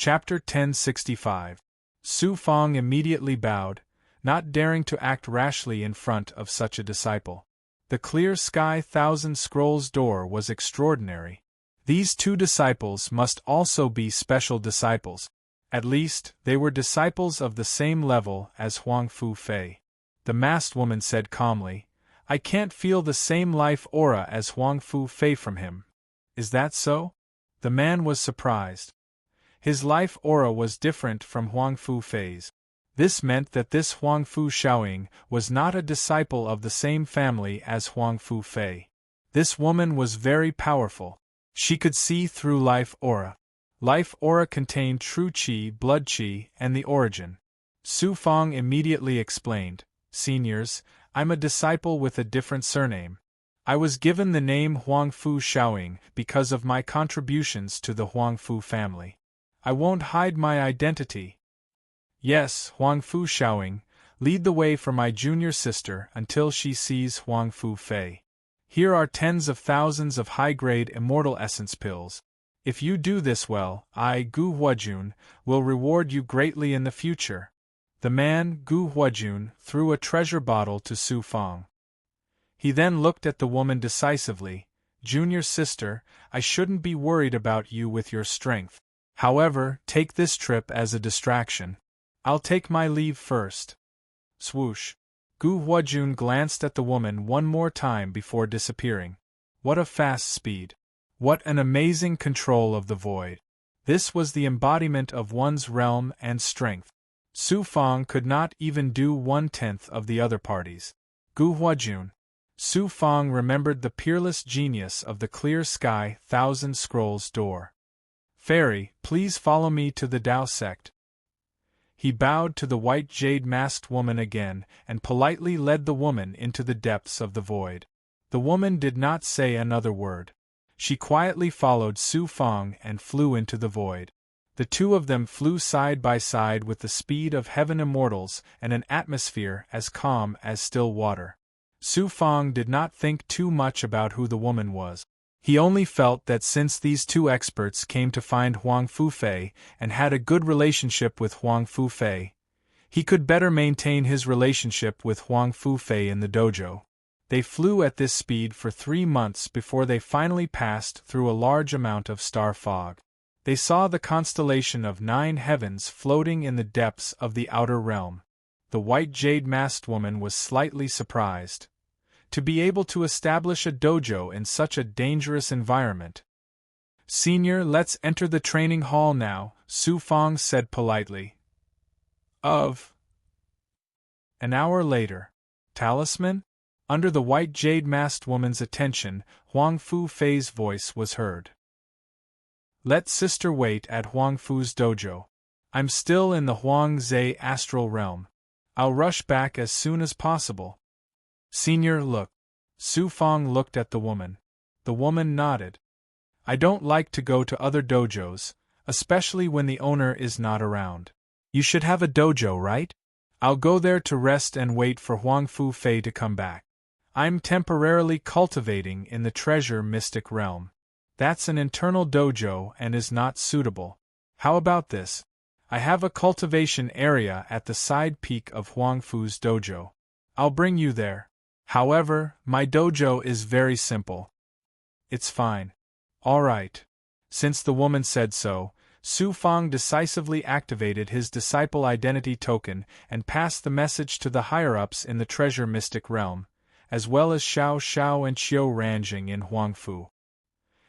Chapter 1065. Su Fong immediately bowed, not daring to act rashly in front of such a disciple. The clear sky thousand scrolls door was extraordinary. These two disciples must also be special disciples. At least, they were disciples of the same level as Huang Fu Fei. The masked woman said calmly, "I can't feel the same life aura as Huang Fu Fei from him. Is that so?" The man was surprised. His life aura was different from Huang Fu Fei's. This meant that this Huang Fu Shaoying was not a disciple of the same family as Huang Fu Fei. This woman was very powerful. She could see through life aura. Life aura contained true qi, blood qi, and the origin. Su Fong immediately explained, "Seniors, I'm a disciple with a different surname. I was given the name Huang Fu Shaoying because of my contributions to the Huang Fu family. I won't hide my identity. Yes, Huang Fu Shaoying, lead the way for my junior sister until she sees Huang Fu Fei. Here are tens of thousands of high-grade immortal essence pills. If you do this well, I, Gu Huajun, will reward you greatly in the future." The man, Gu Huajun, threw a treasure bottle to Su Fong. He then looked at the woman decisively. "Junior sister, I shouldn't be worried about you with your strength. However, take this trip as a distraction. I'll take my leave first." Swoosh. Gu Huajun glanced at the woman one more time before disappearing. What a fast speed! What an amazing control of the void! This was the embodiment of one's realm and strength. Su Fong could not even do 1/10 of the other parties. Gu Huajun. Su Fong remembered the peerless genius of the clear sky thousand scrolls door. "Fairy, please follow me to the Tao sect." He bowed to the white jade-masked woman again and politely led the woman into the depths of the void. The woman did not say another word. She quietly followed Su Fong and flew into the void. The two of them flew side by side with the speed of heaven immortals and an atmosphere as calm as still water. Su Fong did not think too much about who the woman was. He only felt that since these two experts came to find Huang Fu Fei and had a good relationship with Huang Fu Fei, he could better maintain his relationship with Huang Fu Fei in the dojo. They flew at this speed for 3 months before they finally passed through a large amount of star fog. They saw the constellation of 9 heavens floating in the depths of the outer realm. The white jade-masked woman was slightly surprised. To be able to establish a dojo in such a dangerous environment. "Senior, let's enter the training hall now," Su Fong said politely. An hour later. Talisman? Under the white jade-masked woman's attention, Huang Fu Fei's voice was heard. "Let sister wait at Huang Fu's dojo. I'm still in the Huang Zhe astral realm. I'll rush back as soon as possible." "Senior, look." Su Fong looked at the woman. The woman nodded. "I don't like to go to other dojos, especially when the owner is not around. You should have a dojo, right? I'll go there to rest and wait for Huang Fu Fei to come back. I'm temporarily cultivating in the treasure mystic realm. That's an internal dojo and is not suitable. How about this? I have a cultivation area at the side peak of Huang Fu's dojo. I'll bring you there. However, my dojo is very simple." "It's fine." "All right." Since the woman said so, Su Fong decisively activated his disciple identity token and passed the message to the higher-ups in the treasure mystic realm, as well as Xiao Xiao and Qiu Ranjing in Huangfu.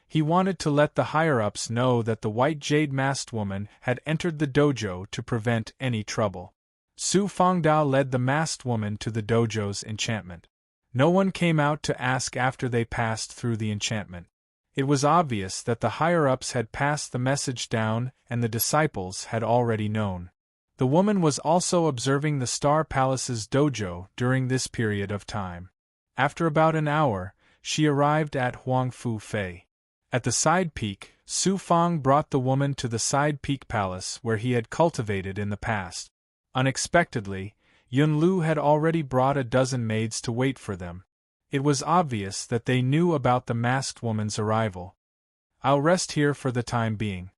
He wanted to let the higher-ups know that the white jade-masked woman had entered the dojo to prevent any trouble. Su Fongdao led the masked woman to the dojo's enchantment. No one came out to ask after they passed through the enchantment. It was obvious that the higher-ups had passed the message down and the disciples had already known. The woman was also observing the Star Palace's dojo during this period of time. After about an hour, she arrived at Huang Fu Fei. At the side peak, Su Fong brought the woman to the side peak palace where he had cultivated in the past. Unexpectedly, Yun Lu had already brought a dozen maids to wait for them. It was obvious that they knew about the masked woman's arrival. "I'll rest here for the time being.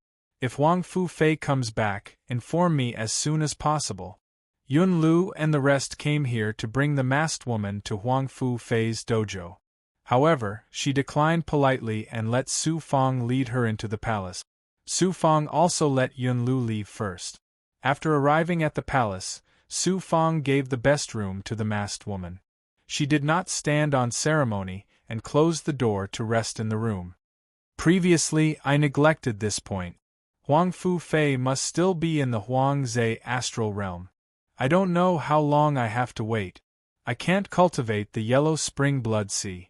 If Huang Fu Fei comes back, inform me as soon as possible. Yun Lu and the rest came here to bring the masked woman to Huang Fu Fei's dojo. However, she declined politely and let Su Fong lead her into the palace. Su Fong also let Yun Lu leave first. After arriving at the palace, Su Fong gave the best room to the masked woman. She did not stand on ceremony and closed the door to rest in the room. Previously, I neglected this point. Huang Fu Fei must still be in the Huang Zhe astral realm. I don't know how long I have to wait. I can't cultivate the yellow spring blood sea.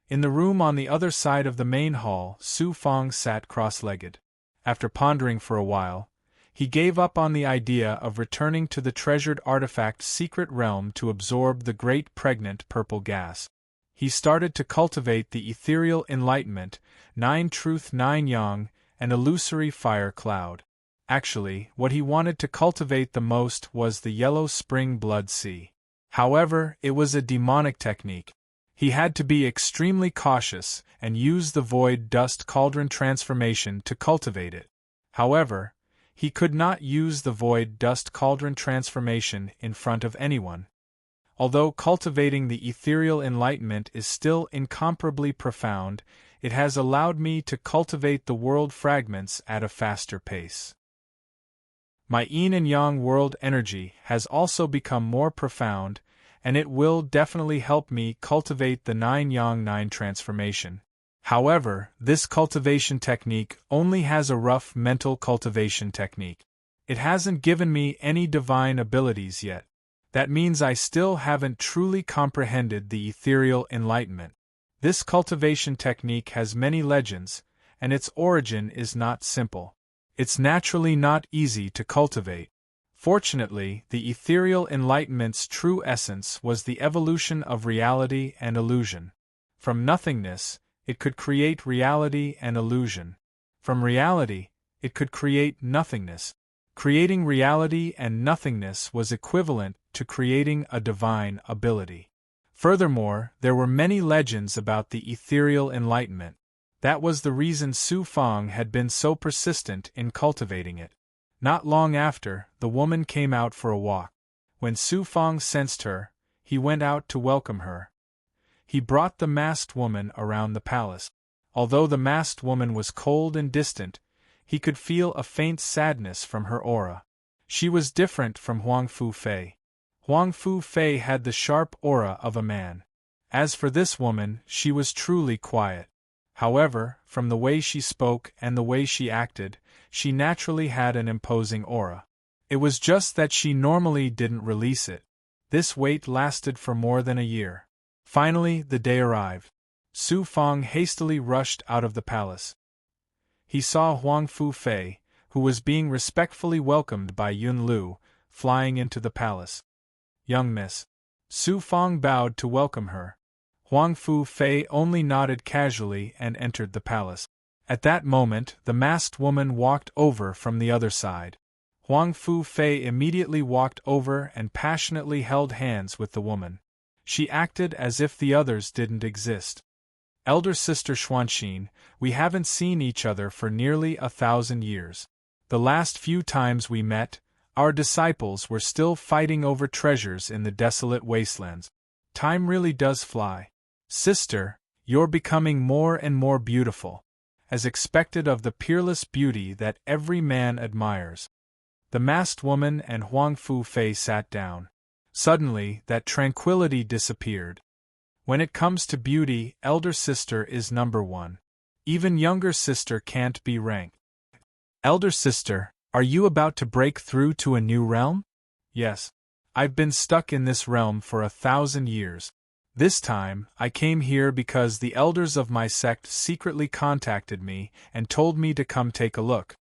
In the room on the other side of the main hall, Su Fong sat cross-legged. After pondering for a while, he gave up on the idea of returning to the treasured artifact's secret realm to absorb the great pregnant purple gas. He started to cultivate the ethereal enlightenment, 9 truth 9 yang, an illusory fire cloud. Actually, what he wanted to cultivate the most was the yellow spring blood sea. However, it was a demonic technique. He had to be extremely cautious and use the void dust cauldron transformation to cultivate it. However, he could not use the void dust cauldron transformation in front of anyone. Although cultivating the ethereal enlightenment is still incomparably profound, it has allowed me to cultivate the world fragments at a faster pace. My yin and yang world energy has also become more profound, and it will definitely help me cultivate the 9 yang 9 transformation. However, this cultivation technique only has a rough mental cultivation technique. It hasn't given me any divine abilities yet. That means I still haven't truly comprehended the ethereal enlightenment. This cultivation technique has many legends, and its origin is not simple. It's naturally not easy to cultivate. Fortunately, the ethereal enlightenment's true essence was the evolution of reality and illusion. From nothingness, it could create reality and illusion. From reality, it could create nothingness. Creating reality and nothingness was equivalent to creating a divine ability. Furthermore, there were many legends about the ethereal enlightenment. That was the reason Su Fong had been so persistent in cultivating it. Not long after, the woman came out for a walk. When Su Fong sensed her, he went out to welcome her. He brought the masked woman around the palace. Although the masked woman was cold and distant, he could feel a faint sadness from her aura. She was different from Huang Fu Fei. Huang Fu Fei had the sharp aura of a man. As for this woman, she was truly quiet. However, from the way she spoke and the way she acted, she naturally had an imposing aura. It was just that she normally didn't release it. This wait lasted for more than a year. Finally, the day arrived. Su Fong hastily rushed out of the palace. He saw Huang Fu Fei, who was being respectfully welcomed by Yun Lu, flying into the palace. "Young miss." Su Fong bowed to welcome her. Huang Fu Fei only nodded casually and entered the palace. At that moment, the masked woman walked over from the other side. Huang Fu Fei immediately walked over and passionately held hands with the woman. She acted as if the others didn't exist. "Elder sister Xuanxin, we haven't seen each other for nearly 1,000 years. The last few times we met, our disciples were still fighting over treasures in the desolate wastelands. Time really does fly. Sister, you're becoming more and more beautiful, as expected of the peerless beauty that every man admires." The masked woman and Huang Fu Fei sat down. Suddenly, that tranquility disappeared. When it comes to beauty, elder sister is number one. Even younger sister can't be ranked. "Elder sister, are you about to break through to a new realm?" "Yes. I've been stuck in this realm for 1,000 years. This time, I came here because the elders of my sect secretly contacted me and told me to come take a look."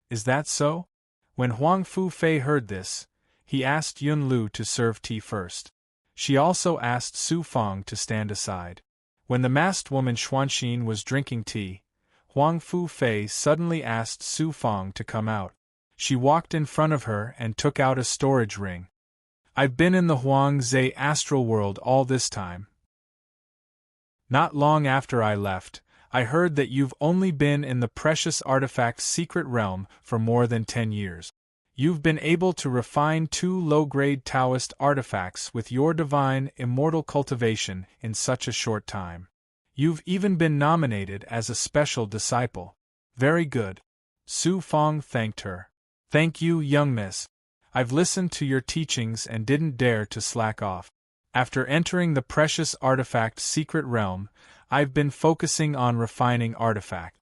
"Is that so?" When Huang Fu Fei heard this, he asked Yun Lu to serve tea first. She also asked Su Fong to stand aside. When the masked woman Xuanxin was drinking tea, Huang Fu Fei suddenly asked Su Fong to come out. She walked in front of her and took out a storage ring. "I've been in the Huang Zhe astral world all this time. Not long after I left, I heard that you've only been in the precious artifact's secret realm for more than 10 years. You've been able to refine 2 low-grade Taoist artifacts with your divine, immortal cultivation in such a short time. You've even been nominated as a special disciple. Very good. Su Fong thanked her. Thank you, young miss. I've listened to your teachings and didn't dare to slack off. After entering the precious artifact's secret realm, I've been focusing on refining artifact.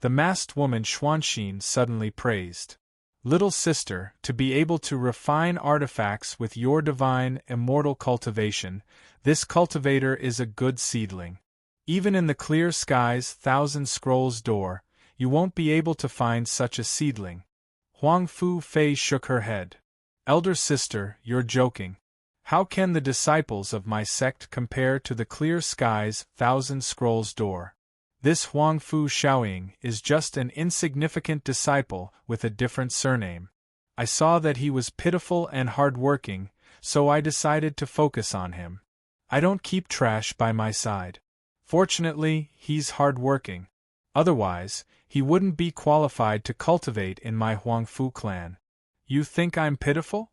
The masked woman Xuanxin suddenly praised. Little sister, to be able to refine artifacts with your divine, immortal cultivation, this cultivator is a good seedling. Even in the clear sky's 1,000 scrolls door, you won't be able to find such a seedling. Huang Fu Fei shook her head. Elder sister, you're joking. How can the disciples of my sect compare to the clear sky's 1,000 scrolls door? This Huang Fu Xiaoying is just an insignificant disciple with a different surname. I saw that he was pitiful and hard-working, so I decided to focus on him. I don't keep trash by my side. Fortunately, he's hard-working. Otherwise, he wouldn't be qualified to cultivate in my Huang Fu clan. You think I'm pitiful?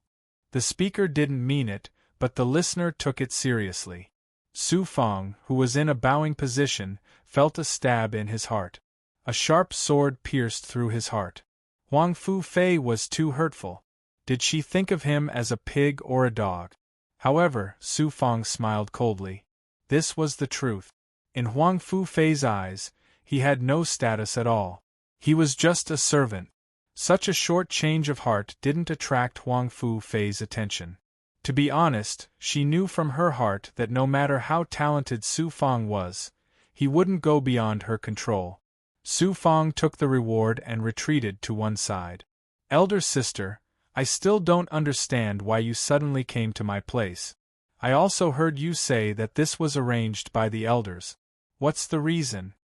The speaker didn't mean it, but the listener took it seriously. Su Fong, who was in a bowing position, felt a stab in his heart. A sharp sword pierced through his heart. Huang Fu Fei was too hurtful. Did she think of him as a pig or a dog? However, Su Fong smiled coldly. This was the truth. In Huang Fu Fei's eyes, he had no status at all. He was just a servant. Such a short change of heart didn't attract Huang Fu Fei's attention. To be honest, she knew from her heart that no matter how talented Su Fong was, he wouldn't go beyond her control. Su Fong took the reward and retreated to one side. Elder sister, I still don't understand why you suddenly came to my place. I also heard you say that this was arranged by the elders. What's the reason?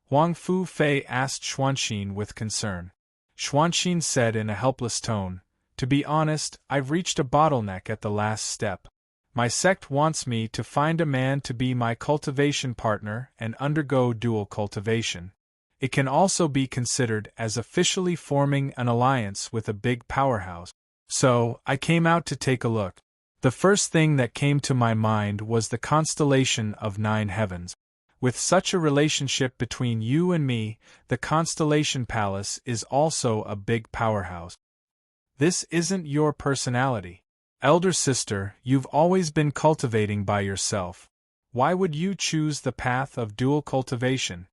Huang Fu Fei asked Xuanxin with concern. Xuanxin said in a helpless tone, to be honest, I've reached a bottleneck at the last step. My sect wants me to find a man to be my cultivation partner and undergo dual cultivation. It can also be considered as officially forming an alliance with a big powerhouse. So, I came out to take a look. The first thing that came to my mind was the constellation of 9 heavens. With such a relationship between you and me, the Constellation Palace is also a big powerhouse. This isn't your personality. Elder sister, you've always been cultivating by yourself. Why would you choose the path of dual cultivation?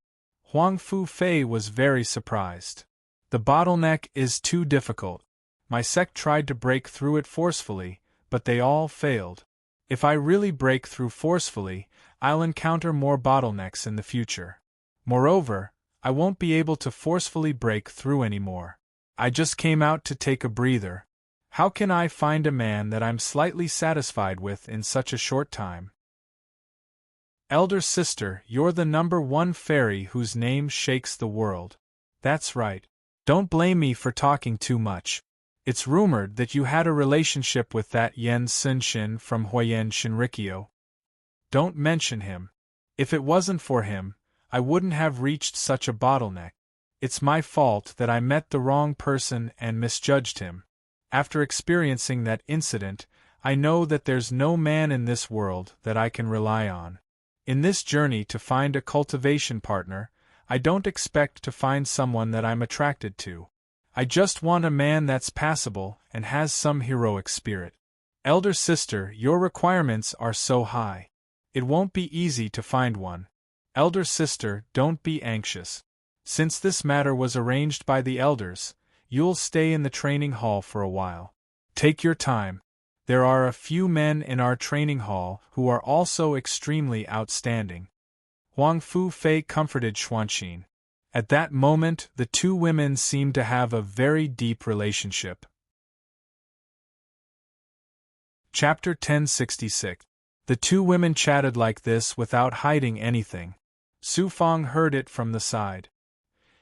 Huang Fu Fei was very surprised. The bottleneck is too difficult. My sect tried to break through it forcefully, but they all failed. If I really break through forcefully, I'll encounter more bottlenecks in the future. Moreover, I won't be able to forcefully break through anymore. I just came out to take a breather. How can I find a man that I'm slightly satisfied with in such a short time? Elder sister, you're the #1 fairy whose name shakes the world. That's right. Don't blame me for talking too much. It's rumored that you had a relationship with that Yen Sunshin from Huayan Shinrikyo. Don't mention him. If it wasn't for him, I wouldn't have reached such a bottleneck. It's my fault that I met the wrong person and misjudged him. After experiencing that incident, I know that there's no man in this world that I can rely on. In this journey to find a cultivation partner, I don't expect to find someone that I'm attracted to. I just want a man that's passable and has some heroic spirit. Elder sister, your requirements are so high. It won't be easy to find one. Elder sister, don't be anxious. Since this matter was arranged by the elders, you'll stay in the training hall for a while. Take your time. There are a few men in our training hall who are also extremely outstanding. Huang Fu Fei comforted Xuanxin. At that moment, the two women seemed to have a very deep relationship. Chapter 1066. The two women chatted like this without hiding anything. Su Fong heard it from the side.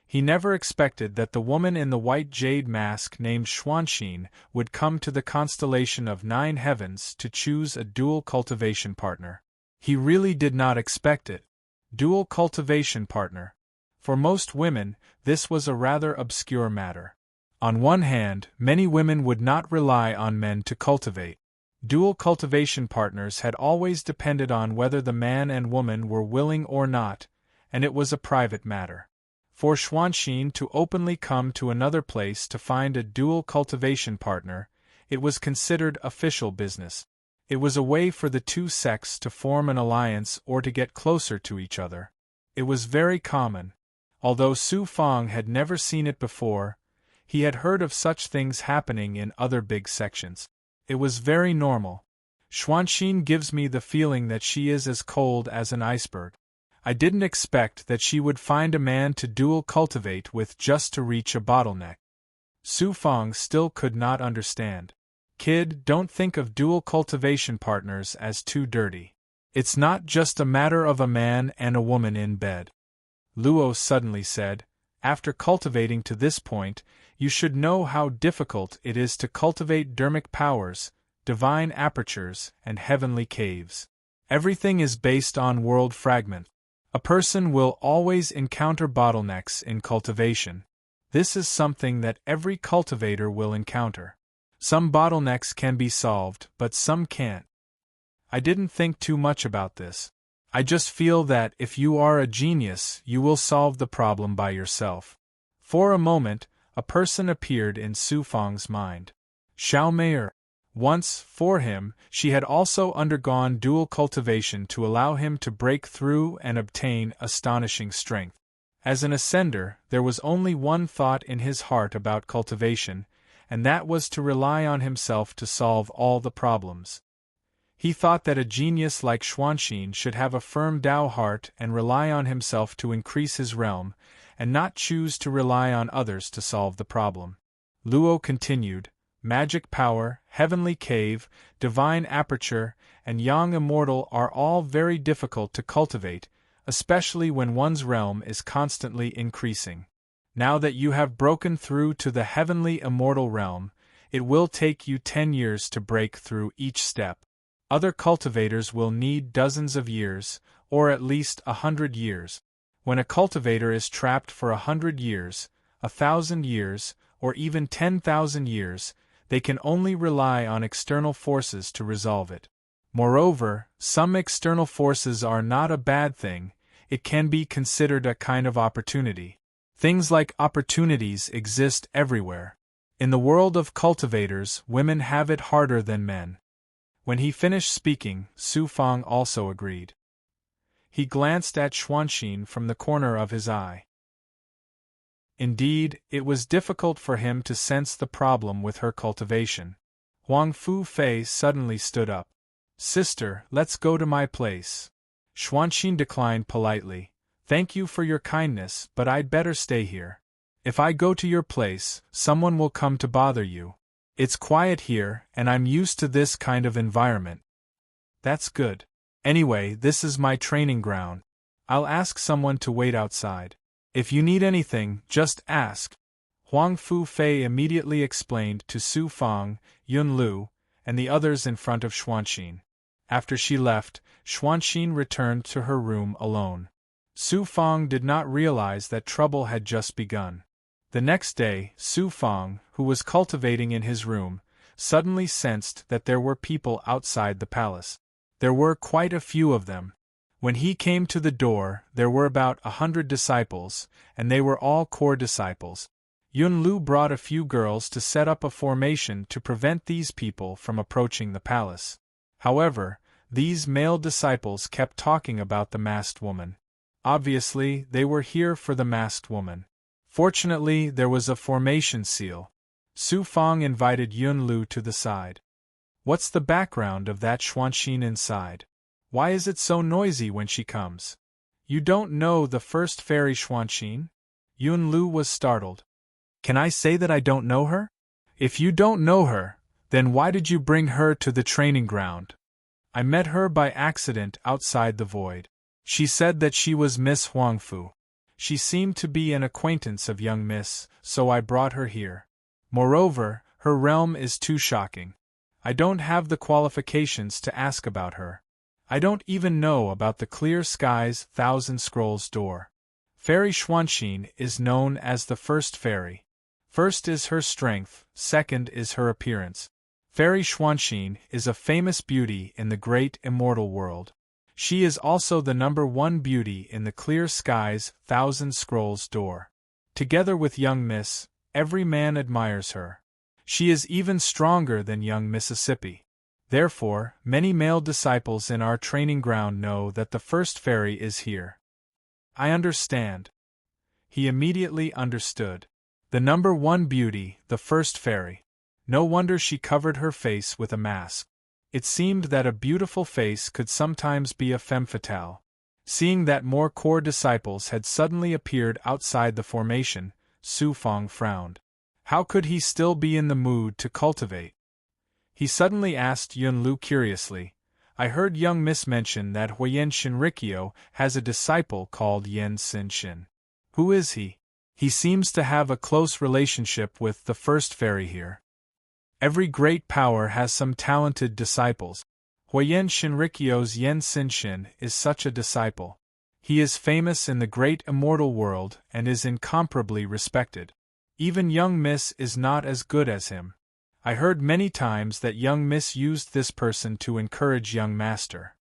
He never expected that the woman in the white jade mask named Xuanxin would come to the constellation of 9 heavens to choose a dual cultivation partner. He really did not expect it. Dual cultivation partner. For most women, this was a rather obscure matter. On one hand, many women would not rely on men to cultivate. Dual cultivation partners had always depended on whether the man and woman were willing or not, and it was a private matter. For Xuanxin to openly come to another place to find a dual cultivation partner, it was considered official business. It was a way for the two sects to form an alliance or to get closer to each other. It was very common. Although Su Fang had never seen it before, he had heard of such things happening in other big sections. It was very normal. Xuanxin gives me the feeling that she is as cold as an iceberg. I didn't expect that she would find a man to dual cultivate with just to reach a bottleneck. Su Fang still could not understand. Kid, don't think of dual cultivation partners as too dirty. It's not just a matter of a man and a woman in bed. Luo suddenly said, after cultivating to this point, you should know how difficult it is to cultivate dermic powers, divine apertures, and heavenly caves. Everything is based on world fragment. A person will always encounter bottlenecks in cultivation. This is something that every cultivator will encounter. Some bottlenecks can be solved, but some can't. I didn't think too much about this. I just feel that if you are a genius, you will solve the problem by yourself. For a moment, a person appeared in Su Fang's mind. Xiao Meier. Once, for him, she had also undergone dual cultivation to allow him to break through and obtain astonishing strength. As an ascender, there was only one thought in his heart about cultivation, and that was to rely on himself to solve all the problems. He thought that a genius like Xuanxin should have a firm Tao heart and rely on himself to increase his realm, and not choose to rely on others to solve the problem. Luo continued, magic power, heavenly cave, divine aperture, and yang immortal are all very difficult to cultivate, especially when one's realm is constantly increasing. Now that you have broken through to the heavenly immortal realm, it will take you 10 years to break through each step. Other cultivators will need dozens of years, or at least 100 years. When a cultivator is trapped for 100 years, 1,000 years, or even 10,000 years, they can only rely on external forces to resolve it. Moreover, some external forces are not a bad thing, it can be considered a kind of opportunity. Things like opportunities exist everywhere. In the world of cultivators, women have it harder than men. When he finished speaking, Su Fang also agreed. He glanced at Xuanxin from the corner of his eye. Indeed, it was difficult for him to sense the problem with her cultivation. Huang Fu Fei suddenly stood up. Sister, let's go to my place. Xuanxin declined politely. Thank you for your kindness, but I'd better stay here. If I go to your place, someone will come to bother you. It's quiet here, and I'm used to this kind of environment. That's good. Anyway, this is my training ground. I'll ask someone to wait outside. If you need anything, just ask. Huang Fu Fei immediately explained to Su Fang, Yun Lu, and the others in front of Xuanxin. After she left, Xuanxin returned to her room alone. Su Fang did not realize that trouble had just begun. The next day, Su Fang, who was cultivating in his room, suddenly sensed that there were people outside the palace. There were quite a few of them. When he came to the door, there were about 100 disciples, and they were all core disciples. Yun Lu brought a few girls to set up a formation to prevent these people from approaching the palace. However, these male disciples kept talking about the masked woman. Obviously, they were here for the masked woman. Fortunately, there was a formation seal. Su Fang invited Yun Lu to the side. What's the background of that Xuanxin inside? Why is it so noisy when she comes? You don't know the first fairy Xuanxin? Yun Lu was startled. Can I say that I don't know her? If you don't know her, then why did you bring her to the training ground? I met her by accident outside the void. She said that she was Miss Huangfu. She seemed to be an acquaintance of young Miss, so I brought her here. Moreover, her realm is too shocking. I don't have the qualifications to ask about her. I don't even know about the Clear Skies Thousand Scrolls door. Fairy Xuanxin is known as the first fairy. First is her strength, second is her appearance. Fairy Xuanxin is a famous beauty in the great immortal world. She is also the #1 beauty in the clear skies, Thousand Scrolls door. Together with young Miss, every man admires her. She is even stronger than young Mississippi. Therefore, many male disciples in our training ground know that the first fairy is here. I understand. He immediately understood. The #1 beauty, the first fairy. No wonder she covered her face with a mask. It seemed that a beautiful face could sometimes be a femme fatale. Seeing that more core disciples had suddenly appeared outside the formation, Su Fang frowned. How could he still be in the mood to cultivate? He suddenly asked Yun Lu curiously, I heard young Miss mention that Huyen Shinrikyo has a disciple called Yen Sin Shin. Who is he? He seems to have a close relationship with the first fairy here. Every great power has some talented disciples. Huyen Shinrikyo's Yen Sinshin is such a disciple. He is famous in the great immortal world and is incomparably respected. Even young Miss is not as good as him. I heard many times that young Miss used this person to encourage young master.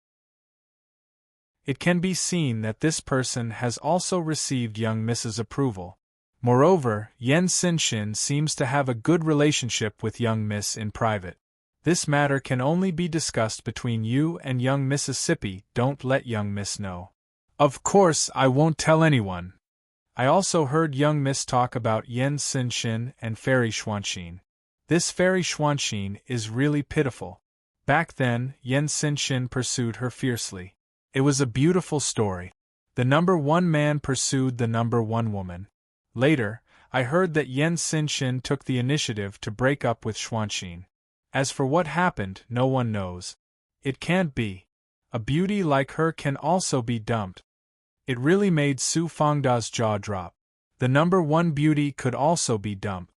It can be seen that this person has also received young Miss's approval. Moreover, Yen Sinshin seems to have a good relationship with young Miss in private. This matter can only be discussed between you and young Mississippi. Don't let young Miss know. Of course I won't tell anyone. I also heard young Miss talk about Yen Sinshin and Fairy Xuanxin. This Fairy Xuanxin is really pitiful. Back then, Yen Sinshin pursued her fiercely. It was a beautiful story. The #1 man pursued the #1 woman. Later, I heard that Yen Sinshin took the initiative to break up with Xuanxin. As for what happened, no one knows. It can't be. A beauty like her can also be dumped. It really made Su Fangda's jaw drop. The #1 beauty could also be dumped.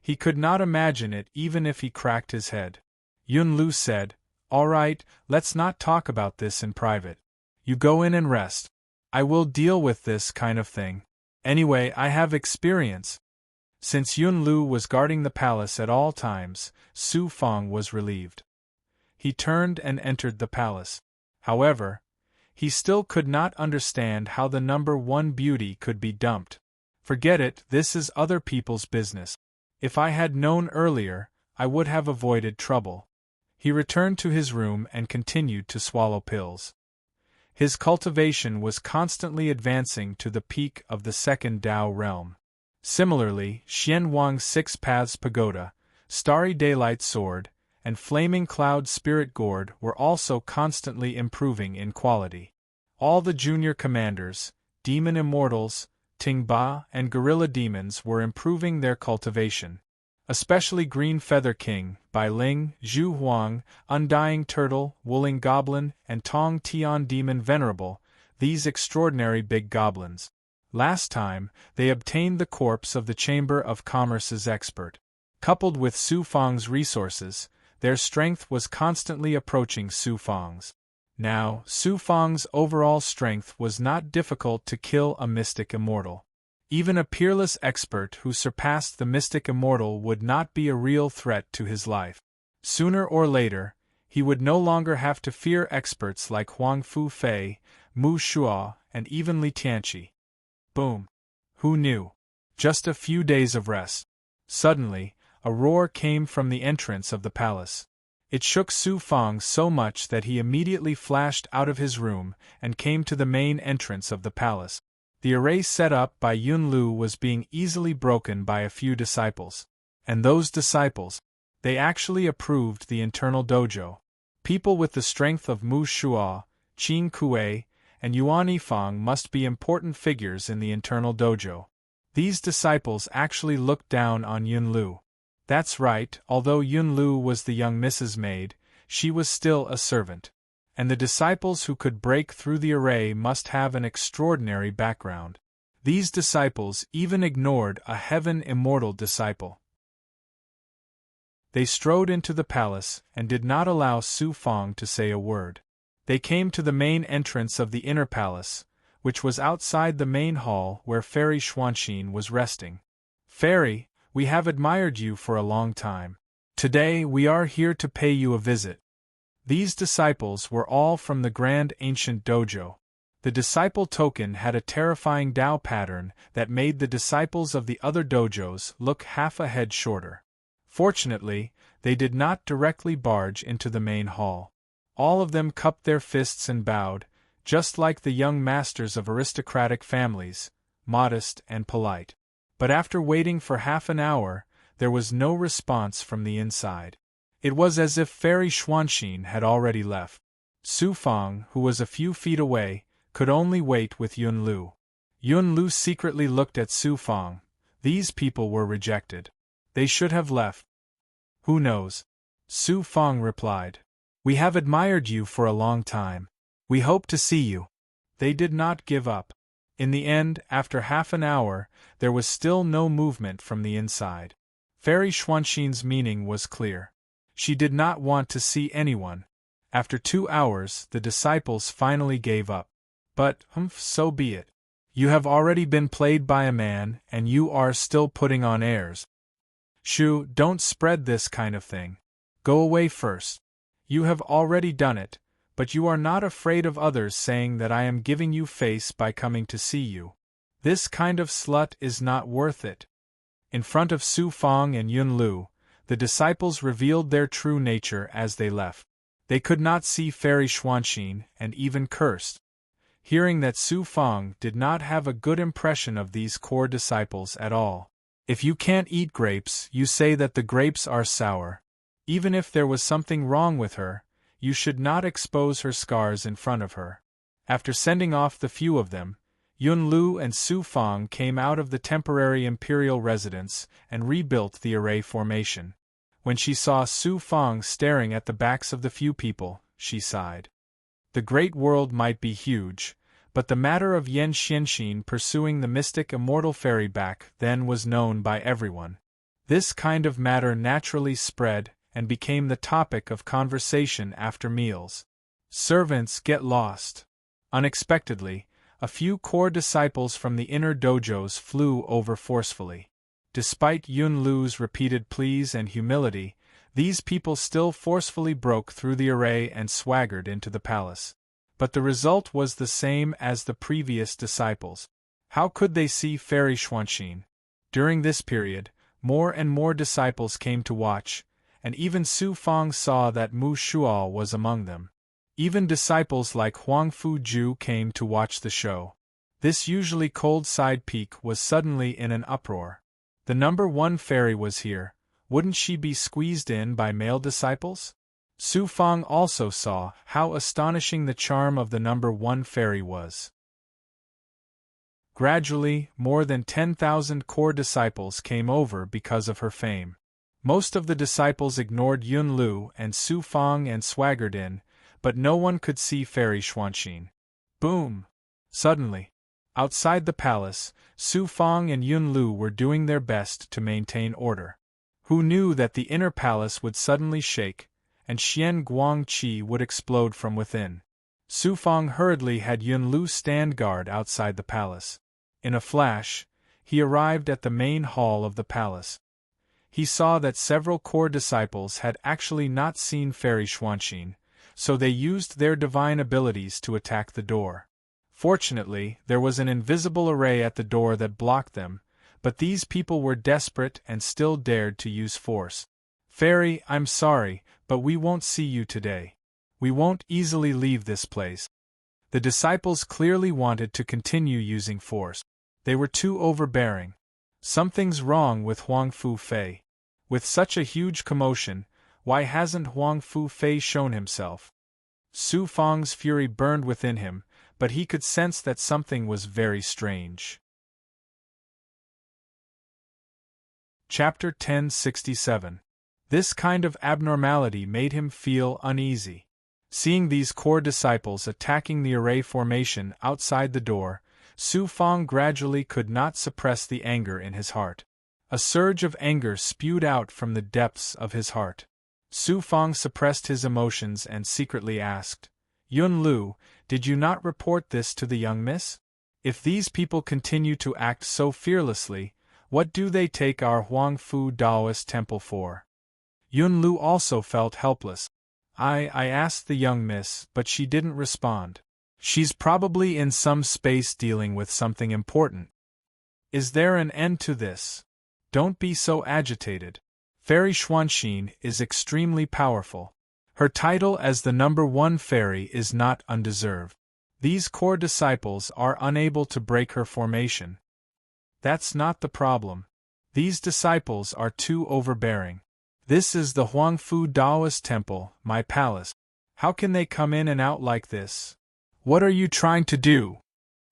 He could not imagine it even if he cracked his head. Yun Lu said, All right, let's not talk about this in private. You go in and rest. I will deal with this kind of thing. Anyway, I have experience. Since Yun Lu was guarding the palace at all times, Su Fang was relieved. He turned and entered the palace. However, he still could not understand how the #1 beauty could be dumped. Forget it, this is other people's business. If I had known earlier, I would have avoided trouble. He returned to his room and continued to swallow pills. His cultivation was constantly advancing to the peak of the second Tao realm. Similarly, Xian Wang's 6 Paths Pagoda, Starry Daylight Sword, and Flaming Cloud Spirit Gourd were also constantly improving in quality. All the junior commanders, Demon Immortals, Tingba, and Guerrilla Demons were improving their cultivation. Especially Green Feather King, Bai Ling, Zhu Huang, Undying Turtle, Wooling Goblin, and Tong Tian Demon Venerable, these extraordinary big goblins. Last time, they obtained the corpse of the Chamber of Commerce's expert. Coupled with Su Fang's resources, their strength was constantly approaching Su Fang's. Now, Su Fang's overall strength was not difficult to kill a mystic immortal. Even a peerless expert who surpassed the mystic immortal would not be a real threat to his life. Sooner or later, he would no longer have to fear experts like Huang Fu Fei, Mu Shuo, and even Li Tianqi. Boom! Who knew? Just a few days of rest. Suddenly, a roar came from the entrance of the palace. It shook Su Fang so much that he immediately flashed out of his room and came to the main entrance of the palace. The array set up by Yun Lu was being easily broken by a few disciples. And those disciples, they actually approved the internal dojo. People with the strength of Mu Shuo, Qin Kuei, and Yuan Yifang must be important figures in the internal dojo. These disciples actually looked down on Yun Lu. That's right, although Yun Lu was the young Mrs. Maid, she was still a servant. And the disciples who could break through the array must have an extraordinary background. These disciples even ignored a heaven immortal disciple. They strode into the palace and did not allow Su Fang to say a word. They came to the main entrance of the inner palace, which was outside the main hall where Fairy Xuanxin was resting. "Fairy, we have admired you for a long time. Today we are here to pay you a visit." These disciples were all from the Grand Ancient Dojo. The disciple token had a terrifying Dao pattern that made the disciples of the other dojos look half a head shorter. Fortunately, they did not directly barge into the main hall. All of them cupped their fists and bowed, just like the young masters of aristocratic families, modest and polite. But after waiting for half an hour, there was no response from the inside. It was as if Fairy Xuanxin had already left. Su Fang, who was a few feet away, could only wait with Yun Lu. Yun Lu secretly looked at Su Fang. These people were rejected. They should have left. "Who knows?" Su Fang replied. "We have admired you for a long time. We hope to see you." They did not give up. In the end, after half an hour, there was still no movement from the inside. Fairy Xuanxin's meaning was clear. She did not want to see anyone. After 2 hours, the disciples finally gave up. "But, so be it. You have already been played by a man, and you are still putting on airs. Shu, don't spread this kind of thing. Go away first. You have already done it, but you are not afraid of others saying that I am giving you face by coming to see you. This kind of slut is not worth it." In front of Su Fang and Yun Lu, the disciples revealed their true nature as they left. They could not see Fairy Xuanxin and even cursed. Hearing that Su Fang did not have a good impression of these core disciples at all. "If you can't eat grapes, you say that the grapes are sour. Even if there was something wrong with her, you should not expose her scars in front of her." After sending off the few of them, Yun Lu and Su Fang came out of the temporary imperial residence and rebuilt the array formation. When she saw Su Fang staring at the backs of the few people, she sighed. The great world might be huge, but the matter of Yan Xianxin pursuing the mystic immortal fairy back then was known by everyone. This kind of matter naturally spread and became the topic of conversation after meals. Servants get lost. Unexpectedly, a few core disciples from the inner dojos flew over forcefully. Despite Yun Lu's repeated pleas and humility, these people still forcefully broke through the array and swaggered into the palace. But the result was the same as the previous disciples. How could they see Fairy Xuanxin? During this period, more and more disciples came to watch, and even Su Fang saw that Mu Shual was among them. Even disciples like Huang Fuju came to watch the show. This usually cold side peak was suddenly in an uproar. The number 1 fairy was here. Wouldn't she be squeezed in by male disciples? Su Fang also saw how astonishing the charm of the number 1 fairy was. Gradually, more than 10,000 core disciples came over because of her fame. Most of the disciples ignored Yun Lu and Su Fang and swaggered in, but no one could see Fairy Xuanxin. Boom! Suddenly, outside the palace, Su Fang and Yun Lu were doing their best to maintain order. Who knew that the inner palace would suddenly shake, and Xian Guangqi would explode from within? Su Fang hurriedly had Yun Lu stand guard outside the palace. In a flash, he arrived at the main hall of the palace. He saw that several core disciples had actually not seen Fairy Xuanxin, so they used their divine abilities to attack the door. Fortunately, there was an invisible array at the door that blocked them, but these people were desperate and still dared to use force. "Fairy, I'm sorry, but we won't see you today. We won't easily leave this place." The disciples clearly wanted to continue using force. They were too overbearing. Something's wrong with Huang Fu Fei. With such a huge commotion, why hasn't Huang Fu Fei shown himself? Su Fang's fury burned within him, but he could sense that something was very strange. Chapter 1067. This kind of abnormality made him feel uneasy. Seeing these core disciples attacking the array formation outside the door, Su Fang gradually could not suppress the anger in his heart. A surge of anger spewed out from the depths of his heart. Su Fang suppressed his emotions and secretly asked, "Yun Lu, did you not report this to the young miss?" If these people continue to act so fearlessly, what do they take our Huangfu Taoist temple for? Yun Lu also felt helpless. I asked the young miss, but she didn't respond. She's probably in some space dealing with something important. Is there an end to this? Don't be so agitated. Fairy Xuanxin is extremely powerful. Her title as the #1 fairy is not undeserved. These core disciples are unable to break her formation. That's not the problem. These disciples are too overbearing. This is the Huangfu Taoist temple, my palace. How can they come in and out like this? What are you trying to do?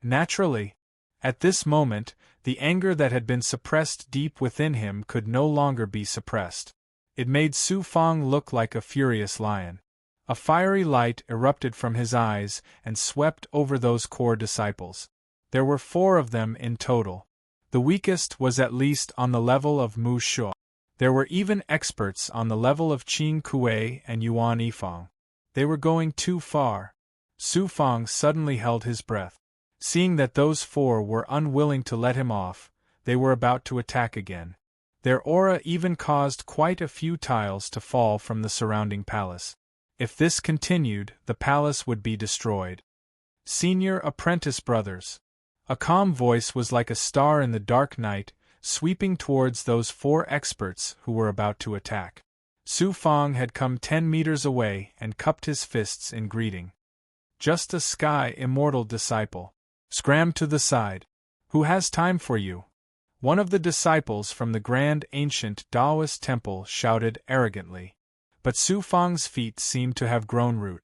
Naturally, at this moment, the anger that had been suppressed deep within him could no longer be suppressed. It made Su Fang look like a furious lion. A fiery light erupted from his eyes and swept over those core disciples. There were 4 of them in total. The weakest was at least on the level of Mu Shuo. There were even experts on the level of Qin Kuei and Yuan Yifang. They were going too far. Su Fang suddenly held his breath. Seeing that those 4 were unwilling to let him off, they were about to attack again. Their aura even caused quite a few tiles to fall from the surrounding palace. If this continued, the palace would be destroyed. Senior Apprentice Brothers. A calm voice was like a star in the dark night, sweeping towards those 4 experts who were about to attack. Su Fang had come 10 meters away and cupped his fists in greeting. Just a sky immortal disciple. Scram to the side. Who has time for you? One of the disciples from the grand ancient Taoist temple shouted arrogantly. But Su Fang's feet seemed to have grown root.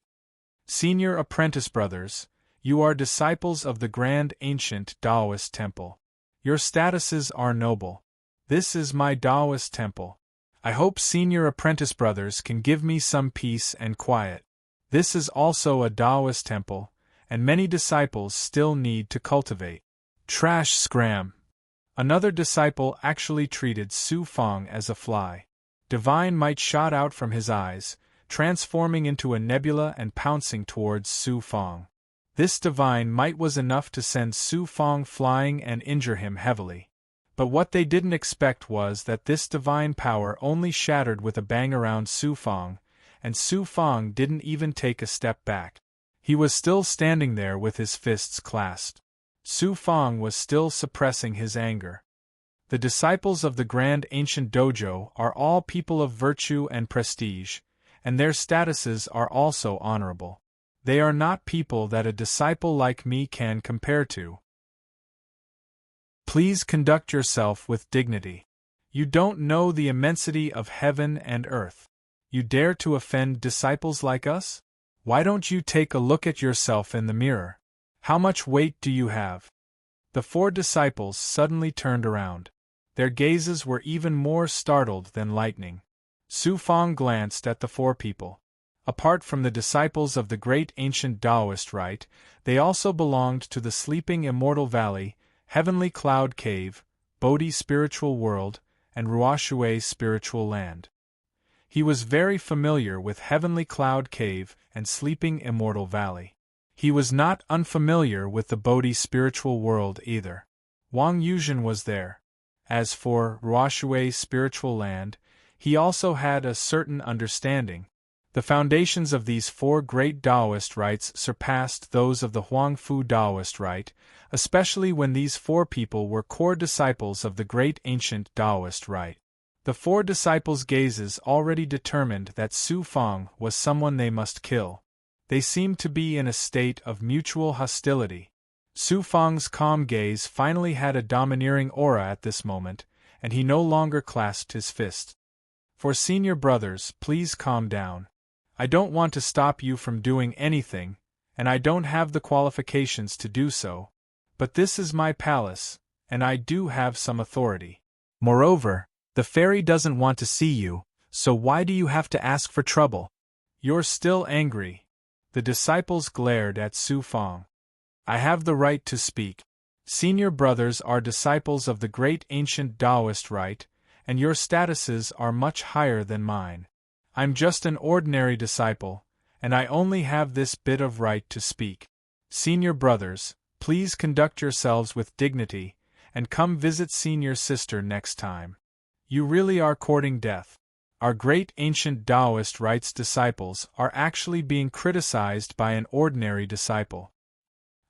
Senior Apprentice Brothers, you are disciples of the grand ancient Taoist temple. Your statuses are noble. This is my Taoist temple. I hope Senior Apprentice Brothers can give me some peace and quiet. This is also a Taoist temple, and many disciples still need to cultivate. Trash scram. Another disciple actually treated Su Fang as a fly. Divine might shot out from his eyes, transforming into a nebula and pouncing towards Su Fang. This divine might was enough to send Su Fang flying and injure him heavily. But what they didn't expect was that this divine power only shattered with a bang around Su Fang, and Su Fang didn't even take a step back. He was still standing there with his fists clasped. Su Fang was still suppressing his anger. The disciples of the Grand Ancient Dojo are all people of virtue and prestige, and their statuses are also honorable. They are not people that a disciple like me can compare to. Please conduct yourself with dignity. You don't know the immensity of heaven and earth. You dare to offend disciples like us? Why don't you take a look at yourself in the mirror? How much weight do you have? The 4 disciples suddenly turned around. Their gazes were even more startled than lightning. Su Fang glanced at the 4 people. Apart from the disciples of the great ancient Taoist rite, they also belonged to the Sleeping Immortal Valley, Heavenly Cloud Cave, Bodhi Spiritual World, and Ruoshui Spiritual Land. He was very familiar with Heavenly Cloud Cave and Sleeping Immortal Valley. He was not unfamiliar with the Bodhi Spiritual World either. Wang Yuzhen was there. As for Ruoshui Spiritual Land, he also had a certain understanding. The foundations of these 4 great Taoist rites surpassed those of the Huangfu Taoist rite, especially when these 4 people were core disciples of the great ancient Taoist rite. The 4 disciples' gazes already determined that Su Fang was someone they must kill. They seemed to be in a state of mutual hostility. Su Fang's calm gaze finally had a domineering aura at this moment, and he no longer clasped his fist. For senior brothers, please calm down. I don't want to stop you from doing anything, and I don't have the qualifications to do so, but this is my palace, and I do have some authority. Moreover, the fairy doesn't want to see you, so why do you have to ask for trouble? You're still angry. The disciples glared at Su Fang. I have the right to speak. Senior brothers are disciples of the great ancient Taoist rite, and your statuses are much higher than mine. I'm just an ordinary disciple, and I only have this bit of right to speak. Senior brothers, please conduct yourselves with dignity, and come visit senior sister next time. You really are courting death. Our great ancient Taoist rites disciples are actually being criticized by an ordinary disciple.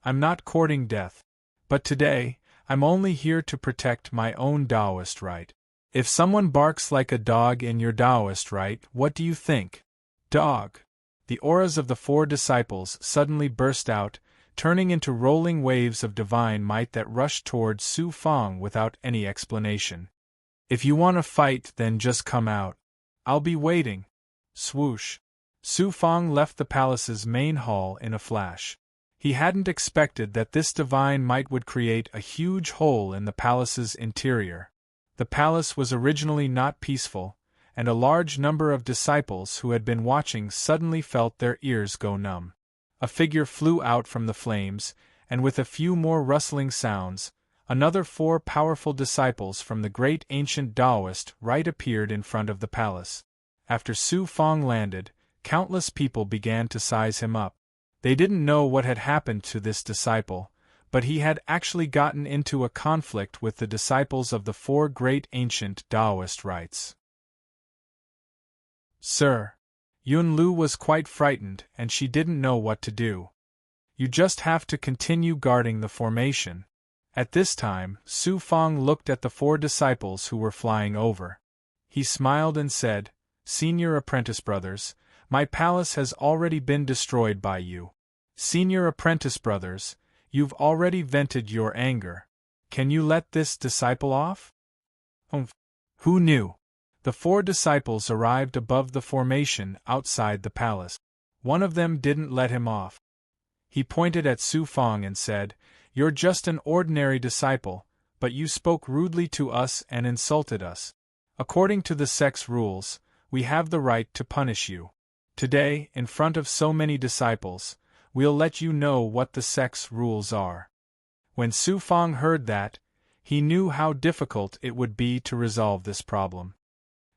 I'm not courting death. But today, I'm only here to protect my own Taoist rite. If someone barks like a dog in your Taoist rite, what do you think? Dog. The auras of the four disciples suddenly burst out, turning into rolling waves of divine might that rushed toward Su Fang without any explanation. If you want to fight, then just come out. I'll be waiting. Swoosh. Su Fang left the palace's main hall in a flash. He hadn't expected that this divine might would create a huge hole in the palace's interior. The palace was originally not peaceful, and a large number of disciples who had been watching suddenly felt their ears go numb. A figure flew out from the flames, and with a few more rustling sounds, another 4 powerful disciples from the great ancient Taoist rite appeared in front of the palace. After Su Fang landed, countless people began to size him up. They didn't know what had happened to this disciple, but he had actually gotten into a conflict with the disciples of the 4 great ancient Taoist rites. Sir. Yun Lu was quite frightened and she didn't know what to do. You just have to continue guarding the formation. At this time, Su Fang looked at the 4 disciples who were flying over. He smiled and said, Senior Apprentice Brothers, my palace has already been destroyed by you. Senior Apprentice Brothers, you've already vented your anger. Can you let this disciple off? Who knew? The 4 disciples arrived above the formation outside the palace. One of them didn't let him off. He pointed at Su Fang and said, You're just an ordinary disciple, but you spoke rudely to us and insulted us. According to the sect's rules, we have the right to punish you. Today, in front of so many disciples, we'll let you know what the sect's rules are. When Su Fang heard that, he knew how difficult it would be to resolve this problem.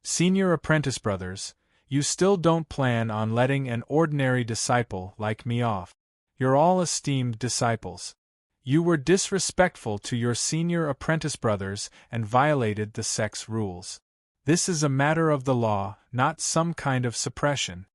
Senior Apprentice Brothers, you still don't plan on letting an ordinary disciple like me off. You're all esteemed disciples. You were disrespectful to your senior apprentice brothers and violated the sect's rules. This is a matter of the law, not some kind of suppression.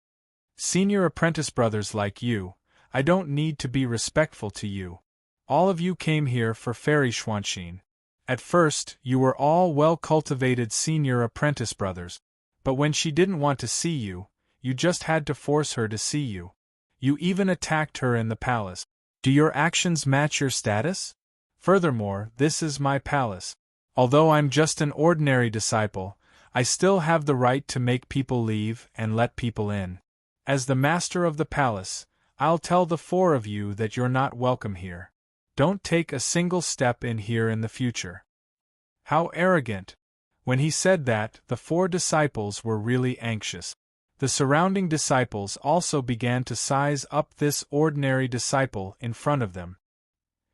Senior apprentice brothers like you, I don't need to be respectful to you. All of you came here for Fairy Xuanxin. At first, you were all well-cultivated senior apprentice brothers, but when she didn't want to see you, you just had to force her to see you. You even attacked her in the palace. Do your actions match your status? Furthermore, this is my palace. Although I'm just an ordinary disciple, I still have the right to make people leave and let people in. As the master of the palace, I'll tell the 4 of you that you're not welcome here. Don't take a single step in here in the future. How arrogant! When he said that, the 4 disciples were really anxious. The surrounding disciples also began to size up this ordinary disciple in front of them.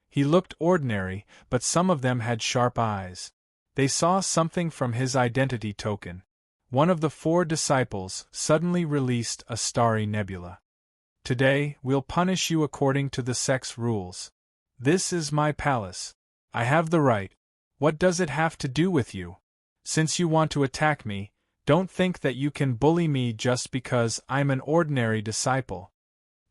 He looked ordinary, but some of them had sharp eyes. They saw something from his identity token. One of the 4 disciples suddenly released a starry nebula. Today, we'll punish you according to the sect's rules. This is my palace. I have the right. What does it have to do with you? Since you want to attack me, don't think that you can bully me just because I'm an ordinary disciple.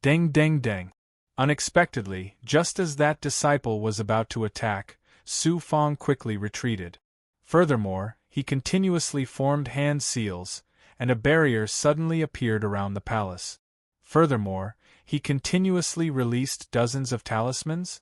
Deng deng deng. Unexpectedly, just as that disciple was about to attack, Su Fang quickly retreated. Furthermore, he continuously formed hand seals, and a barrier suddenly appeared around the palace. Furthermore, he continuously released dozens of talismans.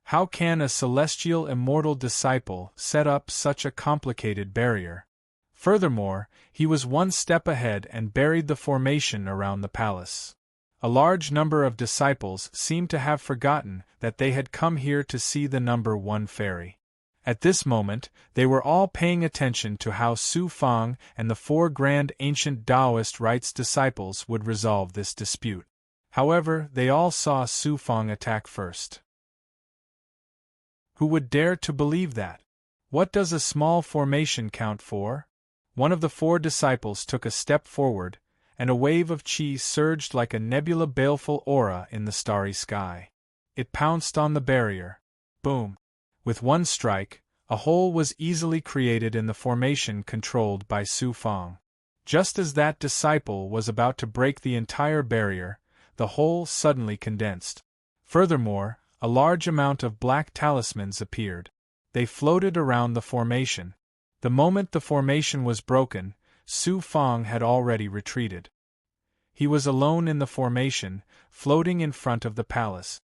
How can a celestial immortal disciple set up such a complicated barrier? Furthermore, he was one step ahead and buried the formation around the palace. A large number of disciples seemed to have forgotten that they had come here to see the number 1 fairy. At this moment, they were all paying attention to how Su Fang and the 4 grand ancient Taoist rites disciples would resolve this dispute. However, they all saw Su Fang attack first. Who would dare to believe that? What does a small formation count for? One of the 4 disciples took a step forward, and a wave of chi surged like a nebula baleful aura in the starry sky. It pounced on the barrier. Boom! With one strike, a hole was easily created in the formation controlled by Su Fang. Just as that disciple was about to break the entire barrier, the hole suddenly condensed. Furthermore, a large amount of black talismans appeared. They floated around the formation. The moment the formation was broken, Su Fang had already retreated. He was alone in the formation, floating in front of the palace.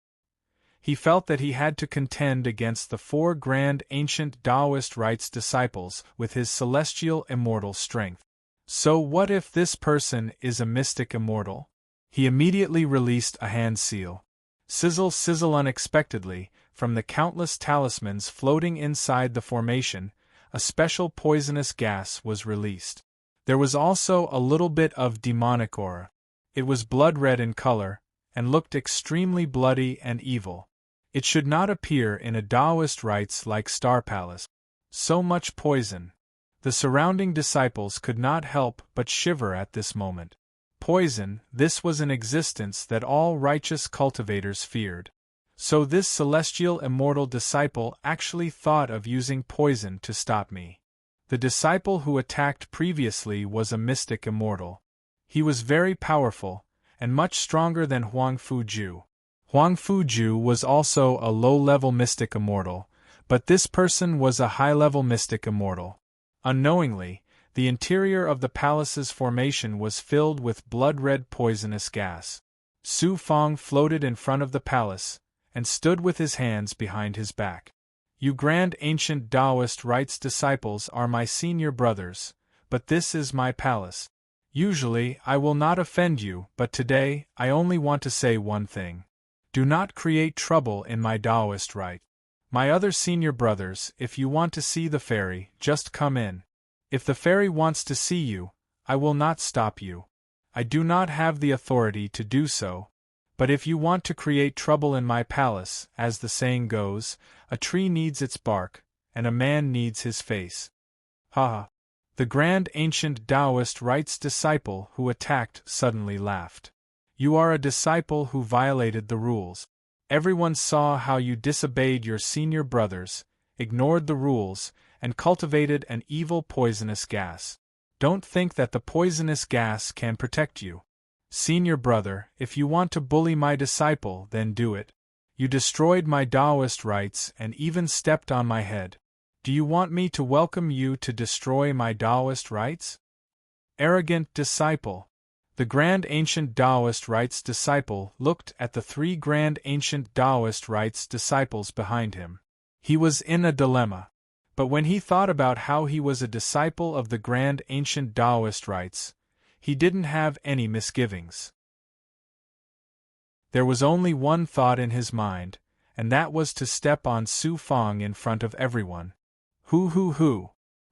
He felt that he had to contend against the 4 grand ancient Taoist rites disciples with his celestial immortal strength. So what if this person is a mystic immortal? He immediately released a hand seal. Sizzle sizzle unexpectedly, from the countless talismans floating inside the formation, a special poisonous gas was released. There was also a little bit of demonic aura. It was blood-red in color, and looked extremely bloody and evil. It should not appear in a Taoist rites like Star Palace. So much poison. The surrounding disciples could not help but shiver at this moment. Poison, this was an existence that all righteous cultivators feared. So this celestial immortal disciple actually thought of using poison to stop me. The disciple who attacked previously was a mystic immortal. He was very powerful, and much stronger than Huang Fuju. Huang Fuju was also a low-level mystic immortal, but this person was a high-level mystic immortal. Unknowingly, the interior of the palace's formation was filled with blood-red poisonous gas. Su Fang floated in front of the palace, and stood with his hands behind his back. You grand ancient Taoist rites disciples are my senior brothers, but this is my palace. Usually I will not offend you, but today I only want to say one thing. Do not create trouble in my Taoist rite. My other senior brothers, if you want to see the fairy, just come in. If the fairy wants to see you, I will not stop you. I do not have the authority to do so. But if you want to create trouble in my palace, as the saying goes, a tree needs its bark, and a man needs his face. Ha ha! The grand ancient Taoist rites disciple who attacked suddenly laughed. You are a disciple who violated the rules. Everyone saw how you disobeyed your senior brothers, ignored the rules, and cultivated an evil poisonous gas. Don't think that the poisonous gas can protect you. Senior brother, if you want to bully my disciple, then do it. You destroyed my Taoist rites and even stepped on my head. Do you want me to welcome you to destroy my Taoist rites? Arrogant disciple. The grand ancient Taoist rites disciple looked at the 3 grand ancient Taoist rites disciples behind him. He was in a dilemma. But when he thought about how he was a disciple of the grand ancient Taoist rites, he didn't have any misgivings. There was only one thought in his mind, and that was to step on Su Fang in front of everyone. Hoo!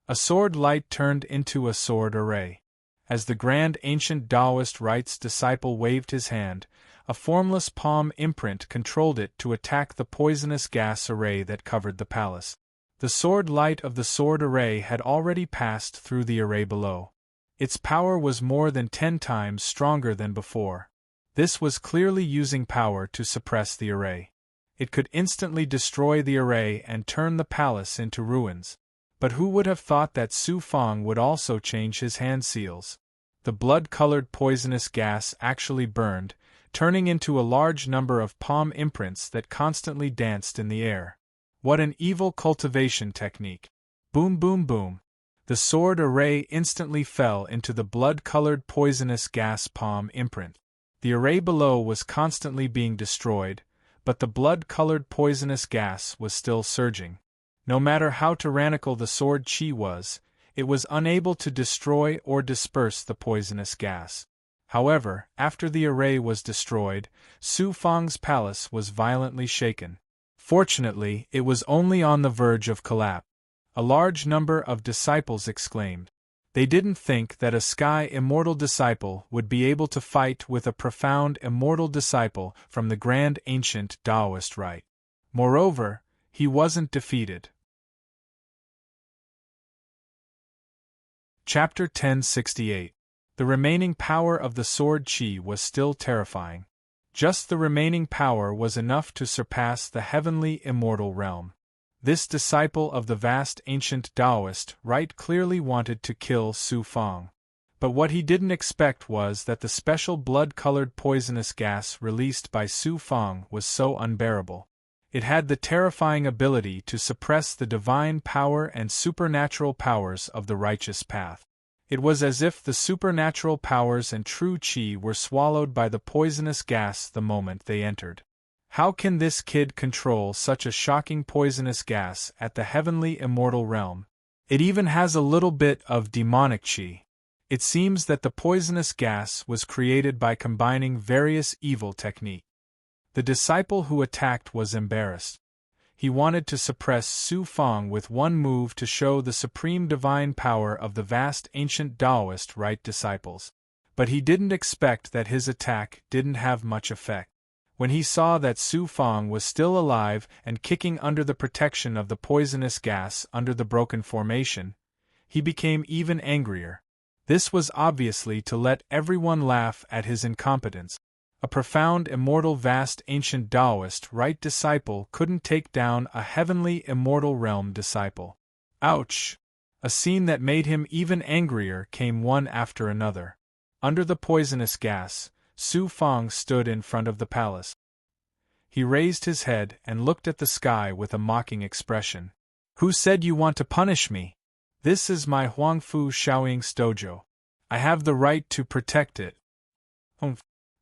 A sword light turned into a sword array. As the grand ancient Taoist rites disciple waved his hand, a formless palm imprint controlled it to attack the poisonous gas array that covered the palace. The sword light of the sword array had already passed through the array below. Its power was more than 10 times stronger than before. This was clearly using power to suppress the array. It could instantly destroy the array and turn the palace into ruins. But who would have thought that Su Fang would also change his hand seals? The blood-colored poisonous gas actually burned, turning into a large number of palm imprints that constantly danced in the air. What an evil cultivation technique! Boom boom boom! The sword array instantly fell into the blood-colored poisonous gas palm imprint. The array below was constantly being destroyed, but the blood-colored poisonous gas was still surging. No matter how tyrannical the sword chi was, it was unable to destroy or disperse the poisonous gas. However, after the array was destroyed, Su Fang's palace was violently shaken. Fortunately, it was only on the verge of collapse. A large number of disciples exclaimed. They didn't think that a sky immortal disciple would be able to fight with a profound immortal disciple from the grand ancient Taoist rite. Moreover, he wasn't defeated. Chapter 1068. The remaining power of the sword chi was still terrifying. Just the remaining power was enough to surpass the heavenly immortal realm. This disciple of the vast ancient Taoist right clearly wanted to kill Su Fang. But what he didn't expect was that the special blood-colored poisonous gas released by Su Fang was so unbearable. It had the terrifying ability to suppress the divine power and supernatural powers of the righteous path. It was as if the supernatural powers and true qi were swallowed by the poisonous gas the moment they entered. How can this kid control such a shocking poisonous gas at the heavenly immortal realm? It even has a little bit of demonic qi. It seems that the poisonous gas was created by combining various evil techniques. The disciple who attacked was embarrassed. He wanted to suppress Su Fang with one move to show the supreme divine power of the vast ancient Taoist right disciples. But he didn't expect that his attack didn't have much effect. When he saw that Su Fang was still alive and kicking under the protection of the poisonous gas under the broken formation, he became even angrier. This was obviously to let everyone laugh at his incompetence. A profound immortal vast ancient Taoist right disciple couldn't take down a heavenly immortal realm disciple. Ouch! A scene that made him even angrier came one after another. Under the poisonous gas, Su Fang stood in front of the palace. He raised his head and looked at the sky with a mocking expression. "Who said you want to punish me? This is my Huangfu Shaoying's dojo. I have the right to protect it."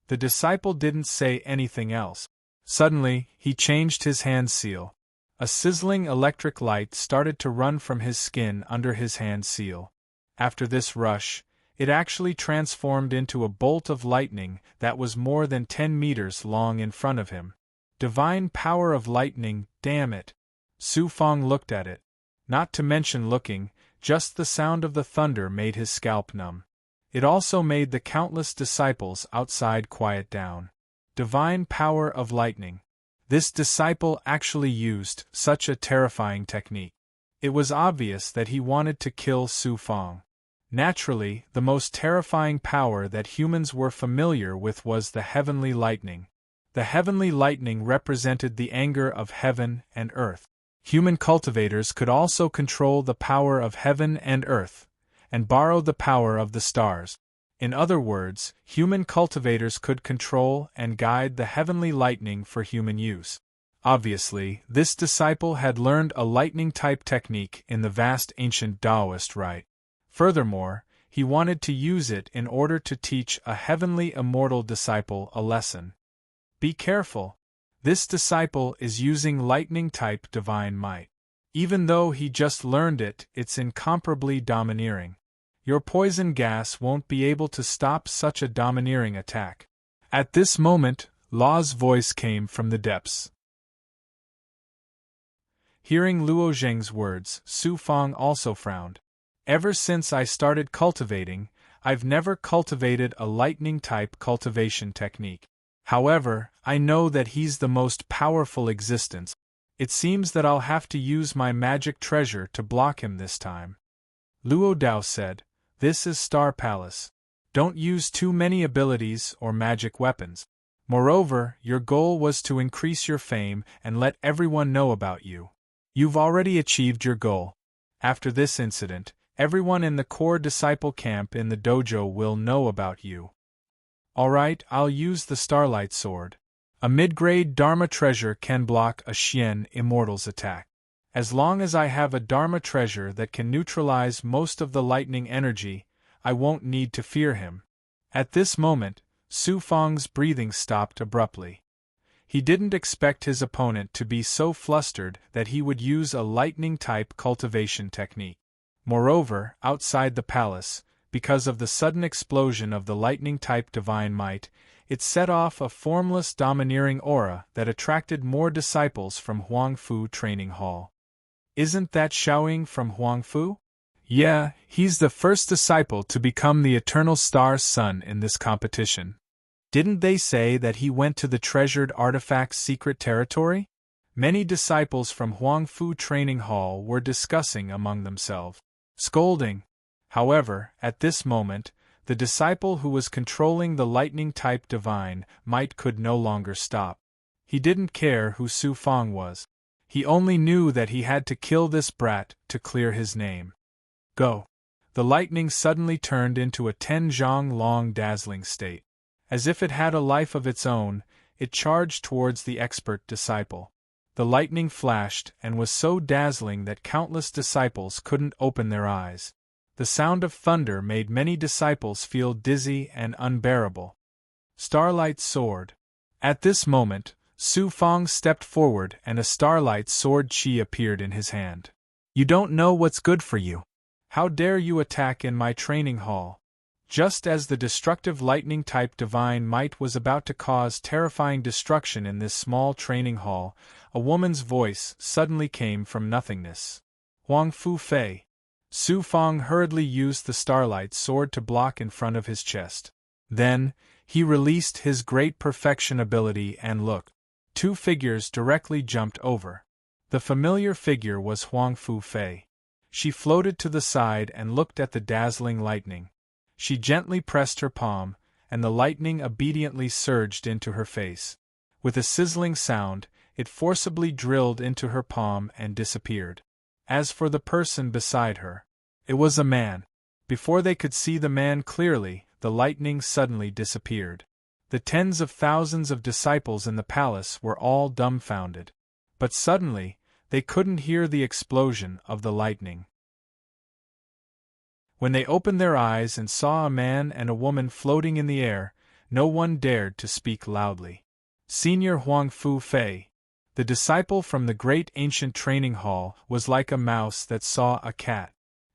The disciple didn't say anything else. Suddenly, he changed his hand seal. A sizzling electric light started to run from his skin under his hand seal. After this rush, it actually transformed into a bolt of lightning that was more than 10 meters long in front of him. Divine power of lightning, damn it! Su Fang looked at it. Not to mention looking, just the sound of the thunder made his scalp numb. It also made the countless disciples outside quiet down. Divine power of lightning. This disciple actually used such a terrifying technique. It was obvious that he wanted to kill Su Fang. Naturally, the most terrifying power that humans were familiar with was the heavenly lightning. The heavenly lightning represented the anger of heaven and earth. Human cultivators could also control the power of heaven and earth, and borrow the power of the stars. In other words, human cultivators could control and guide the heavenly lightning for human use. Obviously, this disciple had learned a lightning-type technique in the vast ancient Taoist rite. Furthermore, he wanted to use it in order to teach a heavenly immortal disciple a lesson. Be careful. This disciple is using lightning-type divine might. Even though he just learned it, it's incomparably domineering. Your poison gas won't be able to stop such a domineering attack. At this moment, Law's voice came from the depths. Hearing Luo Zheng's words, Su Fang also frowned. Ever since I started cultivating, I've never cultivated a lightning-type cultivation technique. However, I know that he's the most powerful existence. It seems that I'll have to use my magic treasure to block him this time. Luo Dao said, "This is Star Palace. Don't use too many abilities or magic weapons. Moreover, your goal was to increase your fame and let everyone know about you. You've already achieved your goal. After this incident, everyone in the core disciple camp in the dojo will know about you." "Alright, I'll use the Starlight Sword. A mid-grade Dharma treasure can block a Xian Immortal's attack. As long as I have a Dharma treasure that can neutralize most of the lightning energy, I won't need to fear him." At this moment, Su Fang's breathing stopped abruptly. He didn't expect his opponent to be so flustered that he would use a lightning-type cultivation technique. Moreover, outside the palace, because of the sudden explosion of the lightning-type divine might, it set off a formless domineering aura that attracted more disciples from Huangfu Training Hall. "Isn't that Shaoying from Huangfu?" "Yeah, he's the first disciple to become the Eternal Star's son in this competition. Didn't they say that he went to the treasured artifact's secret territory?" Many disciples from Huangfu Training Hall were discussing among themselves. Scolding. However, at this moment, The disciple who was controlling the lightning-type divine might could no longer stop. He didn't care who Su Fang was. He only knew that he had to kill this brat to clear his name. Go! The lightning suddenly turned into a 10 zhang long dazzling state. As if it had a life of its own, it charged towards the expert disciple. The lightning flashed and was so dazzling that countless disciples couldn't open their eyes. The sound of thunder made many disciples feel dizzy and unbearable. Starlight sword. At this moment, Su Fang stepped forward and a starlight sword chi appeared in his hand. You don't know what's good for you. How dare you attack in my training hall? Just as the destructive lightning-type divine might was about to cause terrifying destruction in this small training hall, a woman's voice suddenly came from nothingness. Huang Fu Fei. Su Fang hurriedly used the starlight sword to block in front of his chest. Then, he released his great perfection ability and looked. 2 figures directly jumped over. The familiar figure was Huang Fu Fei. She floated to the side and looked at the dazzling lightning. She gently pressed her palm, and the lightning obediently surged into her face. With a sizzling sound, it forcibly drilled into her palm and disappeared. As for the person beside her, it was a man. Before they could see the man clearly, the lightning suddenly disappeared. The tens of thousands of disciples in the palace were all dumbfounded. But suddenly, they couldn't hear the explosion of the lightning. When they opened their eyes and saw a man and a woman floating in the air, no one dared to speak loudly. Senior Huang Fu Fei, the disciple from the great ancient training hall, was like a mouse that saw a cat.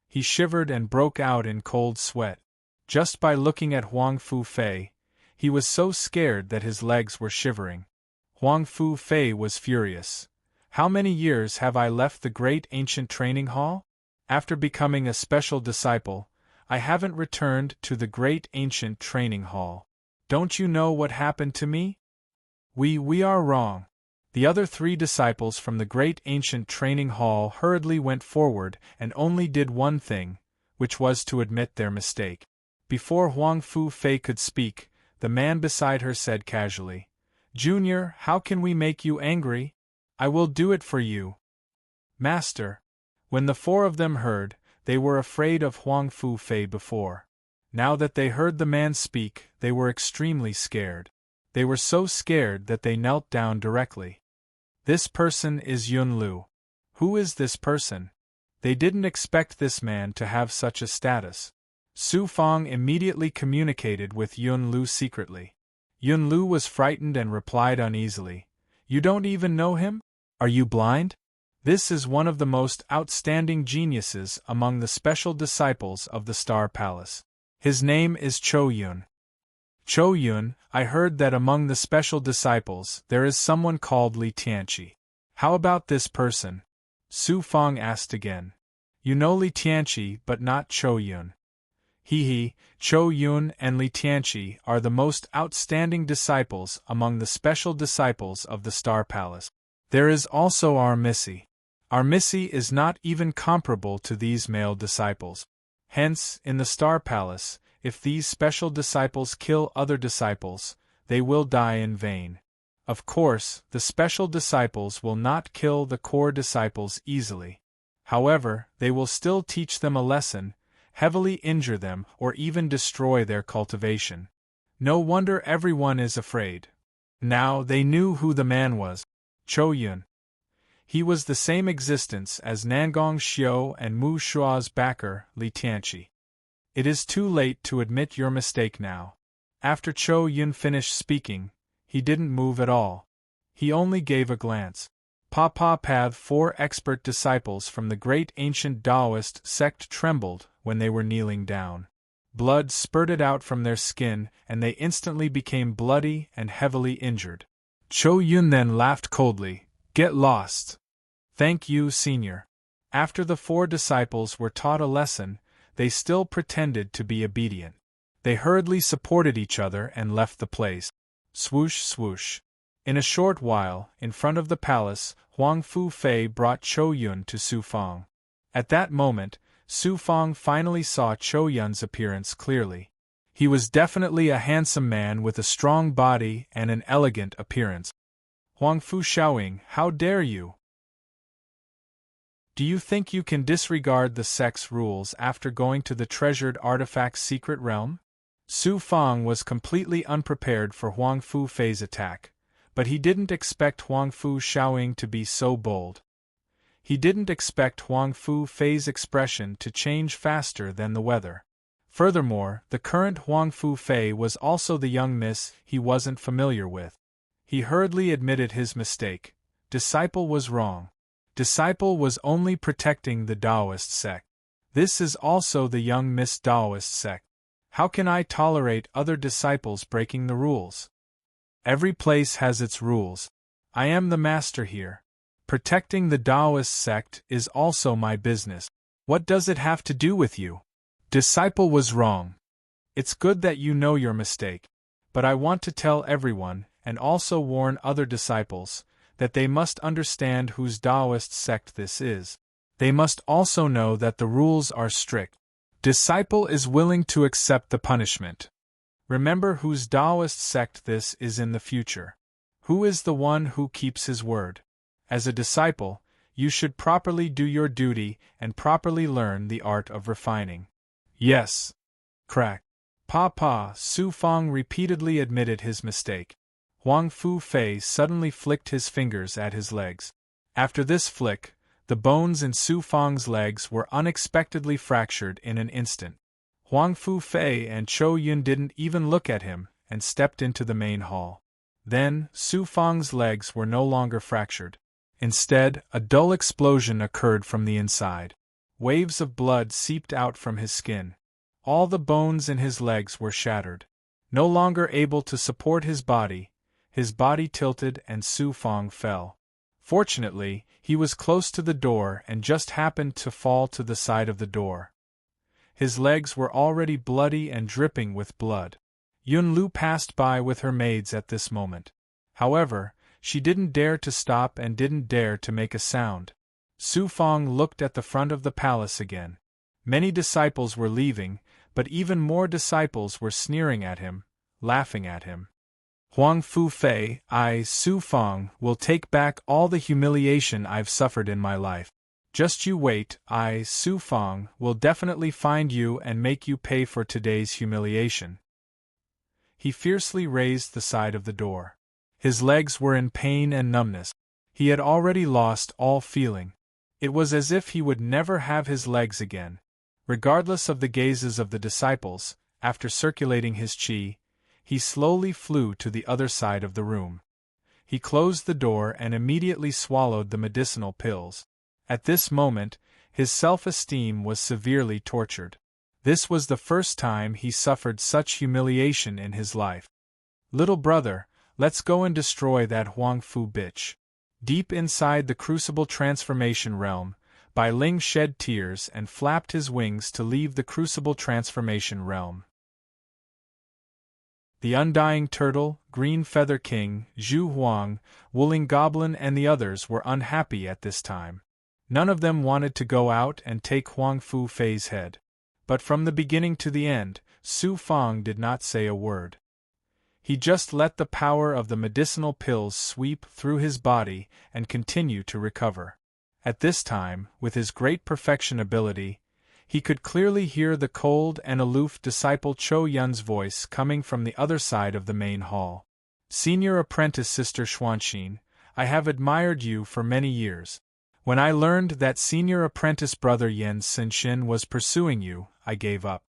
He shivered and broke out in cold sweat. Just by looking at Huang Fu Fei, he was so scared that his legs were shivering. Huang Fu Fei was furious. How many years have I left the great ancient training hall? After becoming a special disciple, I haven't returned to the great ancient training hall. Don't you know what happened to me? We are wrong. The other 3 disciples from the great ancient training hall hurriedly went forward and only did one thing, which was to admit their mistake. Before Huang Fu Fei could speak, the man beside her said casually, "Junior, how can we make you angry? I will do it for you." "Master." When the 4 of them heard, they were afraid of Huang Fu Fei before. Now that they heard the man speak, they were extremely scared. They were so scared that they knelt down directly. This person is Yun Lu. Who is this person? They didn't expect this man to have such a status. Su Fang immediately communicated with Yun Lu secretly. Yun Lu was frightened and replied uneasily, "You don't even know him? Are you blind? This is one of the most outstanding geniuses among the special disciples of the Star Palace. His name is Cho Yun." "Cho Yun, I heard that among the special disciples there is someone called Li Tianqi. How about this person?" Su Fang asked again. "You know Li Tianqi but not Cho Yun." He, Cho Yun and Li Tianqi are the most outstanding disciples among the special disciples of the Star Palace. There is also our Missy. Our Missy is not even comparable to these male disciples. Hence, in the Star Palace, if these special disciples kill other disciples, they will die in vain. Of course, the special disciples will not kill the core disciples easily. However, they will still teach them a lesson, heavily injure them, or even destroy their cultivation. No wonder everyone is afraid. Now they knew who the man was. Cho Yun. He was the same existence as Nangong Xiu and Mu Shua's backer, Li Tianqi. It is too late to admit your mistake now. After Cho Yun finished speaking, he didn't move at all. He only gave a glance. Path 4 expert disciples from the great ancient Taoist sect trembled when they were kneeling down. Blood spurted out from their skin and they instantly became bloody and heavily injured. Cho Yun then laughed coldly. "Get lost." "Thank you, senior." After the 4 disciples were taught a lesson, they still pretended to be obedient. They hurriedly supported each other and left the place. Swoosh, swoosh. In a short while, in front of the palace, Huang Fu Fei brought Cho Yun to Su Fang. At that moment, Su Fang finally saw Cho Yun's appearance clearly. He was definitely a handsome man with a strong body and an elegant appearance. Huang Fu Shaoying, how dare you? Do you think you can disregard the sex rules after going to the treasured artifact's secret realm? Su Fang was completely unprepared for Huang Fu Fei's attack, but he didn't expect Huang Fu Shaoying to be so bold. He didn't expect Huang Fu Fei's expression to change faster than the weather. Furthermore, the current Huang Fu Fei was also the young miss he wasn't familiar with. He hurriedly admitted his mistake. Disciple was wrong. Disciple was only protecting the Taoist sect. This is also the young Miss Taoist sect. How can I tolerate other disciples breaking the rules? Every place has its rules. I am the master here. Protecting the Taoist sect is also my business. What does it have to do with you? Disciple was wrong. It's good that you know your mistake. But I want to tell everyone, and also warn other disciples, that they must understand whose Taoist sect this is. They must also know that the rules are strict. Disciple is willing to accept the punishment. Remember whose Taoist sect this is in the future. Who is the one who keeps his word? As a disciple, you should properly do your duty and properly learn the art of refining. Yes. Crack. Su Fang repeatedly admitted his mistake. Huang Fu Fei suddenly flicked his fingers at his legs. After this flick, the bones in Su Fang's legs were unexpectedly fractured in an instant. Huang Fu Fei and Chou Yun didn't even look at him and stepped into the main hall. Then, Su Fang's legs were no longer fractured. Instead, a dull explosion occurred from the inside. Waves of blood seeped out from his skin. All the bones in his legs were shattered. No longer able to support his body tilted and Su Fang fell. Fortunately, he was close to the door and just happened to fall to the side of the door. His legs were already bloody and dripping with blood. Yun Lu passed by with her maids at this moment. However, she didn't dare to stop and didn't dare to make a sound. Su Fang looked at the front of the palace again. Many disciples were leaving, but even more disciples were sneering at him, laughing at him. Huang Fu Fei, Su Fang, will take back all the humiliation I've suffered in my life. Just you wait, Su Fang, will definitely find you and make you pay for today's humiliation. He fiercely raised the side of the door. His legs were in pain and numbness. He had already lost all feeling. It was as if he would never have his legs again. Regardless of the gazes of the disciples, after circulating his qi, he slowly flew to the other side of the room. He closed the door and immediately swallowed the medicinal pills. At this moment, his self-esteem was severely tortured. This was the first time he suffered such humiliation in his life. Little brother, let's go and destroy that Huang Fu bitch. Deep inside the crucible transformation realm, Bai Ling shed tears and flapped his wings to leave the crucible transformation realm. The Undying Turtle, Green Feather King, Zhu Huang, Wooling Goblin and the others were unhappy at this time. None of them wanted to go out and take Huang Fu Fei's head. But from the beginning to the end, Su Fang did not say a word. He just let the power of the medicinal pills sweep through his body and continue to recover. At this time, with his great perfection ability, he could clearly hear the cold and aloof disciple Chou Yun's voice coming from the other side of the main hall. Senior apprentice Sister Xuanxin, I have admired you for many years. When I learned that senior apprentice brother Yan Xinxin was pursuing you, I gave up.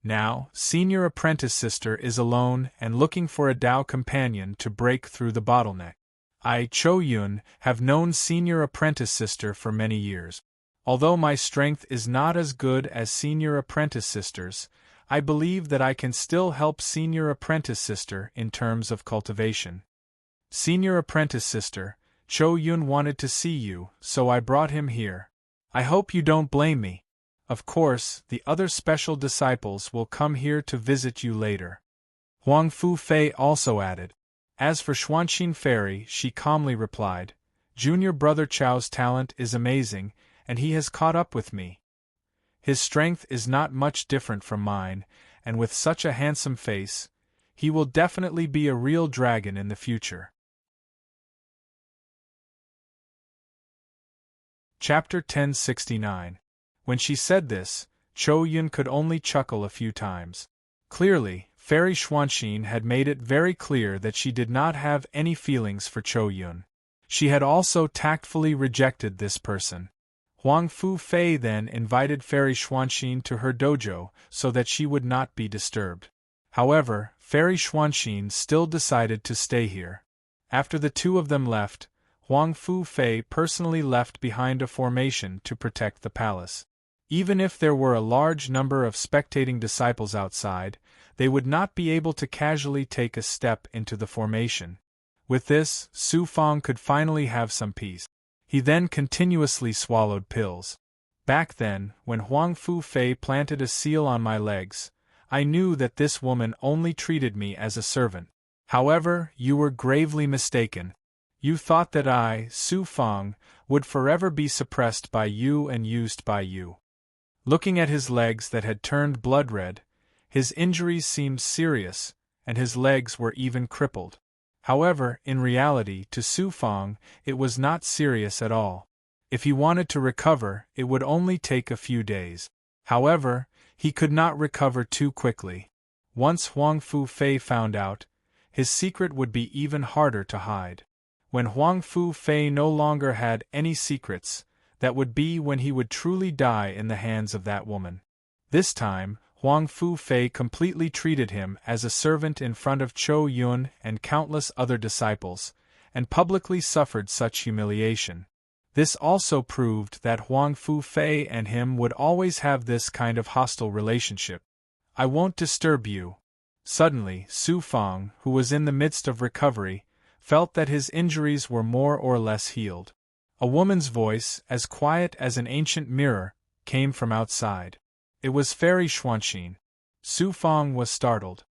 Now, senior apprentice sister is alone and looking for a Dao companion to break through the bottleneck. I, Chou Yun, have known senior apprentice sister for many years. Although my strength is not as good as senior apprentice sister's, I believe that I can still help senior apprentice sister in terms of cultivation. Senior apprentice sister, Chou Yun wanted to see you, so I brought him here. I hope you don't blame me. Of course, the other special disciples will come here to visit you later. Huang Fu Fei also added. As for Xuanxin Fairy, she calmly replied, Junior brother Chao's talent is amazing, and he has caught up with me. His strength is not much different from mine, and with such a handsome face, he will definitely be a real dragon in the future. Chapter 1069. When she said this, Cho Yun could only chuckle a few times. Clearly, Fairy Xuanxin had made it very clear that she did not have any feelings for Cho Yun. She had also tactfully rejected this person. Huang Fu Fei then invited Fairy Xuanxin to her dojo so that she would not be disturbed. However, Fairy Xuanxin still decided to stay here. After the two of them left, Huang Fu Fei personally left behind a formation to protect the palace. Even if there were a large number of spectating disciples outside, they would not be able to casually take a step into the formation. With this, Su Fang could finally have some peace. He then continuously swallowed pills. Back then, when Huang Fu Fei planted a seal on my legs, I knew that this woman only treated me as a servant. However, you were gravely mistaken. You thought that I, Su Fang, would forever be suppressed by you and used by you. Looking at his legs that had turned blood red, his injuries seemed serious, and his legs were even crippled. However, in reality, to Su Fang, it was not serious at all. If he wanted to recover, it would only take a few days. However, he could not recover too quickly. Once Huang Fu Fei found out, his secret would be even harder to hide. When Huang Fu Fei no longer had any secrets, that would be when he would truly die in the hands of that woman. This time, Huang Fu Fei completely treated him as a servant in front of Cho Yun and countless other disciples, and publicly suffered such humiliation. This also proved that Huang Fu Fei and him would always have this kind of hostile relationship. I won't disturb you. Suddenly, Su Fang, who was in the midst of recovery, felt that his injuries were more or less healed. A woman's voice, as quiet as an ancient mirror, came from outside. It was Fairy Xuanxin. Su Fang was startled.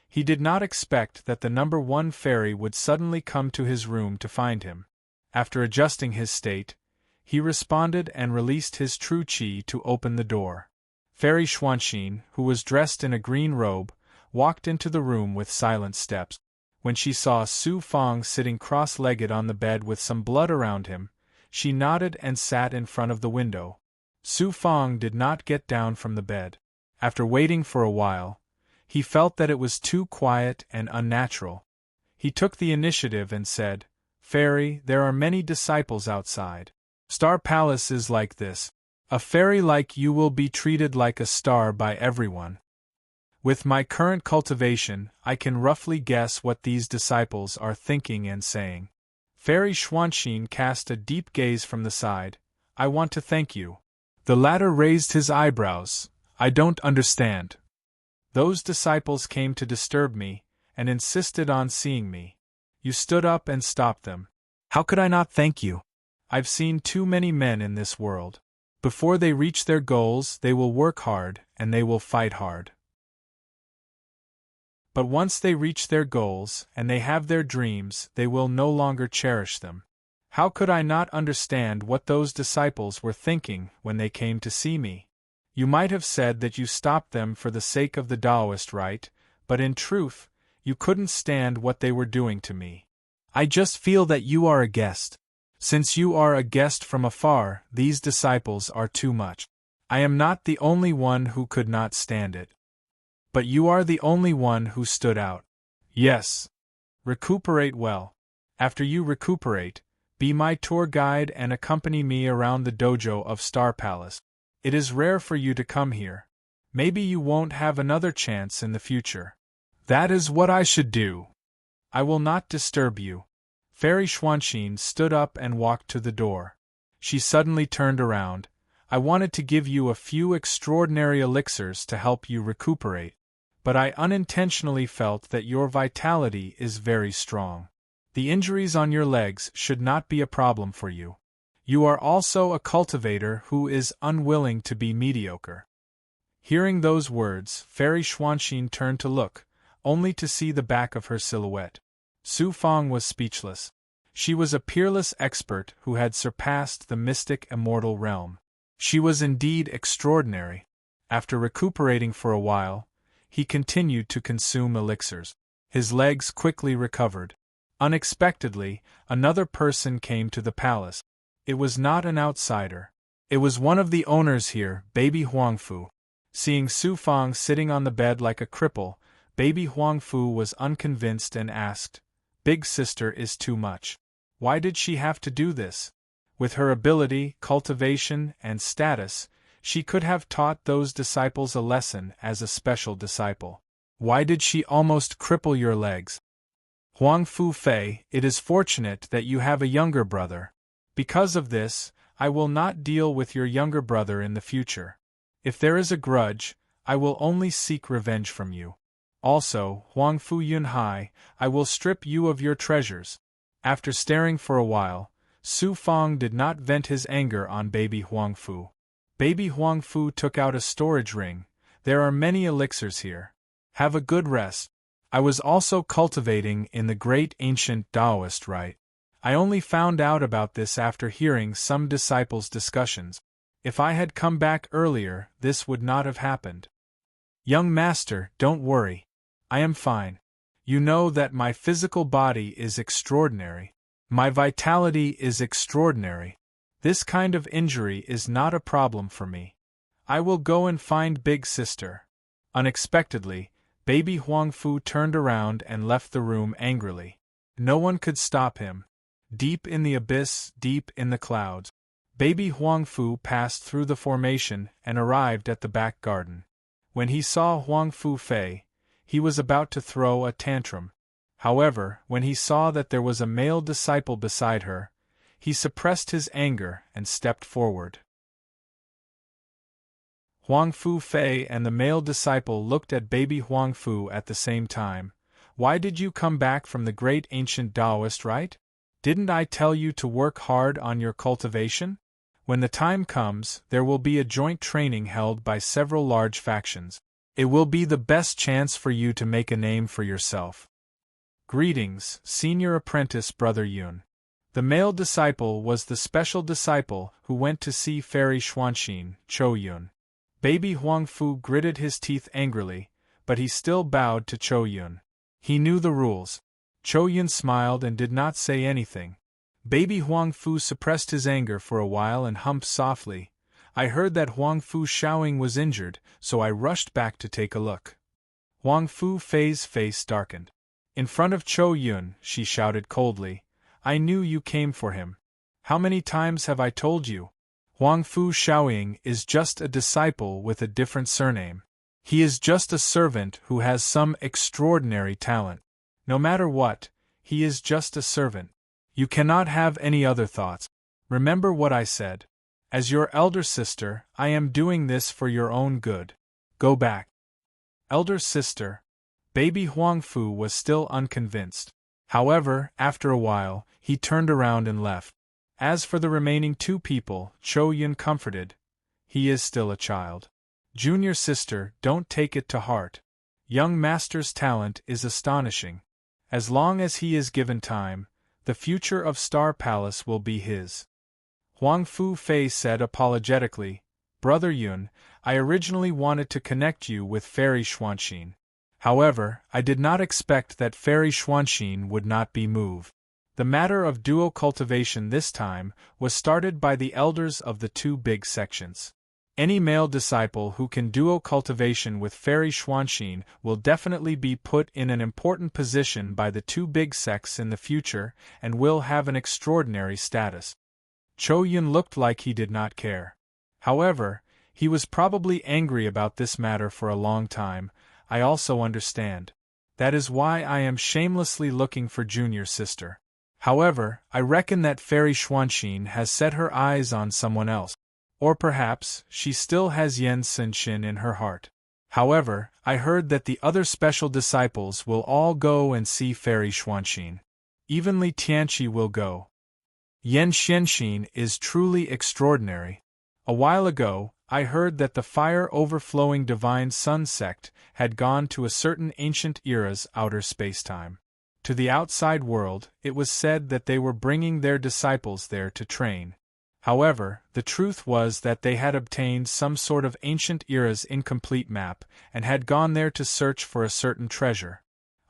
He did not expect that the number one fairy would suddenly come to his room to find him. After adjusting his state, he responded and released his true qi to open the door. Fairy Xuanxin, who was dressed in a green robe, walked into the room with silent steps. When she saw Su Fang sitting cross-legged on the bed with some blood around him, she nodded and sat in front of the window. Su Fang did not get down from the bed. After waiting for a while, he felt that it was too quiet and unnatural. He took the initiative and said, "Fairy, there are many disciples outside. Star Palace is like this. A fairy like you will be treated like a star by everyone. With my current cultivation, I can roughly guess what these disciples are thinking and saying." Fairy Xuanxin cast a deep gaze from the side. "I want to thank you." The latter raised his eyebrows. "I don't understand." "Those disciples came to disturb me, and insisted on seeing me. You stood up and stopped them. How could I not thank you? I've seen too many men in this world. Before they reach their goals, they will work hard, and they will fight hard. But once they reach their goals, and they have their dreams, they will no longer cherish them. How could I not understand what those disciples were thinking when they came to see me? You might have said that you stopped them for the sake of the Taoist right, but in truth, you couldn't stand what they were doing to me. I just feel that you are a guest. Since you are a guest from afar, these disciples are too much. I am not the only one who could not stand it. But you are the only one who stood out. Yes. Recuperate well. After you recuperate, be my tour guide and accompany me around the dojo of Star Palace. It is rare for you to come here. Maybe you won't have another chance in the future." "That is what I should do. I will not disturb you." Fairy Xuanxin stood up and walked to the door. She suddenly turned around. "I wanted to give you a few extraordinary elixirs to help you recuperate. But I unintentionally felt that your vitality is very strong. The injuries on your legs should not be a problem for you. You are also a cultivator who is unwilling to be mediocre." Hearing those words, Fairy Xuanxin turned to look, only to see the back of her silhouette. Su Fang was speechless. She was a peerless expert who had surpassed the mystic immortal realm. She was indeed extraordinary. After recuperating for a while, he continued to consume elixirs. His legs quickly recovered. Unexpectedly, another person came to the palace. It was not an outsider. It was one of the owners here, baby Huangfu. Seeing Su Fang sitting on the bed like a cripple, baby Huangfu was unconvinced and asked, "Big sister is too much. Why did she have to do this? With her ability, cultivation, and status, she could have taught those disciples a lesson as a special disciple. Why did she almost cripple your legs? Huangfu Fei, it is fortunate that you have a younger brother. Because of this, I will not deal with your younger brother in the future. If there is a grudge, I will only seek revenge from you. Also, Huangfu Yunhai, I will strip you of your treasures." After staring for a while, Su Fang did not vent his anger on baby Huangfu. Baby Huangfu took out a storage ring. "There are many elixirs here. Have a good rest. I was also cultivating in the great ancient Taoist rite. I only found out about this after hearing some disciples' discussions. If I had come back earlier, this would not have happened. Young master, don't worry. I am fine. You know that my physical body is extraordinary. My vitality is extraordinary. This kind of injury is not a problem for me. I will go and find big sister." Unexpectedly, baby Huangfu turned around and left the room angrily. No one could stop him. Deep in the abyss, deep in the clouds, baby Huangfu passed through the formation and arrived at the back garden. When he saw Huangfu Fei, he was about to throw a tantrum. However, when he saw that there was a male disciple beside her, he suppressed his anger and stepped forward. Huangfu Fei and the male disciple looked at baby Huangfu at the same time. "Why did you come back from the great ancient Taoist rite? Didn't I tell you to work hard on your cultivation? When the time comes, there will be a joint training held by several large factions. It will be the best chance for you to make a name for yourself. Greetings, senior apprentice Brother Yun." The male disciple was the special disciple who went to see Fairy Xuanxin, Chou Yun. Baby Huangfu gritted his teeth angrily, but he still bowed to Chou Yun. He knew the rules. Chou Yun smiled and did not say anything. Baby Huangfu suppressed his anger for a while and humped softly. "I heard that Huangfu Shaoying was injured, so I rushed back to take a look." Huangfu Fei's face darkened. In front of Chou Yun, she shouted coldly, "I knew you came for him. How many times have I told you? Huangfu Shaoying is just a disciple with a different surname. He is just a servant who has some extraordinary talent. No matter what, he is just a servant. You cannot have any other thoughts. Remember what I said. As your elder sister, I am doing this for your own good. Go back." Elder sister? Baby Huangfu was still unconvinced. However, after a while, he turned around and left. As for the remaining two people, Chou Yun comforted, "He is still a child. Junior sister, don't take it to heart. Young master's talent is astonishing. As long as he is given time, the future of Star Palace will be his." Huangfu Fei said apologetically, "Brother Yun, I originally wanted to connect you with Fairy Xuanxin. However, I did not expect that Fairy Xuanxin would not be moved. The matter of duo cultivation this time was started by the elders of the two big sections. Any male disciple who can duo cultivation with Fairy Xuanxin will definitely be put in an important position by the two big sects in the future and will have an extraordinary status." Chou Yun looked like he did not care. However, he was probably angry about this matter for a long time. "I also understand. That is why I am shamelessly looking for junior sister. However, I reckon that Fairy Xuanxin has set her eyes on someone else. Or perhaps, she still has Yen Senshin in her heart. However, I heard that the other special disciples will all go and see Fairy Xuanxin. Even Li Tianqi will go. Yen Shenxin is truly extraordinary. A while ago, I heard that the fire-overflowing Divine Sun sect had gone to a certain ancient era's outer spacetime. To the outside world, it was said that they were bringing their disciples there to train. However, the truth was that they had obtained some sort of ancient era's incomplete map, and had gone there to search for a certain treasure.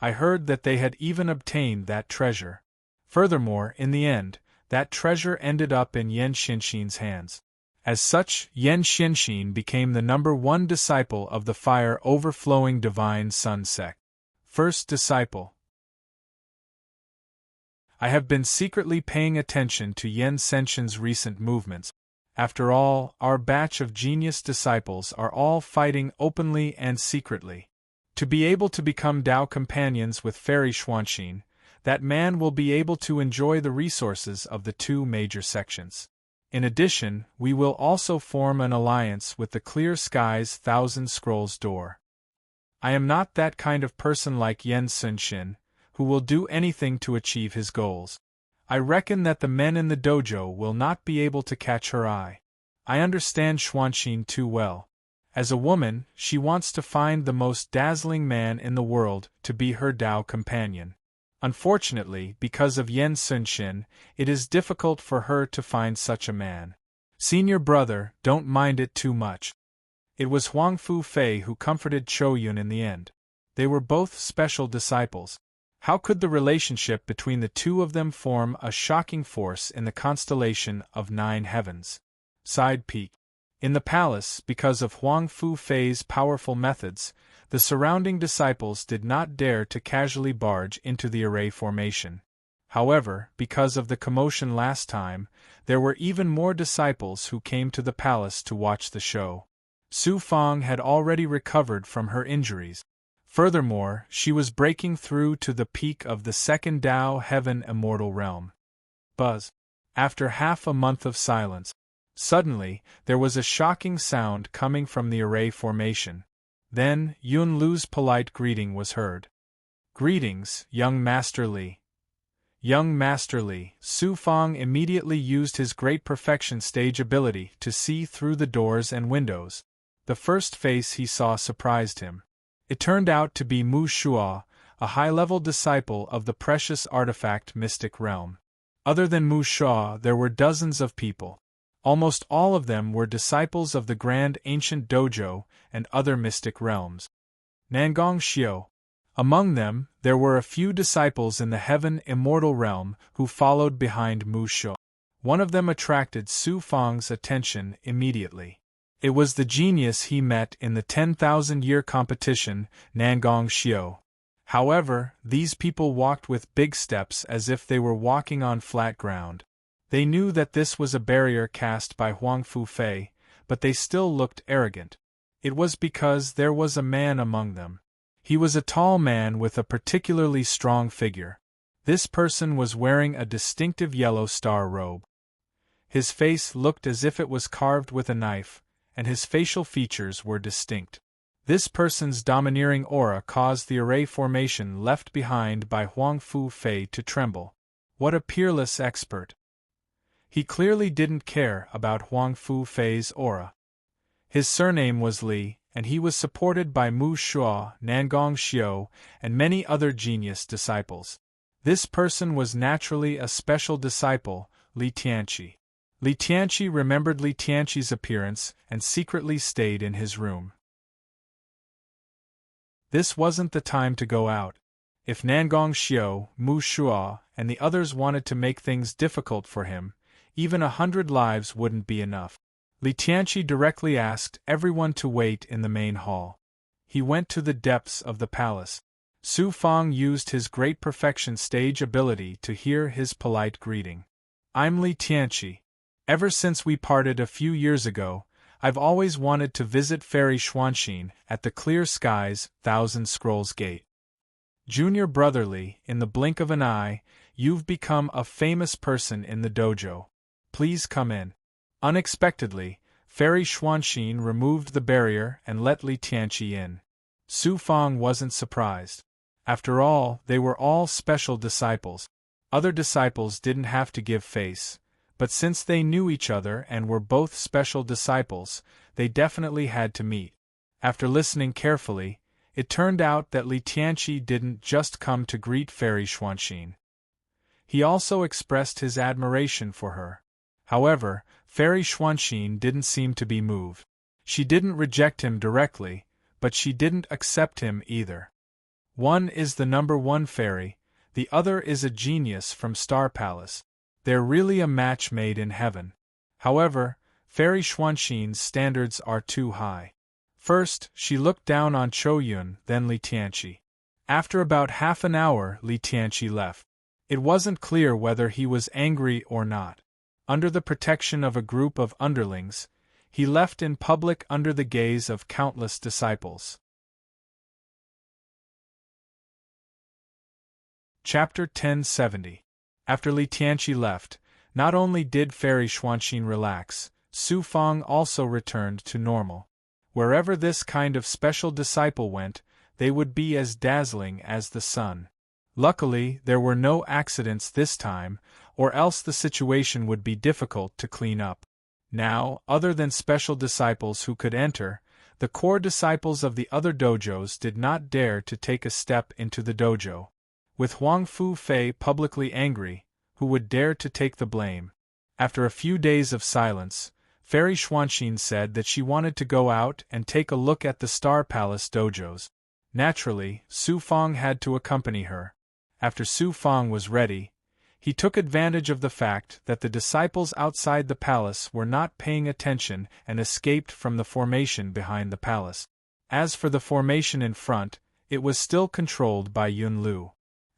I heard that they had even obtained that treasure. Furthermore, in the end, that treasure ended up in Yen Xinshin's hands. As such, Yen Xinshin became the #1 disciple of the fire-overflowing divine sun sect. First disciple. I have been secretly paying attention to Yen Xinshin's recent movements. After all, our batch of genius disciples are all fighting openly and secretly. To be able to become Tao companions with Fairy Xuanxin, that man will be able to enjoy the resources of the 2 major sections. In addition, we will also form an alliance with the Clear Sky's Thousand Scrolls door. I am not that kind of person like Yen Xinshin, who will do anything to achieve his goals. I reckon that the men in the dojo will not be able to catch her eye. I understand Xuanxin too well. As a woman, she wants to find the most dazzling man in the world to be her Tao companion. Unfortunately, because of Yen Xinshin, it is difficult for her to find such a man. Senior brother, don't mind it too much. It was Huang Fu Fei who comforted Chou Yun in the end. They were both special disciples. How could the relationship between the 2 of them form a shocking force in the constellation of 9 heavens? Side peak. In the palace, because of Huang Fu Fei's powerful methods, the surrounding disciples did not dare to casually barge into the array formation. However, because of the commotion last time, there were even more disciples who came to the palace to watch the show. Su Fang had already recovered from her injuries. Furthermore, she was breaking through to the peak of the second Tao Heaven Immortal Realm. Buzz. After half a month of silence, suddenly, there was a shocking sound coming from the array formation. Then, Yun Lu's polite greeting was heard. Greetings, young Master Li. Young Master Li. Su Fang immediately used his great perfection stage ability to see through the doors and windows. The first face he saw surprised him. It turned out to be Mu Shuo, a high-level disciple of the precious artifact mystic realm. Other than Mu Shuo, there were dozens of people. Almost all of them were disciples of the Grand Ancient Dojo and other mystic realms. Nangong Xiao. Among them, there were a few disciples in the Heaven Immortal Realm who followed behind Mu Shuo. One of them attracted Su Fang's attention immediately. It was the genius he met in the 10,000-year competition, Nangong Xiao. However, these people walked with big steps as if they were walking on flat ground. They knew that this was a barrier cast by Huang Fu Fei, but they still looked arrogant. It was because there was a man among them. He was a tall man with a particularly strong figure. This person was wearing a distinctive yellow star robe. His face looked as if it was carved with a knife, and his facial features were distinct. This person's domineering aura caused the array formation left behind by Huang Fu Fei to tremble. What a peerless expert! He clearly didn't care about Huang Fu Fei's aura. His surname was Li, and he was supported by Mu Shuo, Nangong Xiao, and many other genius disciples. This person was naturally a special disciple, Li Tianqi. Li Tianqi remembered Li Tianqi's appearance and secretly stayed in his room. This wasn't the time to go out. If Nangong Xiao, Mu Shuo, and the others wanted to make things difficult for him, even 100 lives wouldn't be enough. Li Tianqi directly asked everyone to wait in the main hall. He went to the depths of the palace. Su Fang used his great perfection stage ability to hear his polite greeting. I'm Li Tianqi. Ever since we parted a few years ago, I've always wanted to visit Fairy Xuanxin at the Clear Sky's Thousand Scrolls Gate. Junior brotherly, in the blink of an eye, you've become a famous person in the dojo. Please come in. Unexpectedly, Fairy Xuanxin removed the barrier and let Li Tianqi in. Su Fang wasn't surprised. After all, they were all special disciples. Other disciples didn't have to give face, but since they knew each other and were both special disciples, they definitely had to meet. After listening carefully, it turned out that Li Tianqi didn't just come to greet Fairy Xuanxin. He also expressed his admiration for her. However, Fairy Xuanxin didn't seem to be moved. She didn't reject him directly, but she didn't accept him either. One is the number one fairy, the other is a genius from Star Palace. They're really a match made in heaven. However, Fairy Xuanxin's standards are too high. First, she looked down on Chou Yun, then Li Tianqi. After about half an hour, Li Tianqi left. It wasn't clear whether he was angry or not. Under the protection of a group of underlings, he left in public under the gaze of countless disciples. Chapter 1070. After Li Tianqi left, not only did Fairy Xuanxin relax, Su Fang also returned to normal. Wherever this kind of special disciple went, they would be as dazzling as the sun. Luckily, there were no accidents this time, or else the situation would be difficult to clean up. Now, other than special disciples who could enter, the core disciples of the other dojos did not dare to take a step into the dojo. With Huang Fu Fei publicly angry, who would dare to take the blame? After a few days of silence, Fairy Xuanxin said that she wanted to go out and take a look at the Star Palace dojos. Naturally, Su Fang had to accompany her. After Su Fang was ready, he took advantage of the fact that the disciples outside the palace were not paying attention and escaped from the formation behind the palace. As for the formation in front, it was still controlled by Yun Lu.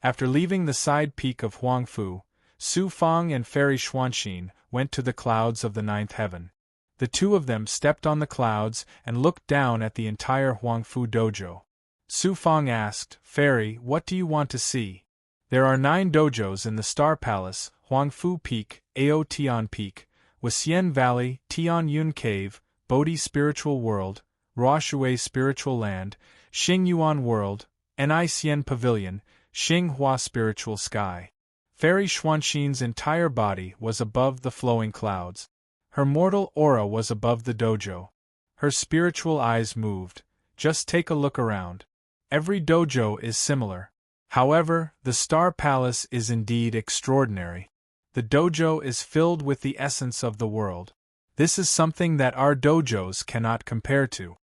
After leaving the side peak of Huang Fu, Su Fang and Fairy Xuanxin went to the clouds of the ninth heaven. The two of them stepped on the clouds and looked down at the entire Huang Fu dojo. Su Fang asked, "Fairy, what do you want to see?" There are 9 dojos in the Star Palace: Huang Fu Peak, Ao Tian Peak, Wasian Valley, Tian Yun Cave, Bodhi Spiritual World, Ruoshui Spiritual Land, Xing Yuan World, Ni Xian Pavilion, Xing Hua Spiritual Sky. Fairy Xuanxin's entire body was above the flowing clouds. Her mortal aura was above the dojo. Her spiritual eyes moved. Just take a look around. Every dojo is similar. However, the Star Palace is indeed extraordinary. The dojo is filled with the essence of the world. This is something that our dojos cannot compare to.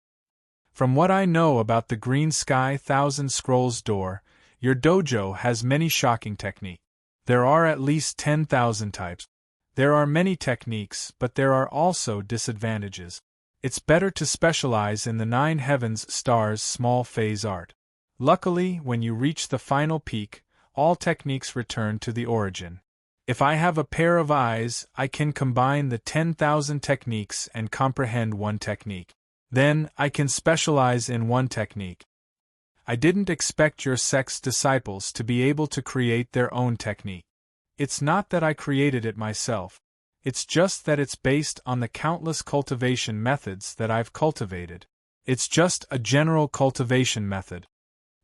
From what I know about the Green Sky Thousand Scrolls door, your dojo has many shocking techniques. There are at least 10,000 types. There are many techniques, but there are also disadvantages. It's better to specialize in the 9 heavens stars small phase art. Luckily, when you reach the final peak, all techniques return to the origin. If I have a pair of eyes, I can combine the 10,000 techniques and comprehend one technique. Then, I can specialize in one technique. I didn't expect your sect's disciples to be able to create their own technique. It's not that I created it myself. It's just that it's based on the countless cultivation methods that I've cultivated. It's just a general cultivation method.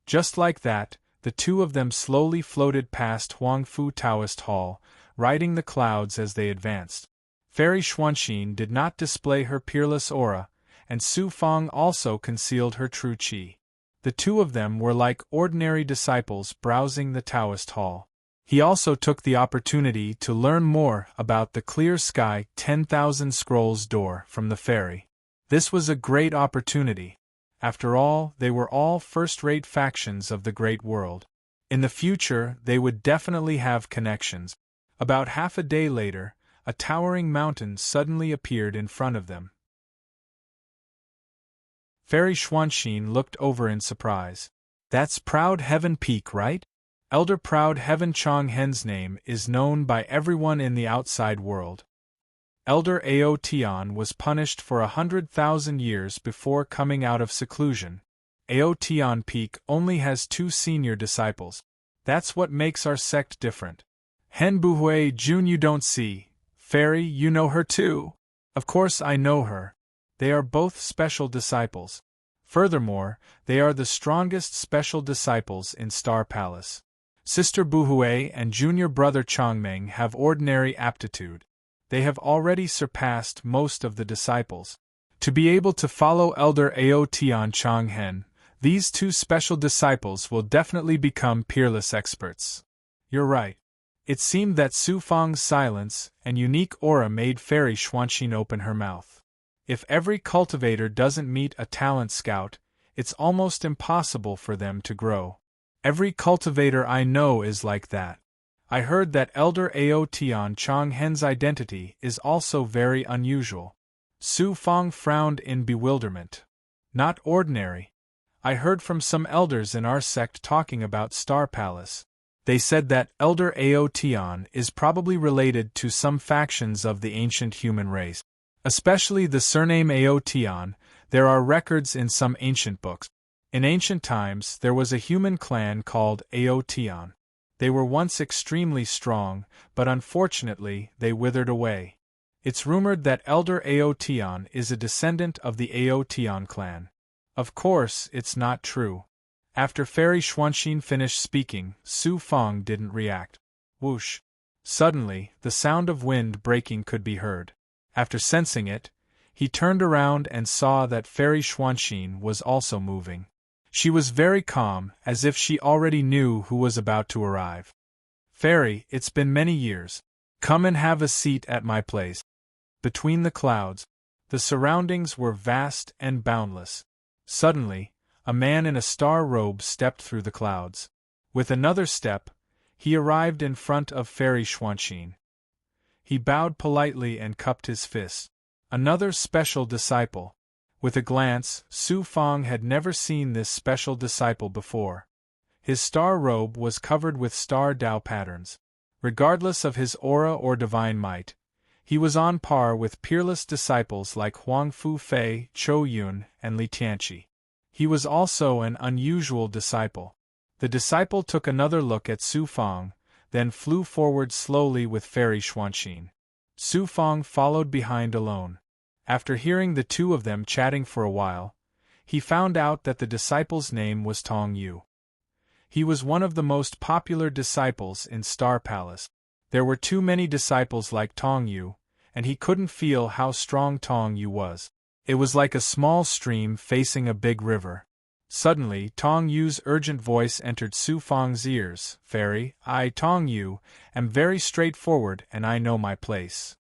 Just like that, the two of them slowly floated past Huang Fu Taoist Hall, riding the clouds as they advanced. Fairy Xuanxin did not display her peerless aura, and Su Fang also concealed her true qi. The two of them were like ordinary disciples browsing the Taoist hall. He also took the opportunity to learn more about the Clear Sky 10,000 Scrolls door from the fairy. This was a great opportunity. After all, they were all first-rate factions of the great world. In the future, they would definitely have connections. About half a day later, a towering mountain suddenly appeared in front of them. Fairy Xuanxin looked over in surprise. That's Proud Heaven Peak, right? Elder Proud Heaven Changhen's name is known by everyone in the outside world. Elder Ao Tian was punished for 100,000 years before coming out of seclusion. Ao Tian Peak only has 2 senior disciples. That's what makes our sect different. Hen Buhui Jun, you don't see. Fairy, you know her too. Of course I know her. They are both special disciples. Furthermore, they are the strongest special disciples in Star Palace. Sister Buhui and junior brother Changmeng have ordinary aptitude. They have already surpassed most of the disciples. To be able to follow Elder Ao Tian Changhen, these 2 special disciples will definitely become peerless experts. You're right. It seemed that Su Fang's silence and unique aura made Fairy Xuanxin open her mouth. If every cultivator doesn't meet a talent scout, it's almost impossible for them to grow. Every cultivator I know is like that. I heard that Elder Ao Tian Chong Hen's identity is also very unusual. Su Fang frowned in bewilderment. Not ordinary. I heard from some elders in our sect talking about Star Palace. They said that Elder Ao Tian is probably related to some factions of the ancient human race. Especially the surname Ao Tian, there are records in some ancient books. In ancient times, there was a human clan called Ao Tian. They were once extremely strong, but unfortunately, they withered away. It's rumored that Elder Ao Tian is a descendant of the Ao Tian clan. Of course, it's not true. After Fairy Xuanxin finished speaking, Su Fang didn't react. Whoosh! Suddenly, the sound of wind breaking could be heard. After sensing it, he turned around and saw that Fairy Xuanxin was also moving. She was very calm, as if she already knew who was about to arrive. Fairy, it's been many years. Come and have a seat at my place. Between the clouds, the surroundings were vast and boundless. Suddenly, a man in a star robe stepped through the clouds. With another step, he arrived in front of Fairy Xuanxin. He bowed politely and cupped his fist. Another special disciple. With a glance, Su Fang had never seen this special disciple before. His star robe was covered with star Dao patterns. Regardless of his aura or divine might, he was on par with peerless disciples like Huang Fu Fei, Chou Yun, and Li Tianqi. He was also an unusual disciple. The disciple took another look at Su Fang, then flew forward slowly with Fairy Xuanxin. Su Fang followed behind alone. After hearing the two of them chatting for a while, he found out that the disciple's name was Tong Yu. He was one of the most popular disciples in Star Palace. There were too many disciples like Tong Yu, and he couldn't feel how strong Tong Yu was. It was like a small stream facing a big river. Suddenly, Tong Yu's urgent voice entered Su Fang's ears. Fairy, I, Tong Yu, am very straightforward and I know my place.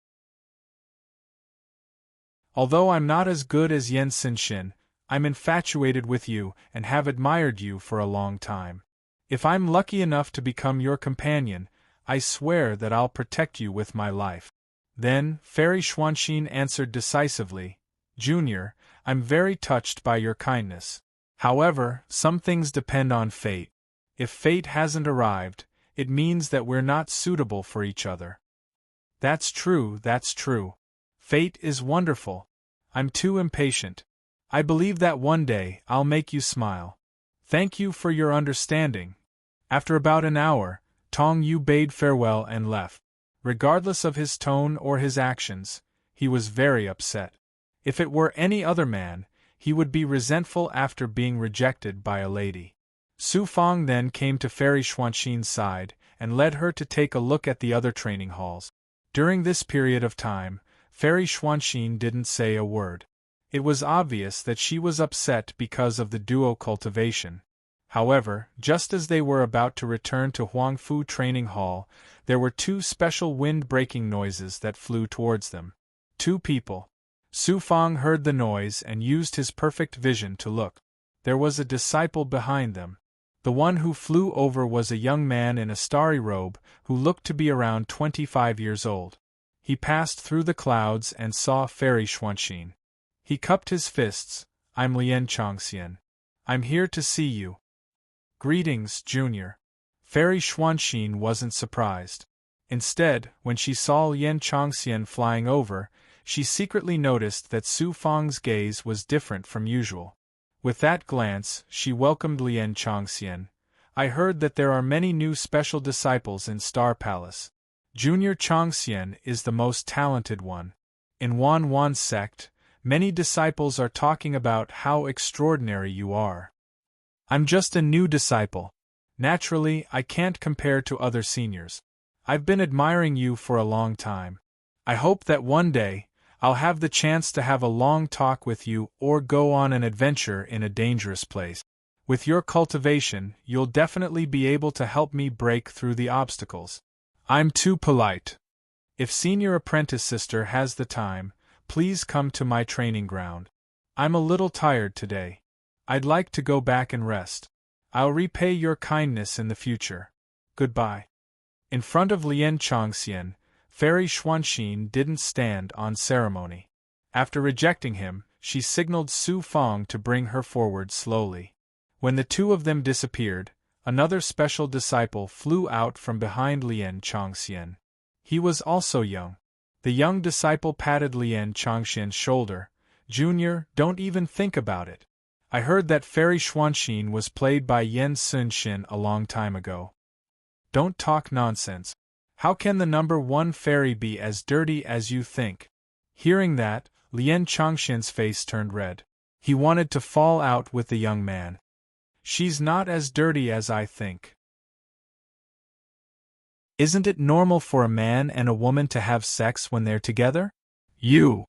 Although I'm not as good as Yen Xinxin, I'm infatuated with you and have admired you for a long time. If I'm lucky enough to become your companion, I swear that I'll protect you with my life. Then, Fairy Xuanxin answered decisively, Junior, I'm very touched by your kindness. However, some things depend on fate. If fate hasn't arrived, it means that we're not suitable for each other. That's true, that's true. Fate is wonderful. I'm too impatient. I believe that one day I'll make you smile. Thank you for your understanding. After about an hour, Tong Yu bade farewell and left. Regardless of his tone or his actions, he was very upset. If it were any other man, he would be resentful after being rejected by a lady. Su Fang then came to Fairy Xuanxin's side and led her to take a look at the other training halls. During this period of time, Fairy Xuanxin didn't say a word. It was obvious that she was upset because of the duo cultivation. However, just as they were about to return to Huangfu Training Hall, there were two special wind-breaking noises that flew towards them. Two people. Su Fang heard the noise and used his perfect vision to look. There was a disciple behind them. The one who flew over was a young man in a starry robe who looked to be around 25 years old. He passed through the clouds and saw Fairy Xuanxin. He cupped his fists. I'm Lian Chongxian. I'm here to see you. Greetings, Junior. Fairy Xuanxin wasn't surprised. Instead, when she saw Lian Chongxian flying over, she secretly noticed that Su Fang's gaze was different from usual. With that glance, she welcomed Lian Chongxian. I heard that there are many new special disciples in Star Palace. Junior Chongxian is the most talented one. In Wan's sect, many disciples are talking about how extraordinary you are. I'm just a new disciple. Naturally, I can't compare to other seniors. I've been admiring you for a long time. I hope that one day, I'll have the chance to have a long talk with you or go on an adventure in a dangerous place. With your cultivation, you'll definitely be able to help me break through the obstacles. I'm too polite. If senior apprentice sister has the time, please come to my training ground. I'm a little tired today. I'd like to go back and rest. I'll repay your kindness in the future. Goodbye. In front of Lien Chongxian, Fairy Xuanxin didn't stand on ceremony. After rejecting him, she signaled Su Fong to bring her forward slowly. When the two of them disappeared, another special disciple flew out from behind Lien Chongxian. He was also young. The young disciple patted Lien Chongxian's shoulder. Junior, don't even think about it. I heard that Fairy Xuanxin was played by Yen Sunxin a long time ago. Don't talk nonsense. How can the number one fairy be as dirty as you think? Hearing that, Lien Chongxian's face turned red. He wanted to fall out with the young man. She's not as dirty as I think. Isn't it normal for a man and a woman to have sex when they're together? You,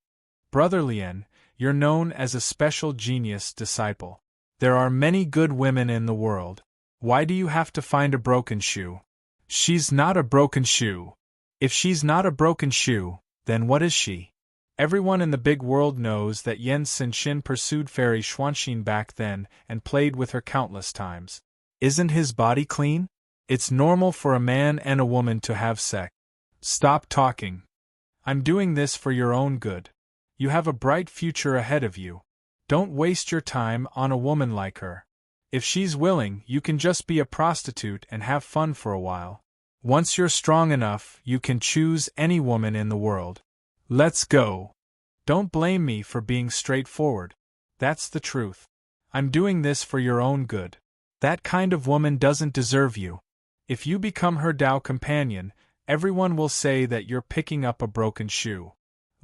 Brother Lien, you're known as a special genius disciple. There are many good women in the world. Why do you have to find a broken shoe? She's not a broken shoe. If she's not a broken shoe, then what is she? Everyone in the big world knows that Yen Sunxin pursued Fairy Xuanxin back then and played with her countless times. Isn't his body clean? It's normal for a man and a woman to have sex. Stop talking. I'm doing this for your own good. You have a bright future ahead of you. Don't waste your time on a woman like her. If she's willing, you can just be a prostitute and have fun for a while. Once you're strong enough, you can choose any woman in the world. Let's go. Don't blame me for being straightforward. That's the truth. I'm doing this for your own good. That kind of woman doesn't deserve you. If you become her Tao companion, everyone will say that you're picking up a broken shoe.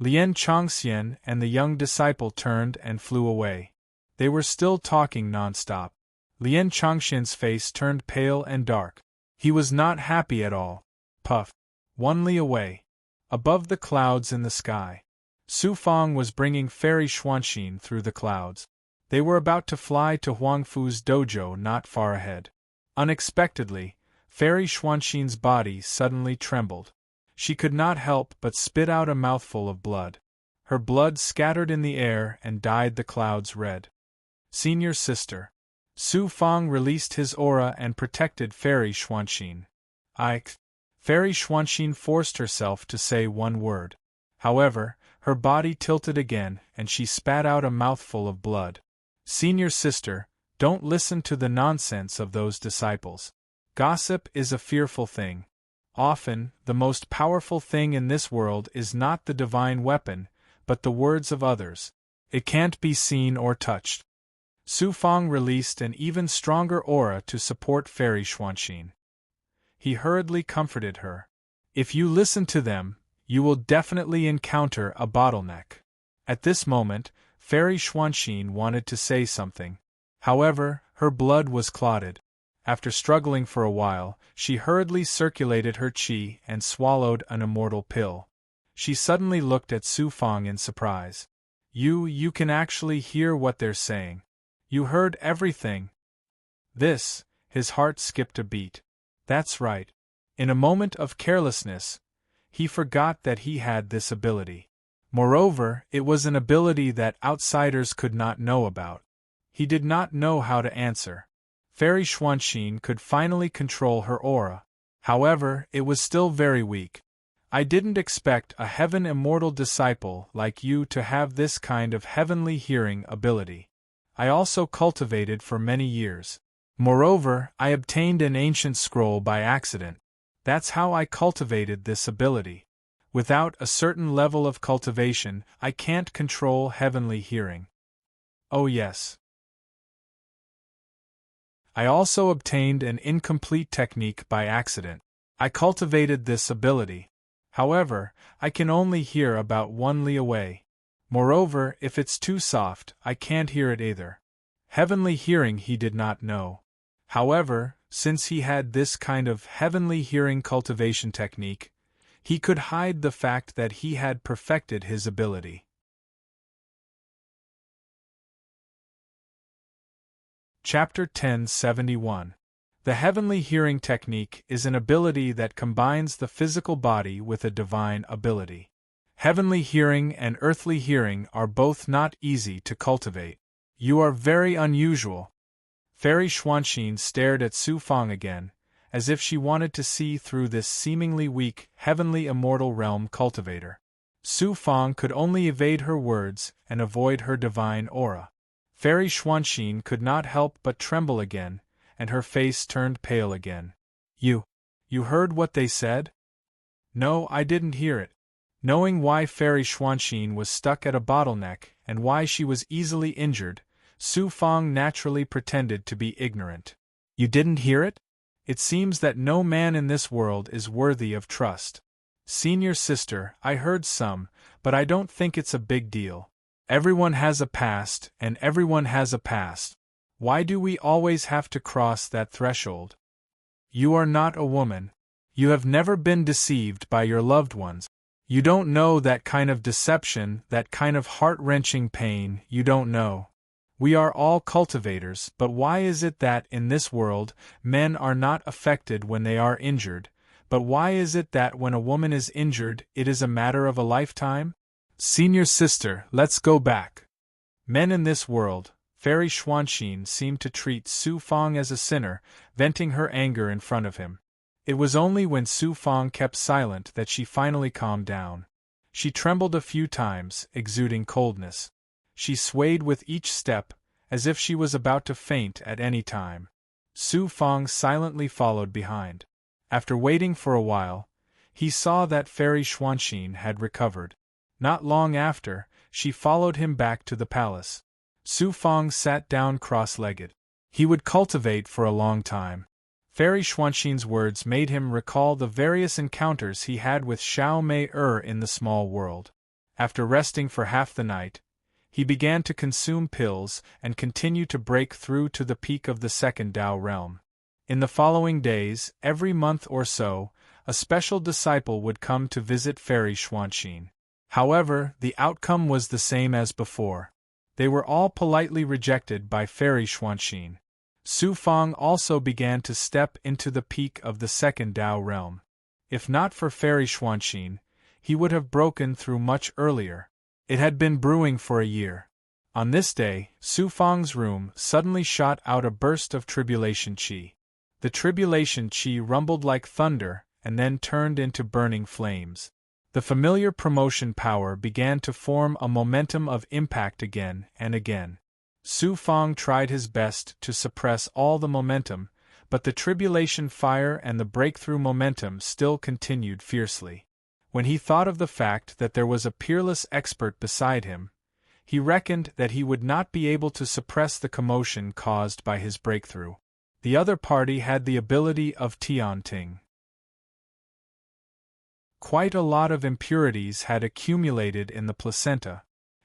Lien Chongxian and the young disciple turned and flew away. They were still talking nonstop. Lien Chongxian's face turned pale and dark. He was not happy at all. Puff. 1 li away. Above the clouds in the sky, Su Fong was bringing Fairy Xuanxin through the clouds. They were about to fly to Huangfu's dojo not far ahead. Unexpectedly, Fairy Xuanxin's body suddenly trembled. She could not help but spit out a mouthful of blood. Her blood scattered in the air and dyed the clouds red. Senior sister. Su Fong released his aura and protected Fairy Xuanxin. Fairy Xuanxin forced herself to say one word. However, her body tilted again and she spat out a mouthful of blood. Senior sister, don't listen to the nonsense of those disciples. Gossip is a fearful thing. Often, the most powerful thing in this world is not the divine weapon, but the words of others. It can't be seen or touched. Su Fong released an even stronger aura to support Fairy Xuanxin. He hurriedly comforted her. If you listen to them, you will definitely encounter a bottleneck. At this moment, Fairy Xuanxin wanted to say something. However, her blood was clotted. After struggling for a while, she hurriedly circulated her qi and swallowed an immortal pill. She suddenly looked at Su Fong in surprise. You can actually hear what they're saying. You heard everything. His heart skipped a beat. That's right. In a moment of carelessness, he forgot that he had this ability. Moreover, it was an ability that outsiders could not know about. He did not know how to answer. Fairy Xuanxin could finally control her aura. However, it was still very weak. I didn't expect a heaven immortal disciple like you to have this kind of heavenly hearing ability. I also cultivated for many years. Moreover, I obtained an ancient scroll by accident. That's how I cultivated this ability. Without a certain level of cultivation, I can't control heavenly hearing. Oh yes. I also obtained an incomplete technique by accident. I cultivated this ability. However, I can only hear about 1 li away. Moreover, if it's too soft, I can't hear it either. Heavenly hearing he did not know. However, since he had this kind of heavenly hearing cultivation technique, he could hide the fact that he had perfected his ability. Chapter 1071. The heavenly hearing technique is an ability that combines the physical body with a divine ability. Heavenly hearing and earthly hearing are both not easy to cultivate. You are very unusual. Fairy Xuanxin stared at Su Fang again, as if she wanted to see through this seemingly weak, heavenly immortal realm cultivator. Su Fang could only evade her words and avoid her divine aura. Fairy Xuanxin could not help but tremble again, and her face turned pale again. You heard what they said? No, I didn't hear it. Knowing why Fairy Xuanxin was stuck at a bottleneck and why she was easily injured, Su Fang naturally pretended to be ignorant. You didn't hear it? It seems that no man in this world is worthy of trust. Senior sister, I heard some, but I don't think it's a big deal. Everyone has a past, and everyone has a past. Why do we always have to cross that threshold? You are not a woman. You have never been deceived by your loved ones. You don't know that kind of deception, that kind of heart-wrenching pain, you don't know. We are all cultivators, but why is it that in this world, men are not affected when they are injured, but why is it that when a woman is injured, it is a matter of a lifetime? Senior sister, let's go back. Men in this world, Fairy Xuanxin seemed to treat Su Fang as a sinner, venting her anger in front of him. It was only when Su Fang kept silent that she finally calmed down. She trembled a few times, exuding coldness. She swayed with each step, as if she was about to faint at any time. Su Fang silently followed behind. After waiting for a while, he saw that Fairy Xuanxin had recovered. Not long after, she followed him back to the palace. Su Fang sat down cross-legged. He would cultivate for a long time. Fairy Xuanxin's words made him recall the various encounters he had with Xiao Mei in the small world. After resting for half the night, he began to consume pills and continue to break through to the peak of the second Dao realm. In the following days, every month or so, a special disciple would come to visit Fairy Xuanxin. However, the outcome was the same as before. They were all politely rejected by Fairy Xuanxin. Su Fang also began to step into the peak of the second Dao realm. If not for Fairy Xuanxin, he would have broken through much earlier. It had been brewing for a year. On this day, Su Fang's room suddenly shot out a burst of tribulation qi. The tribulation qi rumbled like thunder and then turned into burning flames. The familiar promotion power began to form a momentum of impact again and again. Su Fang tried his best to suppress all the momentum, but the tribulation fire and the breakthrough momentum still continued fiercely. When he thought of the fact that there was a peerless expert beside him, he reckoned that he would not be able to suppress the commotion caused by his breakthrough. The other party had the ability of Tianting. Quite a lot of impurities had accumulated in the placenta.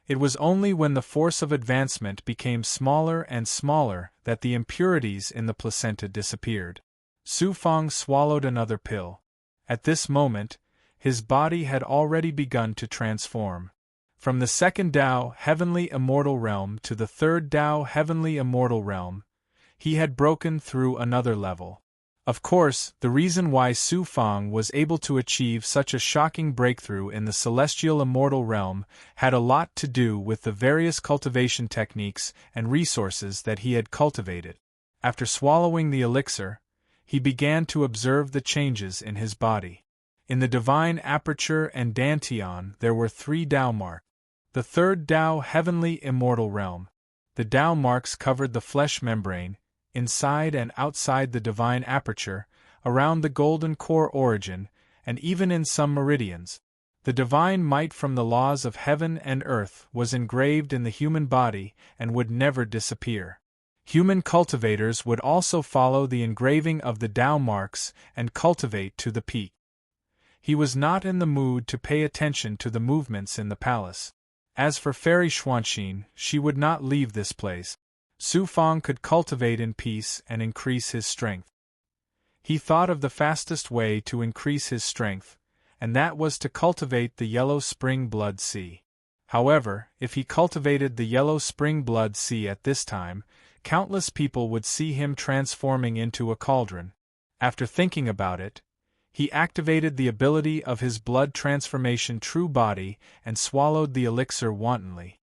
It was only when the force of advancement became smaller and smaller that the impurities in the placenta disappeared. Su Fang swallowed another pill. At this moment, his body had already begun to transform. From the second Dao heavenly immortal realm to the third Dao heavenly immortal realm, he had broken through another level. Of course, the reason why Su Fang was able to achieve such a shocking breakthrough in the celestial immortal realm had a lot to do with the various cultivation techniques and resources that he had cultivated. After swallowing the elixir, he began to observe the changes in his body. In the divine aperture and dantian there were 3 Dao marks. The third Dao heavenly immortal realm. The Dao marks covered the flesh membrane, inside and outside the divine aperture, around the golden core origin, and even in some meridians. The divine might from the laws of heaven and earth was engraved in the human body and would never disappear. Human cultivators would also follow the engraving of the Dao marks and cultivate to the peak. He was not in the mood to pay attention to the movements in the palace. As for Fairy Xuanxin, she would not leave this place. Su Fang could cultivate in peace and increase his strength. He thought of the fastest way to increase his strength, and that was to cultivate the yellow spring blood sea. However, if he cultivated the yellow spring blood sea at this time, countless people would see him transforming into a cauldron. After thinking about it, he activated the ability of his blood transformation true body and swallowed the elixir wantonly.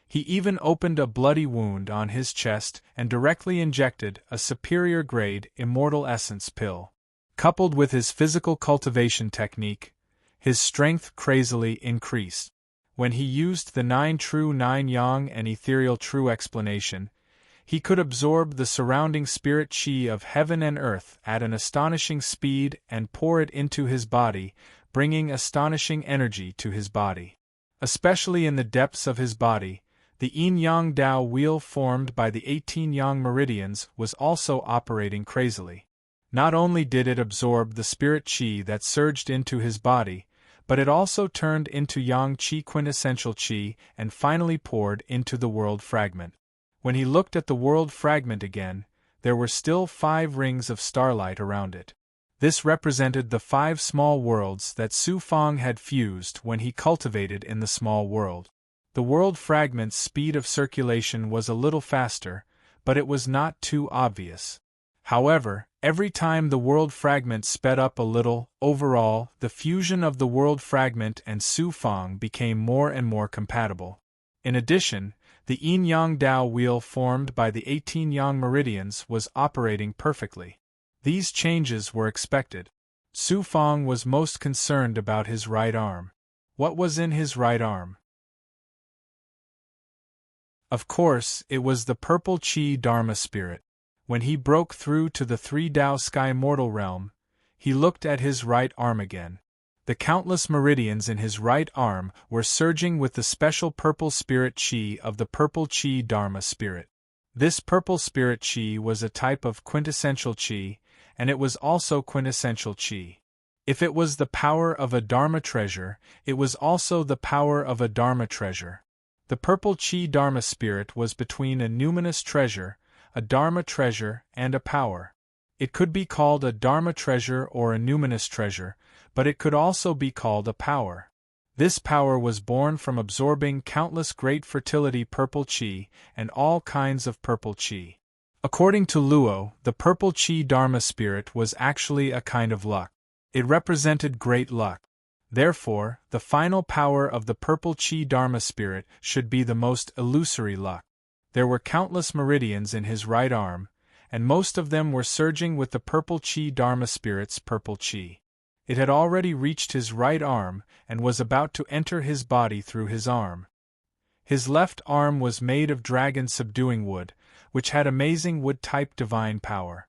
He even opened a bloody wound on his chest and directly injected a superior-grade immortal essence pill. Coupled with his physical cultivation technique, his strength crazily increased. When he used the 9 true 9 yang and ethereal true explanation, he could absorb the surrounding spirit chi of heaven and earth at an astonishing speed and pour it into his body, bringing astonishing energy to his body. Especially in the depths of his body, the yin-yang Tao wheel formed by the 18 yang meridians was also operating crazily. Not only did it absorb the spirit chi that surged into his body, but it also turned into yang qi quintessential qi and finally poured into the world fragment. When he looked at the world fragment again, there were still 5 rings of starlight around it. This represented the 5 small worlds that Su Fang had fused when he cultivated in the small world. The world fragment's speed of circulation was a little faster, but it was not too obvious. However, every time the world fragment sped up a little, overall, the fusion of the world fragment and Su Fang became more and more compatible. In addition, the yin-yang Tao wheel formed by the 18 yang meridians was operating perfectly. These changes were expected. Su Fang was most concerned about his right arm. What was in his right arm? Of course, it was the purple chi Dharma spirit. When he broke through to the 3 Tao sky mortal realm, he looked at his right arm again. The countless meridians in his right arm were surging with the special purple spirit chi of the purple chi Dharma spirit. This purple spirit chi was a type of quintessential chi, and it was also quintessential chi. If it was the power of a Dharma treasure, it was also the power of a Dharma treasure. The purple chi Dharma spirit was between a numinous treasure, a Dharma treasure, and a power. It could be called a Dharma treasure or a numinous treasure, but it could also be called a power. This power was born from absorbing countless great fertility purple chi and all kinds of purple chi. According to Luo, the purple chi Dharma spirit was actually a kind of luck. It represented great luck. Therefore, the final power of the purple chi Dharma spirit should be the most illusory luck. There were countless meridians in his right arm, and most of them were surging with the purple chi Dharma spirit's purple chi. It had already reached his right arm and was about to enter his body through his arm. His left arm was made of dragon subduing wood, which had amazing wood-type divine power.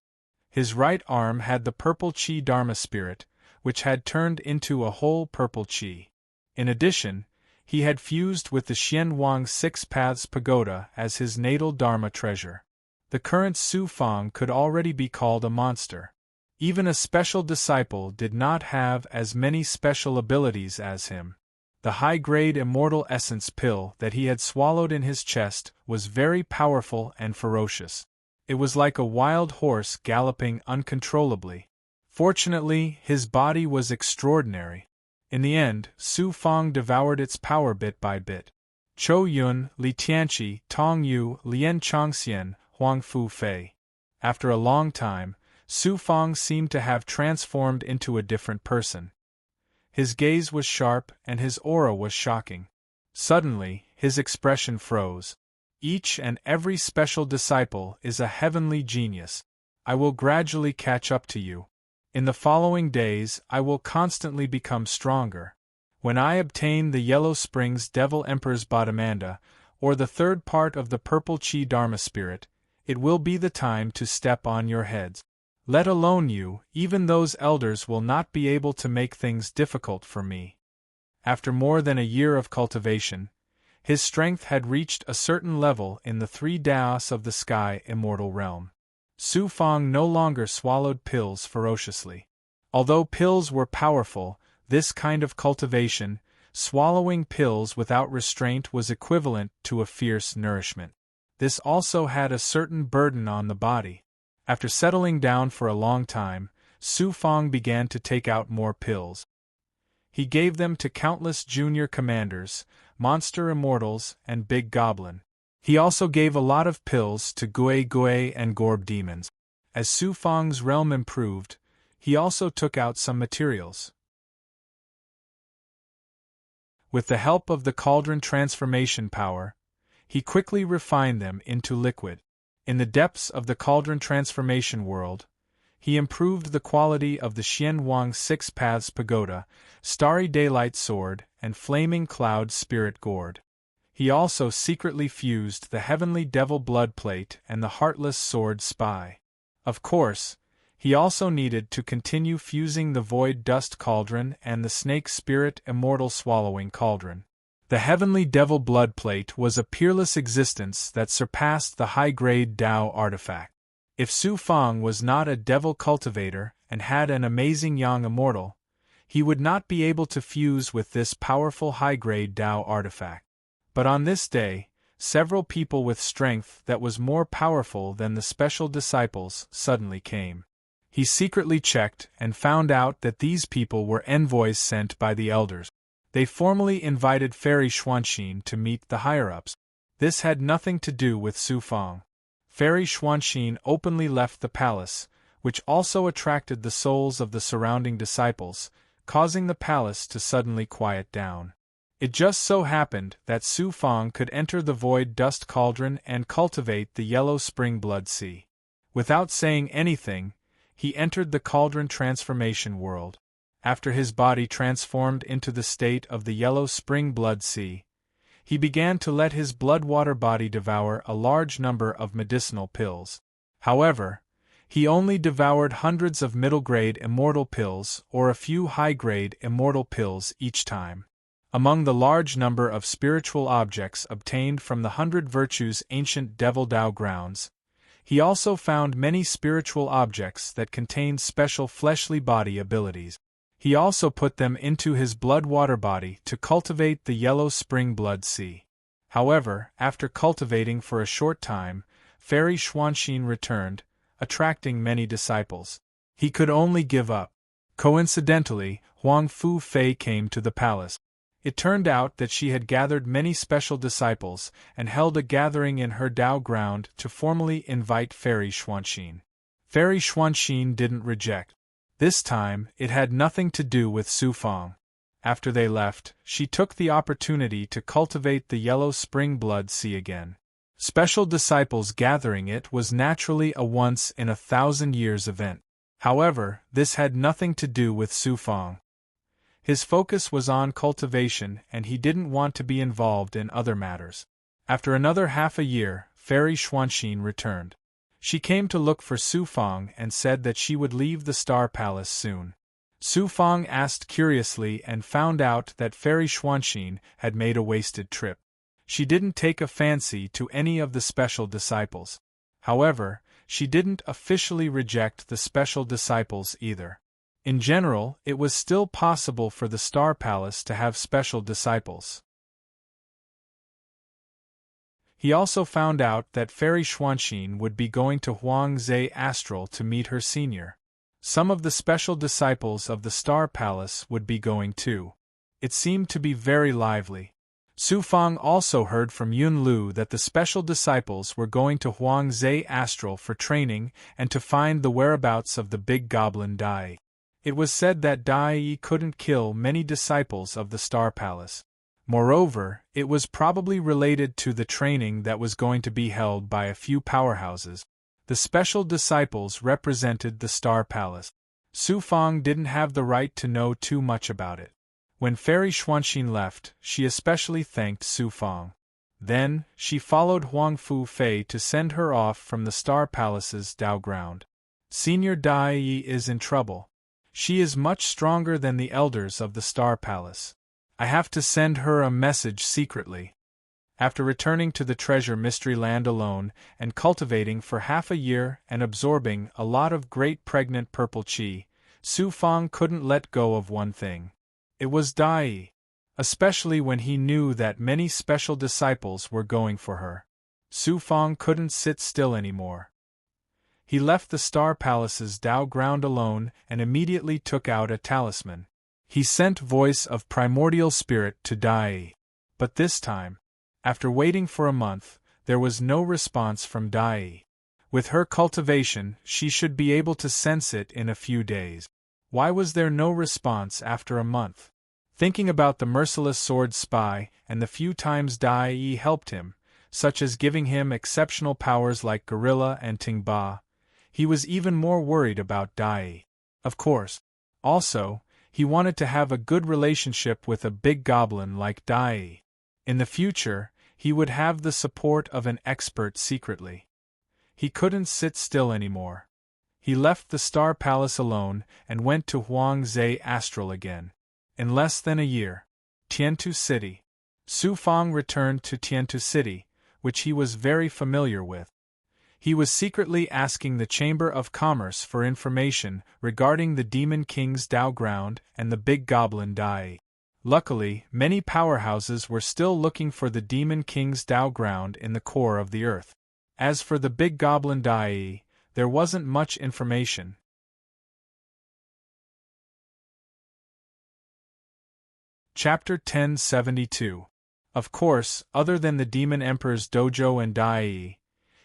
His right arm had the purple chi Dharma spirit, which had turned into a whole purple chi. In addition, he had fused with the Xian Wang 6 Paths Pagoda as his natal Dharma treasure. The current Su Fang could already be called a monster. Even a special disciple did not have as many special abilities as him. The high-grade immortal essence pill that he had swallowed in his chest was very powerful and ferocious. It was like a wild horse galloping uncontrollably. Fortunately, his body was extraordinary. In the end, Su Fang devoured its power bit by bit. Chou Yun, Li Tianqi, Tong Yu, Lian Chongxian, Huang Fu Fei. After a long time, Su Fang seemed to have transformed into a different person. His gaze was sharp and his aura was shocking. Suddenly, his expression froze. Each and every special disciple is a heavenly genius. I will gradually catch up to you. In the following days, I will constantly become stronger. When I obtain the Yellow Springs Devil Emperor's Bodhimanda, or the third part of the Purple Chi Dharma Spirit, it will be the time to step on your heads. Let alone you, even those elders will not be able to make things difficult for me. After more than a year of cultivation, his strength had reached a certain level in the 3 Daos of the Sky Immortal Realm. Su Fang no longer swallowed pills ferociously. Although pills were powerful, this kind of cultivation, swallowing pills without restraint, was equivalent to a fierce nourishment. This also had a certain burden on the body. After settling down for a long time, Su Fang began to take out more pills. He gave them to countless junior commanders, monster immortals, and big goblin. He also gave a lot of pills to Gui Gui and Gorb demons. As Su Fang's realm improved, he also took out some materials. With the help of the cauldron transformation power, he quickly refined them into liquid. In the depths of the cauldron transformation world, he improved the quality of the Xian Wang Six Paths Pagoda, Starry Daylight Sword, and Flaming Cloud Spirit Gourd. He also secretly fused the Heavenly Devil Blood Plate and the Heartless Sword Spy. Of course, he also needed to continue fusing the Void Dust Cauldron and the Snake Spirit Immortal Swallowing Cauldron. The Heavenly Devil Blood Plate was a peerless existence that surpassed the high-grade Dao artifact. If Su Fang was not a devil cultivator and had an amazing Yang Immortal, he would not be able to fuse with this powerful high-grade Dao artifact. But on this day, several people with strength that was more powerful than the special disciples suddenly came. He secretly checked and found out that these people were envoys sent by the elders. They formally invited Fairy Xuanxin to meet the higher-ups. This had nothing to do with Su Fang. Fairy Xuanxin openly left the palace, which also attracted the souls of the surrounding disciples, causing the palace to suddenly quiet down. It just so happened that Su Fang could enter the Void Dust Cauldron and cultivate the Yellow Spring Blood Sea. Without saying anything, he entered the cauldron transformation world. After his body transformed into the state of the Yellow Spring Blood Sea, he began to let his blood-water body devour a large number of medicinal pills. However, he only devoured hundreds of middle-grade immortal pills or a few high-grade immortal pills each time. Among the large number of spiritual objects obtained from the 100 Virtues ancient Devil Dao grounds, he also found many spiritual objects that contained special fleshly body abilities. He also put them into his blood-water body to cultivate the Yellow Spring Blood Sea. However, after cultivating for a short time, Fairy Xuanxin returned, attracting many disciples. He could only give up. Coincidentally, Huang Fu Fei came to the palace. It turned out that she had gathered many special disciples and held a gathering in her Dao ground to formally invite Fairy Xuanxin. Fairy Xuanxin didn't reject. This time, it had nothing to do with Su Fang. After they left, she took the opportunity to cultivate the Yellow Spring Blood Sea again. Special disciples gathering it was naturally a once-in-a-thousand-years event. However, this had nothing to do with Su Fang. His focus was on cultivation and he didn't want to be involved in other matters. After another half a year, Fairy Xuanxin returned. She came to look for Su Fang and said that she would leave the Star Palace soon. Su Fang asked curiously and found out that Fairy Xuanxin had made a wasted trip. She didn't take a fancy to any of the special disciples. However, she didn't officially reject the special disciples either. In general, it was still possible for the Star Palace to have special disciples. He also found out that Fairy Xuanxin would be going to Huangze Astral to meet her senior. Some of the special disciples of the Star Palace would be going too. It seemed to be very lively. Su Fang also heard from Yun Lu that the special disciples were going to Huangze Astral for training and to find the whereabouts of the big goblin Dai. It was said that Dai couldn't kill many disciples of the Star Palace. Moreover, it was probably related to the training that was going to be held by a few powerhouses. The special disciples represented the Star Palace. Su Fang didn't have the right to know too much about it. When Fairy Xuanxin left, she especially thanked Su Fang. Then, she followed Huang Fu Fei to send her off from the Star Palace's Dao ground. Senior Dai is in trouble. She is much stronger than the elders of the Star Palace. I have to send her a message secretly. After returning to the Treasure Mystery Land alone and cultivating for half a year and absorbing a lot of great pregnant purple qi, Su Fang couldn't let go of one thing. It was Dai. Especially when he knew that many special disciples were going for her. Su Fang couldn't sit still anymore. He left the Star Palace's Dao ground alone and immediately took out a talisman. He sent Voice of Primordial Spirit to Dai. But this time, after waiting for a month, there was no response from Dai. With her cultivation, she should be able to sense it in a few days. Why was there no response after a month? Thinking about the merciless sword spy and the few times Dai helped him, such as giving him exceptional powers like Gorilla and Tingba, he was even more worried about Dai. Of course. Also, he wanted to have a good relationship with a big goblin like Dai. In the future, he would have the support of an expert secretly. He couldn't sit still anymore. He left the Star Palace alone and went to Huangze Astral again. In less than a year. Tiantu City. Su Fang returned to Tiantu City, which he was very familiar with. He was secretly asking the Chamber of Commerce for information regarding the Demon King's Dao Ground and the Big Goblin Dai. Luckily, many powerhouses were still looking for the Demon King's Dao Ground in the core of the earth. As for the Big Goblin Dai, there wasn't much information. Chapter 1072. Of course, other than the Demon Emperor's dojo and Dai,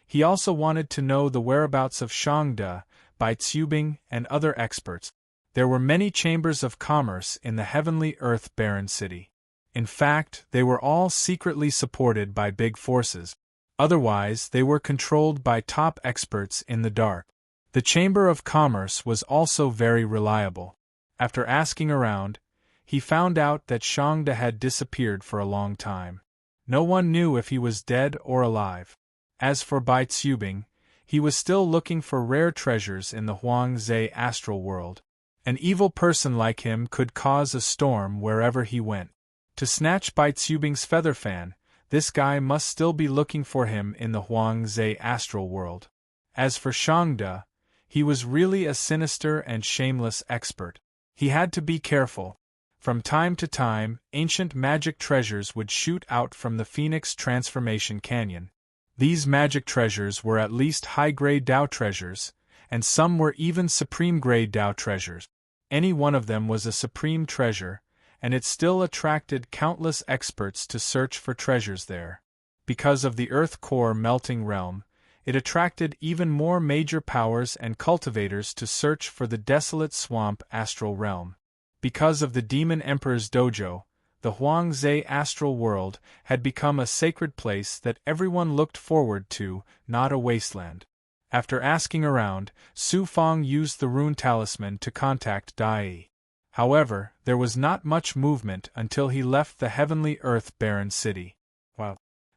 he also wanted to know the whereabouts of Shangde, Bai Tsubing, and other experts. There were many chambers of commerce in the heavenly Earth Barren City. In fact, they were all secretly supported by big forces. Otherwise, they were controlled by top experts in the dark. The Chamber of Commerce was also very reliable. After asking around, he found out that Shangde had disappeared for a long time. No one knew if he was dead or alive. As for Bai Tsubing, he was still looking for rare treasures in the Huangze astral world. An evil person like him could cause a storm wherever he went. To snatch Bai Tsubing's feather fan, this guy must still be looking for him in the Huangze astral world. As for Shangde, he was really a sinister and shameless expert. He had to be careful. From time to time, ancient magic treasures would shoot out from the Phoenix Transformation Canyon. These magic treasures were at least high-grade Dao treasures, and some were even supreme-grade Dao treasures. Any one of them was a supreme treasure, and it still attracted countless experts to search for treasures there. Because of the Earth core melting realm, it attracted even more major powers and cultivators to search for the desolate swamp astral realm. Because of the Demon Emperor's dojo, the Huangze astral world had become a sacred place that everyone looked forward to, not a wasteland. After asking around, Su Fang used the rune talisman to contact Dai. However, there was not much movement until he left the heavenly Earth Barren City.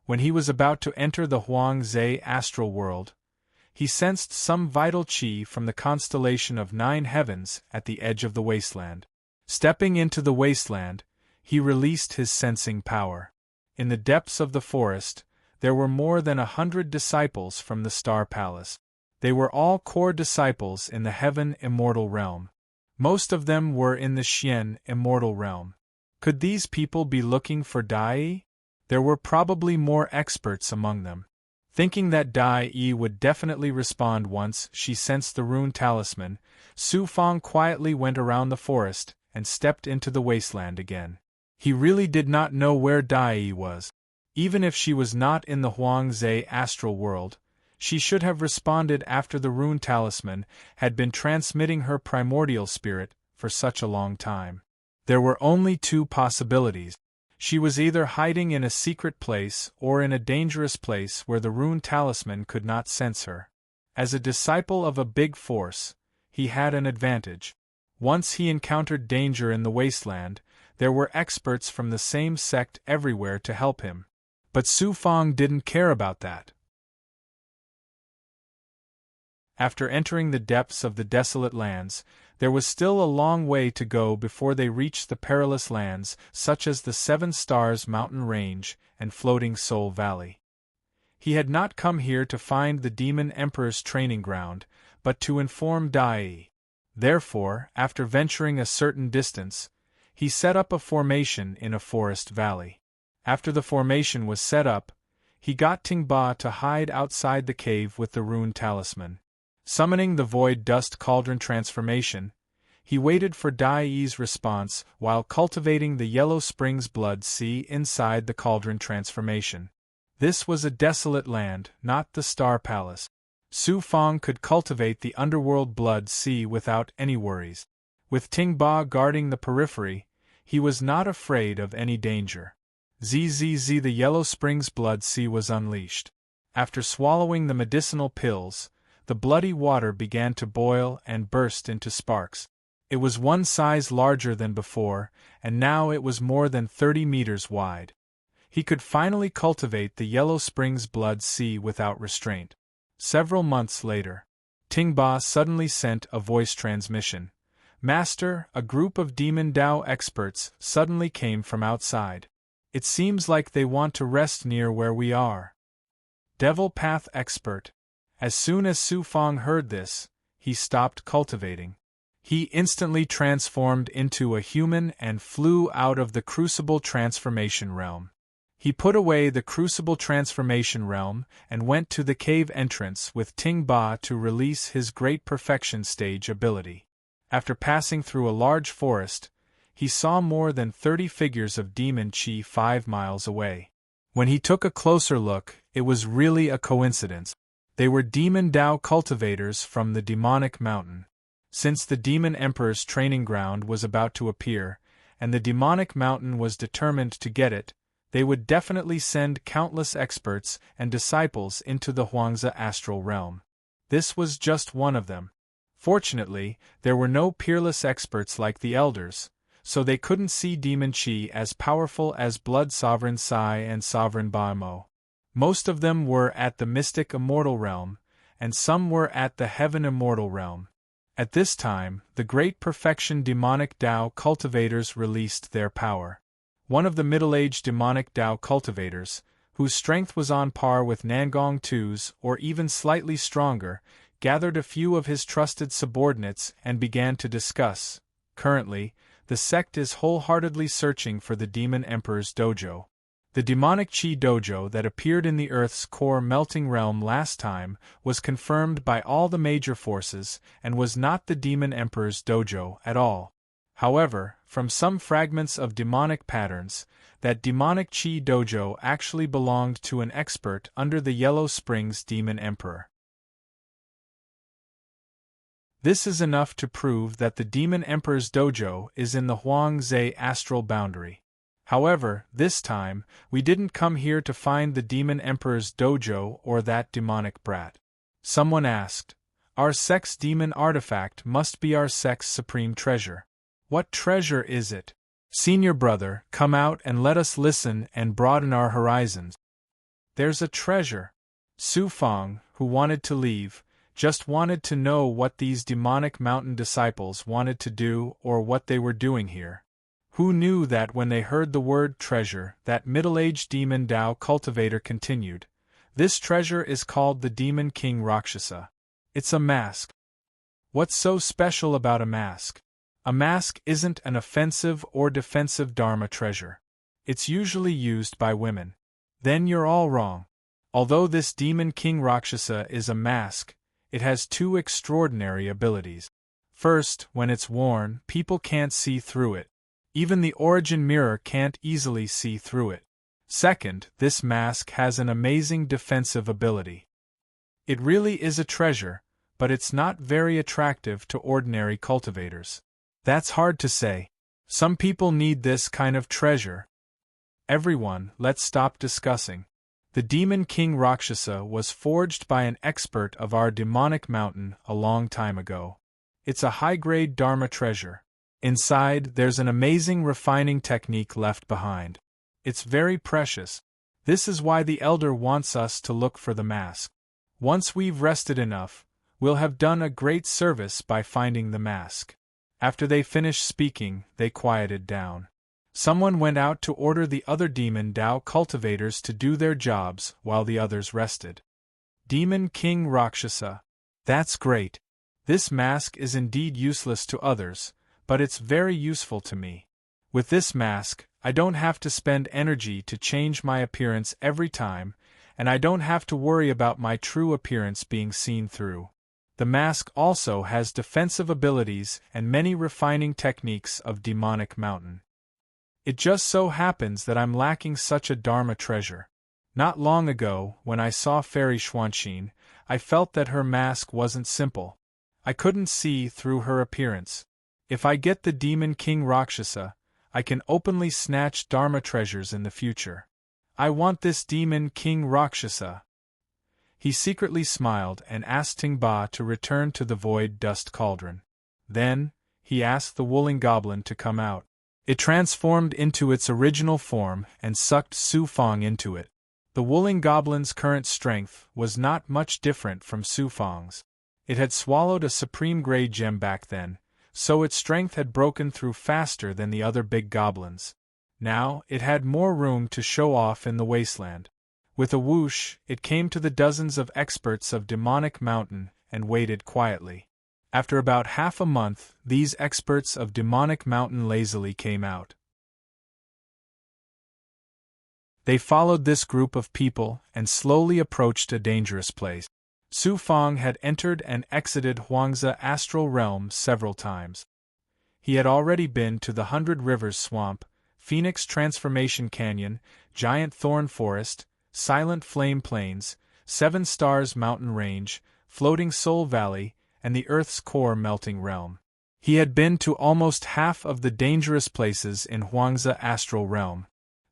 When he was about to enter the Huangze astral world, he sensed some vital qi from the constellation of 9 heavens at the edge of the wasteland. Stepping into the wasteland, he released his sensing power. In the depths of the forest, there were more than 100 disciples from the Star Palace. They were all core disciples in the Heaven Immortal Realm. Most of them were in the Xian Immortal Realm. Could these people be looking for Dai? There were probably more experts among them. Thinking that Dai would definitely respond once she sensed the rune talisman, Su Fang quietly went around the forest and stepped into the wasteland again. He really did not know where Dai was. Even if she was not in the Huangze astral world, she should have responded after the rune talisman had been transmitting her primordial spirit for such a long time. There were only 2 possibilities. She was either hiding in a secret place or in a dangerous place where the rune talisman could not sense her. As a disciple of a big force, he had an advantage. Once he encountered danger in the wasteland, there were experts from the same sect everywhere to help him. But Su Fang didn't care about that. After entering the depths of the desolate lands, there was still a long way to go before they reached the perilous lands such as the 7 Stars Mountain Range and Floating Soul Valley. He had not come here to find the Demon Emperor's training ground, but to inform Dai. Therefore, after venturing a certain distance, he set up a formation in a forest valley. After the formation was set up, he got Tingba to hide outside the cave with the rune talisman. Summoning the Void Dust Cauldron transformation, he waited for Dai's response while cultivating the Yellow Springs Blood Sea inside the cauldron transformation. This was a desolate land, not the Star Palace. Su Fang could cultivate the underworld blood sea without any worries. With Ting Ba guarding the periphery, he was not afraid of any danger. Zzz, the Yellow Springs blood sea was unleashed. After swallowing the medicinal pills, the bloody water began to boil and burst into sparks. It was one size larger than before, and now it was more than 30 meters wide. He could finally cultivate the Yellow Springs blood sea without restraint. Several months later, Ting Ba suddenly sent a voice transmission. Master, a group of Demon Dao experts suddenly came from outside. It seems like they want to rest near where we are. Devil Path expert. As soon as Su Fang heard this, he stopped cultivating. He instantly transformed into a human and flew out of the Crucible Transformation Realm. He put away the Crucible Transformation Realm and went to the cave entrance with Ting Ba to release his Great Perfection Stage ability. After passing through a large forest, he saw more than 30 figures of demon chi 5 miles away. When he took a closer look, it was really a coincidence. They were Demon Dao cultivators from the Demonic Mountain. Since the Demon Emperor's training ground was about to appear, and the Demonic Mountain was determined to get it, they would definitely send countless experts and disciples into the Huangzi astral realm. This was just one of them. Fortunately, there were no peerless experts like the elders, so they couldn't see Demon Chi as powerful as Blood Sovereign Sai and Sovereign Ba Mo. Most of them were at the Mystic Immortal Realm, and some were at the Heaven Immortal Realm. At this time, the Great Perfection Demonic Dao cultivators released their power. One of the middle-aged Demonic Dao cultivators, whose strength was on par with Nangong Tu's or even slightly stronger, gathered a few of his trusted subordinates and began to discuss. Currently, the sect is wholeheartedly searching for the Demon Emperor's dojo. The demonic chi dojo that appeared in the Earth's core melting realm last time was confirmed by all the major forces and was not the Demon Emperor's dojo at all. However, from some fragments of demonic patterns, that demonic chi dojo actually belonged to an expert under the Yellow Springs Demon Emperor. This is enough to prove that the Demon Emperor's dojo is in the Huangzi astral boundary. However, this time, we didn't come here to find the Demon Emperor's dojo or that demonic brat. Someone asked. Our sect's demon artifact must be our sect's supreme treasure. What treasure is it? Senior brother, come out and let us listen and broaden our horizons. There's a treasure. Su Fang, who wanted to leave, just wanted to know what these demonic mountain disciples wanted to do or what they were doing here. Who knew that when they heard the word treasure, that middle-aged Demon Dao cultivator continued, this treasure is called the Demon King Rakshasa. It's a mask. What's so special about a mask? A mask isn't an offensive or defensive Dharma treasure. It's usually used by women. Then you're all wrong. Although this Demon King Rakshasa is a mask, it has two extraordinary abilities. First, when it's worn, people can't see through it. Even the origin mirror can't easily see through it. Second, this mask has an amazing defensive ability. It really is a treasure, but it's not very attractive to ordinary cultivators. That's hard to say. Some people need this kind of treasure. Everyone, let's stop discussing. The Demon King Rakshasa was forged by an expert of our demonic mountain a long time ago. It's a high-grade Dharma treasure. Inside, there's an amazing refining technique left behind. It's very precious. This is why the Elder wants us to look for the mask. Once we've rested enough, we'll have done a great service by finding the mask. After they finished speaking, they quieted down. Someone went out to order the other Demon Dao cultivators to do their jobs while the others rested. Demon King Rakshasa. That's great. This mask is indeed useless to others, but it's very useful to me. With this mask, I don't have to spend energy to change my appearance every time, and I don't have to worry about my true appearance being seen through. The mask also has defensive abilities and many refining techniques of Demonic Mountain. It just so happens that I'm lacking such a Dharma treasure. Not long ago, when I saw Fairy Xuanxin, I felt that her mask wasn't simple. I couldn't see through her appearance. If I get the Demon King Rakshasa, I can openly snatch Dharma treasures in the future. I want this Demon King Rakshasa. He secretly smiled and asked Tingba to return to the void dust cauldron. Then, he asked the Wooling Goblin to come out. It transformed into its original form and sucked Su Fang into it. The Wooling Goblin's current strength was not much different from Su Fang's. It had swallowed a supreme grey gem back then, so its strength had broken through faster than the other big goblins. Now, it had more room to show off in the wasteland. With a whoosh, it came to the dozens of experts of Demonic Mountain and waited quietly. After about half a month, these experts of Demonic Mountain lazily came out. They followed this group of people and slowly approached a dangerous place. Su Fang had entered and exited Huangzi astral realm several times. He had already been to the 100 Rivers Swamp, Phoenix Transformation Canyon, Giant Thorn Forest, Silent Flame Plains, 7 Stars Mountain Range, Floating Soul Valley, and the Earth's Core Melting Realm. He had been to almost half of the dangerous places in Huangzi astral realm.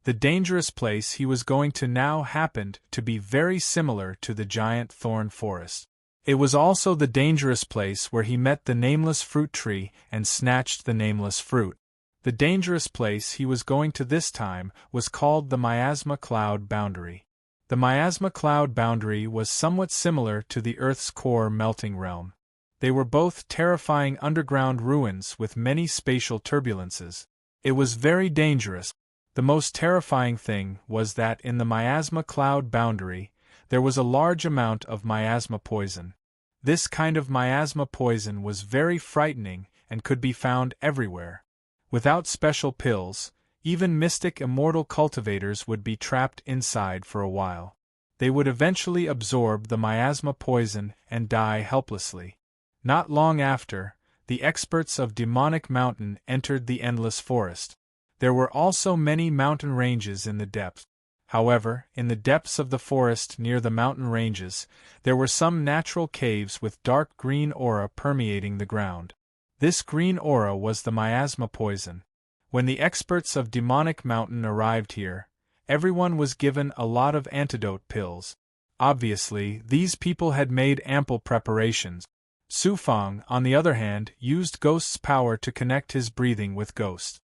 The dangerous place he was going to now happened to be very similar to the Giant Thorn Forest. It was also the dangerous place where he met the nameless fruit tree and snatched the nameless fruit. The dangerous place he was going to this time was called the Miasma Cloud Boundary. The Miasma Cloud Boundary was somewhat similar to the Earth's Core Melting Realm. They were both terrifying underground ruins with many spatial turbulences. It was very dangerous. The most terrifying thing was that in the Miasma Cloud Boundary, there was a large amount of miasma poison. This kind of miasma poison was very frightening and could be found everywhere. Without special pills, even mystic immortal cultivators would be trapped inside for a while. They would eventually absorb the miasma poison and die helplessly. Not long after, the experts of Demonic Mountain entered the Endless Forest. There were also many mountain ranges in the depths. However, in the depths of the forest near the mountain ranges, there were some natural caves with dark green aura permeating the ground. This green aura was the miasma poison. When the experts of Demonic Mountain arrived here, everyone was given a lot of antidote pills. Obviously, these people had made ample preparations. Su Fang, on the other hand, used Ghost's power to connect his breathing with Ghost.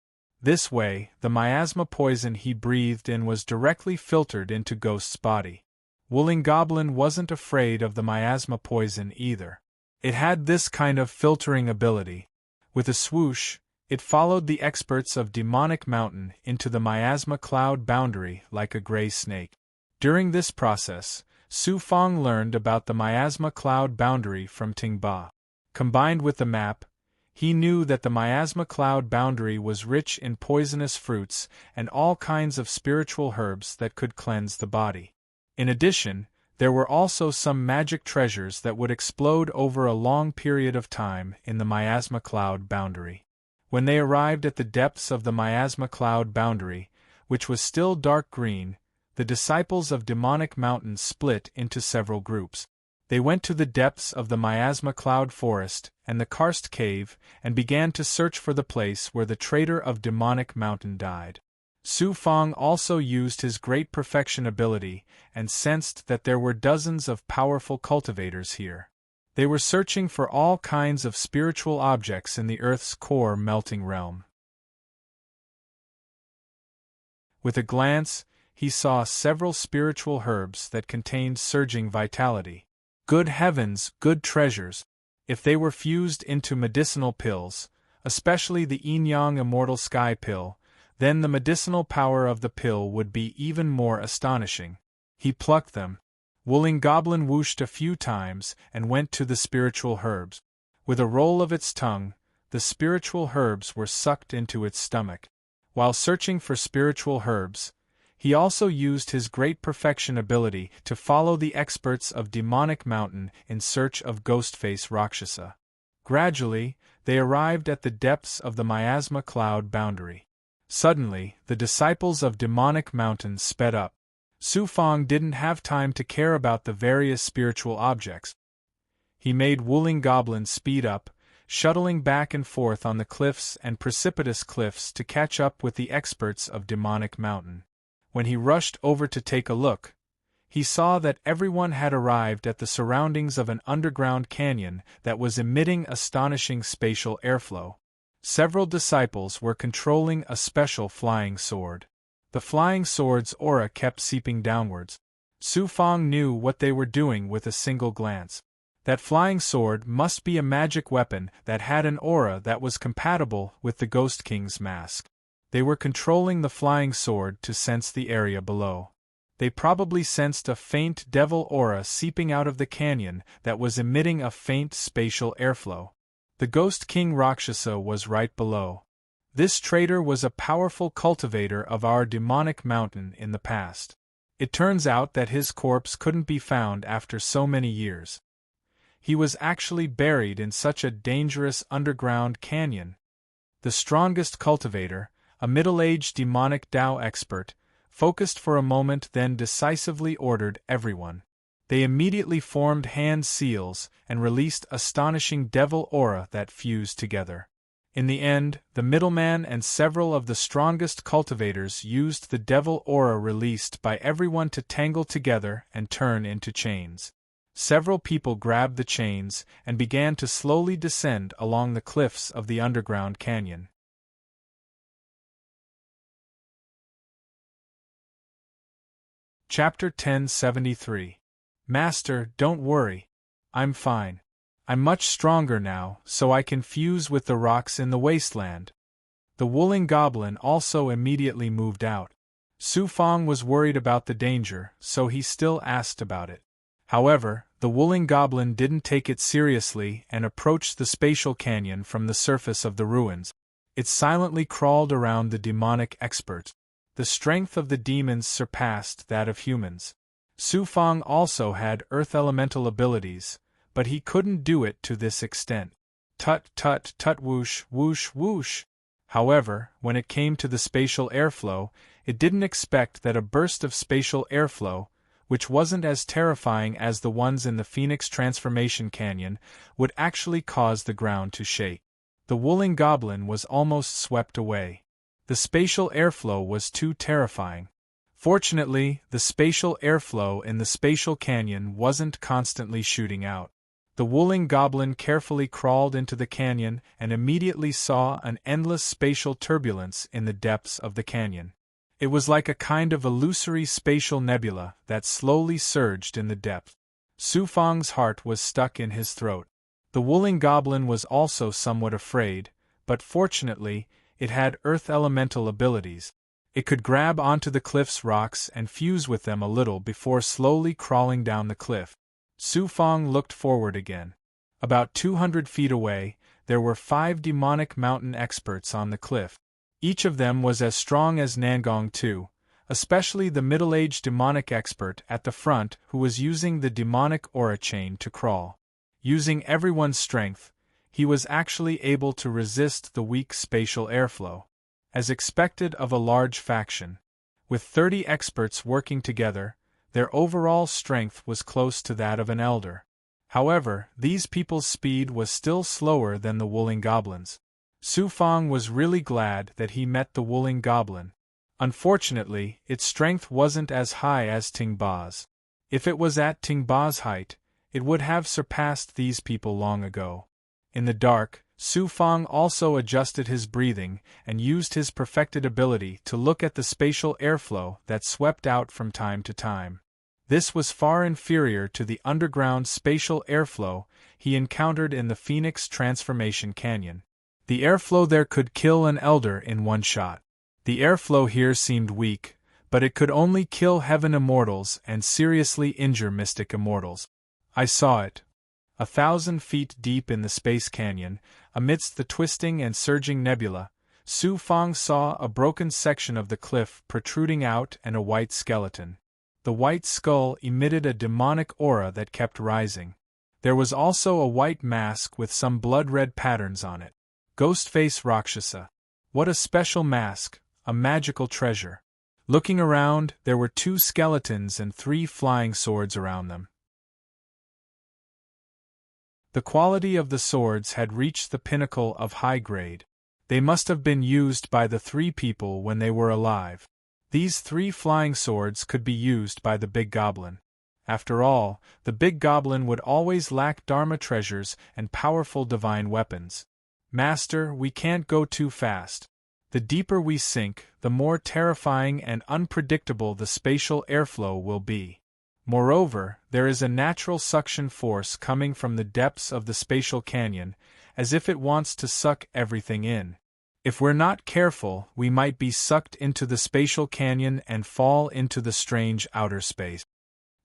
This way, the miasma poison he breathed in was directly filtered into Ghost's body. Wooling Goblin wasn't afraid of the miasma poison either. It had this kind of filtering ability. With a swoosh, it followed the experts of Demonic Mountain into the Miasma Cloud Boundary like a gray snake. During this process, Su Fang learned about the Miasma Cloud Boundary from Tingba. Combined with the map, he knew that the Miasma Cloud Boundary was rich in poisonous fruits and all kinds of spiritual herbs that could cleanse the body. In addition, there were also some magic treasures that would explode over a long period of time in the Miasma Cloud Boundary. When they arrived at the depths of the Miasma Cloud Boundary, which was still dark green, the disciples of Demonic Mountain split into several groups. They went to the depths of the Miasma Cloud Forest and the Karst Cave and began to search for the place where the traitor of Demonic Mountain died. Su Fang also used his great perfection ability and sensed that there were dozens of powerful cultivators here. They were searching for all kinds of spiritual objects in the Earth's core melting realm. With a glance, he saw several spiritual herbs that contained surging vitality. Good heavens, good treasures! If they were fused into medicinal pills, especially the Yin-Yang Immortal Sky Pill, then the medicinal power of the pill would be even more astonishing. He plucked them. Wooling Goblin whooshed a few times and went to the spiritual herbs. With a roll of its tongue, the spiritual herbs were sucked into its stomach. While searching for spiritual herbs, he also used his great perfection ability to follow the experts of Demonic Mountain in search of Ghostface Rakshasa. Gradually, they arrived at the depths of the Miasma Cloud Boundary. Suddenly, the disciples of Demonic Mountain sped up. Su Fang didn't have time to care about the various spiritual objects. He made Wuling Goblin speed up, shuttling back and forth on the cliffs and precipitous cliffs to catch up with the experts of Demonic Mountain. When he rushed over to take a look, he saw that everyone had arrived at the surroundings of an underground canyon that was emitting astonishing spatial airflow. Several disciples were controlling a special flying sword. The flying sword's aura kept seeping downwards. Su Fang knew what they were doing with a single glance. That flying sword must be a magic weapon that had an aura that was compatible with the Ghost King's mask. They were controlling the flying sword to sense the area below. They probably sensed a faint devil aura seeping out of the canyon that was emitting a faint spatial airflow. The Ghost King Rakshasa was right below. This traitor was a powerful cultivator of our demonic mountain in the past. It turns out that his corpse couldn't be found after so many years. He was actually buried in such a dangerous underground canyon. The strongest cultivator, a middle-aged demonic Dao expert, focused for a moment, then decisively ordered everyone. They immediately formed hand seals and released astonishing devil aura that fused together. In the end, the middleman and several of the strongest cultivators used the devil aura released by everyone to tangle together and turn into chains. Several people grabbed the chains and began to slowly descend along the cliffs of the underground canyon. Chapter 1073. Master, don't worry. I'm fine. I'm much stronger now, so I can fuse with the rocks in the wasteland. The Wuling Goblin also immediately moved out. Su Fang was worried about the danger, so he still asked about it. However, the Wuling Goblin didn't take it seriously and approached the spatial canyon from the surface of the ruins. It silently crawled around the demonic expert. The strength of the demons surpassed that of humans. Su Fang also had earth elemental abilities, but he couldn't do it to this extent. Tut tut tut whoosh whoosh whoosh. However, when it came to the spatial airflow, it didn't expect that a burst of spatial airflow, which wasn't as terrifying as the ones in the Phoenix Transformation Canyon, would actually cause the ground to shake. The Wuling Goblin was almost swept away. The spatial airflow was too terrifying. Fortunately, the spatial airflow in the spatial canyon wasn't constantly shooting out. The Wuling Goblin carefully crawled into the canyon and immediately saw an endless spatial turbulence in the depths of the canyon. It was like a kind of illusory spatial nebula that slowly surged in the depth. Su Fang's heart was stuck in his throat. The Wuling Goblin was also somewhat afraid, but fortunately, it had earth elemental abilities. It could grab onto the cliff's rocks and fuse with them a little before slowly crawling down the cliff. Su Fang looked forward again. About 200 feet away, there were 5 demonic mountain experts on the cliff. Each of them was as strong as Nangong too, especially the middle-aged demonic expert at the front who was using the demonic aura chain to crawl. Using everyone's strength, he was actually able to resist the weak spatial airflow. As expected of a large faction, with 30 experts working together, their overall strength was close to that of an elder. However, these people's speed was still slower than the Wuling Goblins. Su Fang was really glad that he met the Wuling Goblin. Unfortunately, its strength wasn't as high as Ting Ba's. If it was at Ting Ba's height, it would have surpassed these people long ago. In the dark, Su Fang also adjusted his breathing and used his perfected ability to look at the spatial airflow that swept out from time to time. This was far inferior to the underground spatial airflow he encountered in the Phoenix Transformation Canyon. The airflow there could kill an elder in one shot. The airflow here seemed weak, but it could only kill heaven immortals and seriously injure mystic immortals. I saw it. 1,000 feet deep in the space canyon, amidst the twisting and surging nebula, Su Fang saw a broken section of the cliff protruding out and a white skeleton. The white skull emitted a demonic aura that kept rising. There was also a white mask with some blood-red patterns on it. Ghostface Rakshasa. What a special mask, a magical treasure. Looking around, there were 2 skeletons and 3 flying swords around them. The quality of the swords had reached the pinnacle of high grade. They must have been used by the 3 people when they were alive. These 3 flying swords could be used by the big goblin. After all, the big goblin would always lack Dharma treasures and powerful divine weapons. Master, we can't go too fast. The deeper we sink, the more terrifying and unpredictable the spatial airflow will be. Moreover, there is a natural suction force coming from the depths of the spatial canyon, as if it wants to suck everything in. If we're not careful, we might be sucked into the spatial canyon and fall into the strange outer space.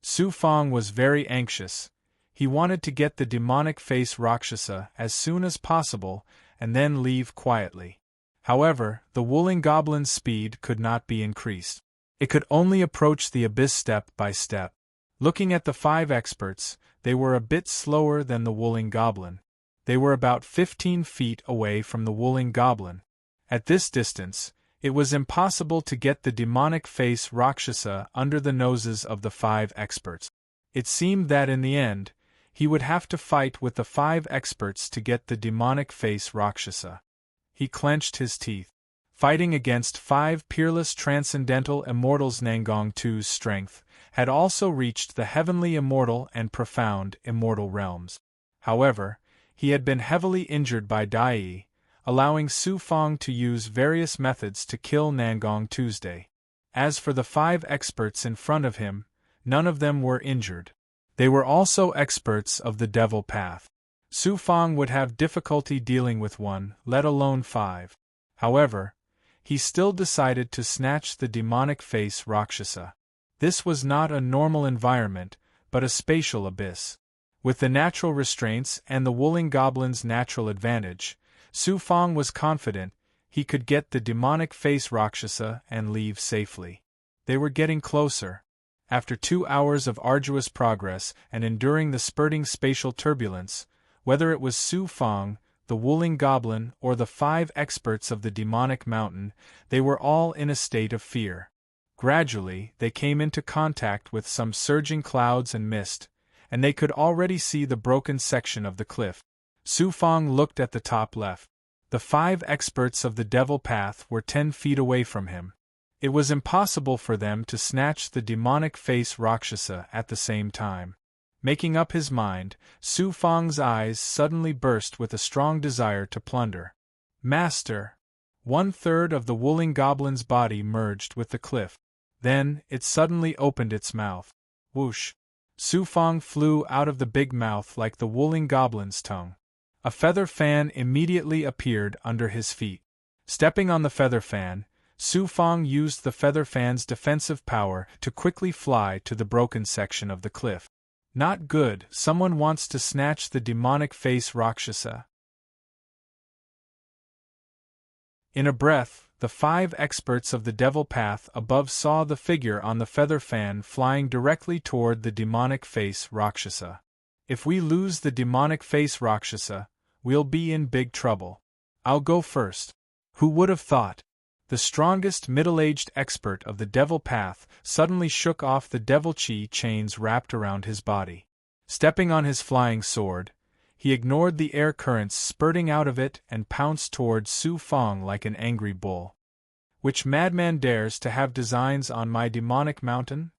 Su Fong was very anxious. He wanted to get the demonic face Rakshasa as soon as possible and then leave quietly. However, the Wooling Goblin's speed could not be increased. It could only approach the abyss step by step. Looking at the 5 experts, they were a bit slower than the Wooling Goblin. They were about 15 feet away from the Wooling Goblin. At this distance, it was impossible to get the demonic face Rakshasa under the noses of the 5 experts. It seemed that in the end, he would have to fight with the 5 experts to get the demonic face Rakshasa. He clenched his teeth. Fighting against 5 peerless transcendental immortals, Nangong Tu's strength had also reached the heavenly immortal and profound immortal realms. However, he had been heavily injured by Dai, allowing Su Fong to use various methods to kill Nangong Tuesday. As for the 5 experts in front of him, none of them were injured. They were also experts of the devil path. Su Fong would have difficulty dealing with 1, let alone 5. However, he still decided to snatch the demonic face Rakshasa. This was not a normal environment, but a spatial abyss. With the natural restraints and the Wooling Goblin's natural advantage, Su Fong was confident he could get the demonic face Rakshasa and leave safely. They were getting closer. After 2 hours of arduous progress and enduring the spurting spatial turbulence, whether it was Su Fong, the Wooling Goblin, or the 5 experts of the demonic mountain, they were all in a state of fear. Gradually, they came into contact with some surging clouds and mist, and they could already see the broken section of the cliff. Su Fong looked at the top left. The 5 experts of the devil path were 10 feet away from him. It was impossible for them to snatch the demonic face Rakshasa at the same time. Making up his mind, Su Fong's eyes suddenly burst with a strong desire to plunder. Master! 1/3 of the Wooling Goblin's body merged with the cliff. Then, it suddenly opened its mouth. Whoosh! Su Fong flew out of the big mouth like the Wooling Goblin's tongue. A feather fan immediately appeared under his feet. Stepping on the feather fan, Su Fong used the feather fan's defensive power to quickly fly to the broken section of the cliff. Not good, someone wants to snatch the demonic face Rakshasa. In a breath, the 5 experts of the devil path above saw the figure on the feather fan flying directly toward the demonic face Rakshasa. If we lose the demonic face Rakshasa, we'll be in big trouble. I'll go first. Who would have thought? The strongest middle-aged expert of the devil path suddenly shook off the devil chi chains wrapped around his body. Stepping on his flying sword, he ignored the air currents spurting out of it and pounced toward Su Fong like an angry bull. Which madman dares to have designs on my demonic mountain?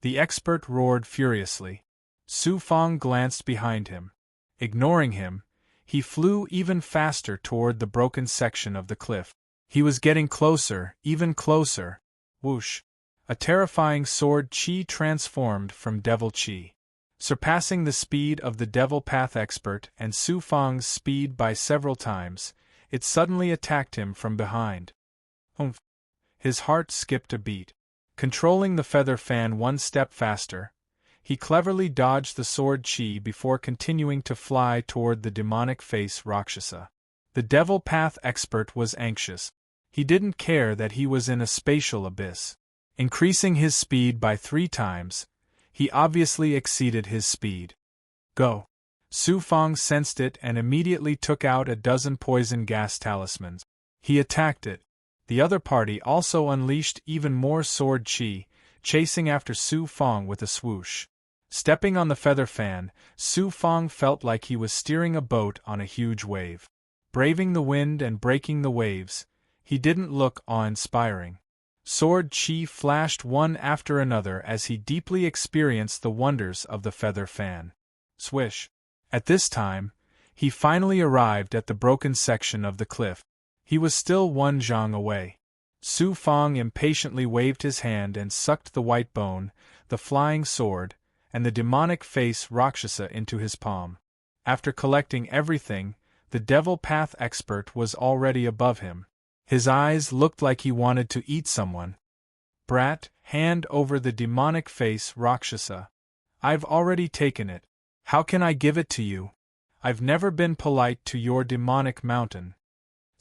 The expert roared furiously. Su Fong glanced behind him. Ignoring him, he flew even faster toward the broken section of the cliff. He was getting closer, even closer. Whoosh! A terrifying sword chi transformed from devil chi. Surpassing the speed of the devil path expert and Su Fong's speed by several times, it suddenly attacked him from behind. Humph! His heart skipped a beat. Controlling the feather fan 1 step faster, he cleverly dodged the sword chi before continuing to fly toward the demonic face Rakshasa. The devil path expert was anxious. He didn't care that he was in a spatial abyss. Increasing his speed by 3 times, he obviously exceeded his speed. Go! Su Fong sensed it and immediately took out a dozen poison gas talismans. He attacked it. The other party also unleashed even more sword chi, chasing after Su Fong with a swoosh. Stepping on the feather fan, Su Fong felt like he was steering a boat on a huge wave. Braving the wind and breaking the waves, he didn't look awe-inspiring. Sword chi flashed one after another as he deeply experienced the wonders of the feather fan. Swish! At this time, he finally arrived at the broken section of the cliff. He was still one zhang away. Su Fong impatiently waved his hand and sucked the white bone, the flying sword, and the demonic face Rakshasa into his palm. After collecting everything, the devil path expert was already above him. His eyes looked like he wanted to eat someone. Brat, hand over the demonic face Rakshasa. I've already taken it. How can I give it to you? I've never been polite to your demonic mountain.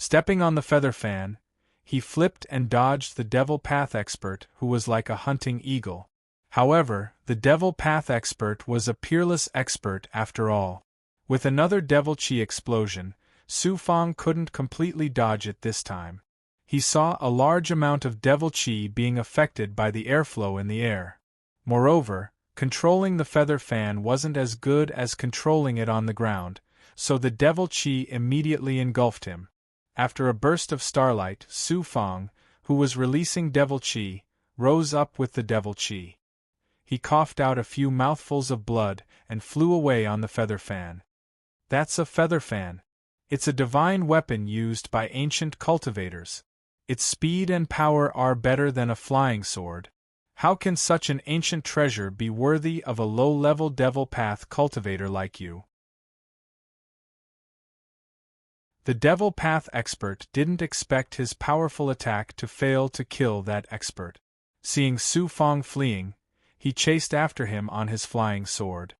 Stepping on the feather fan, he flipped and dodged the devil path expert, who was like a hunting eagle. However, the devil path expert was a peerless expert after all. With another devil chi explosion, Su Fong couldn't completely dodge it this time. He saw a large amount of devil chi being affected by the airflow in the air. Moreover, controlling the feather fan wasn't as good as controlling it on the ground, so the devil chi immediately engulfed him. After a burst of starlight, Su Fong, who was releasing devil chi, rose up with the devil chi. He coughed out a few mouthfuls of blood and flew away on the feather fan. That's a feather fan. It's a divine weapon used by ancient cultivators. Its speed and power are better than a flying sword. How can such an ancient treasure be worthy of a low-level devil path cultivator like you? The devil path expert didn't expect his powerful attack to fail to kill that expert. Seeing Su Fong fleeing, he chased after him on his flying sword.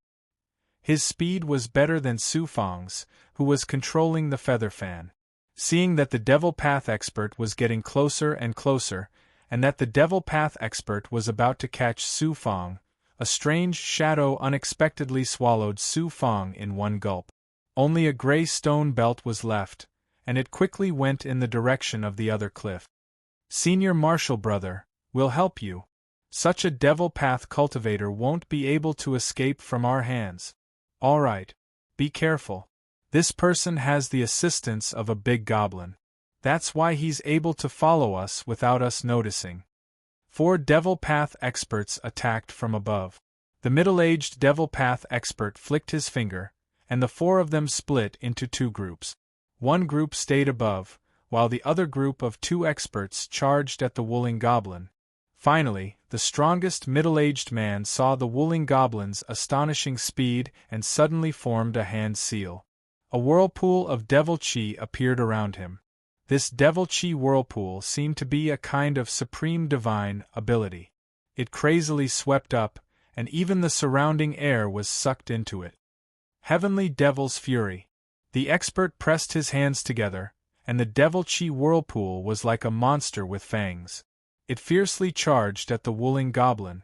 His speed was better than Su Fong's, who was controlling the feather fan. Seeing that the devil path expert was getting closer and closer, and that the devil path expert was about to catch Su Fong, a strange shadow unexpectedly swallowed Su Fong in one gulp. Only a gray stone belt was left, and it quickly went in the direction of the other cliff. Senior Marshal Brother, we'll help you. Such a devil path cultivator won't be able to escape from our hands. All right. Be careful. This person has the assistance of a big goblin. That's why he's able to follow us without us noticing. 4 devil path experts attacked from above. The middle-aged devil path expert flicked his finger, and the 4 of them split into 2 groups. One group stayed above, while the other group of 2 experts charged at the wooling goblin. Finally, the strongest middle-aged man saw the wooling goblin's astonishing speed and suddenly formed a hand seal. A whirlpool of devil chi appeared around him. This devil chi whirlpool seemed to be a kind of supreme divine ability. It crazily swept up, and even the surrounding air was sucked into it. Heavenly Devil's Fury. The expert pressed his hands together, and the devil chi whirlpool was like a monster with fangs. It fiercely charged at the wooling goblin.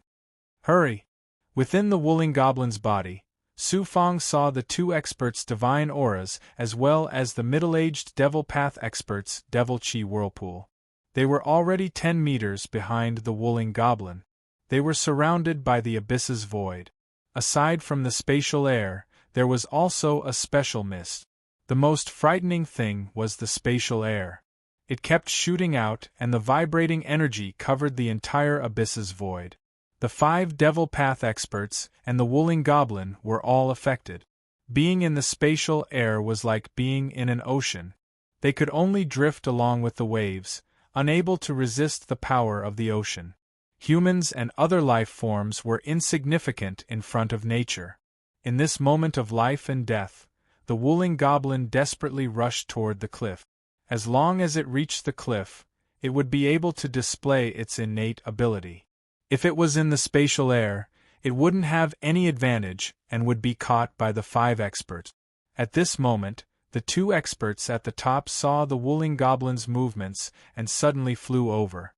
Hurry! Within the wooling goblin's body, Su Fong saw the 2 experts' divine auras as well as the middle-aged devil path experts' devil chi whirlpool. They were already 10 meters behind the wooling goblin. They were surrounded by the abyss's void. Aside from the spatial air, there was also a special mist. The most frightening thing was the spatial air. It kept shooting out, and the vibrating energy covered the entire abyss's void. The 5 devil path experts and the wooling goblin were all affected. Being in the spatial air was like being in an ocean. They could only drift along with the waves, unable to resist the power of the ocean. Humans and other life forms were insignificant in front of nature. In this moment of life and death, the wooling goblin desperately rushed toward the cliff. As long as it reached the cliff, it would be able to display its innate ability. If it was in the spatial air, it wouldn't have any advantage and would be caught by the 5 experts. At this moment, the 2 experts at the top saw the wooling goblin's movements and suddenly flew over.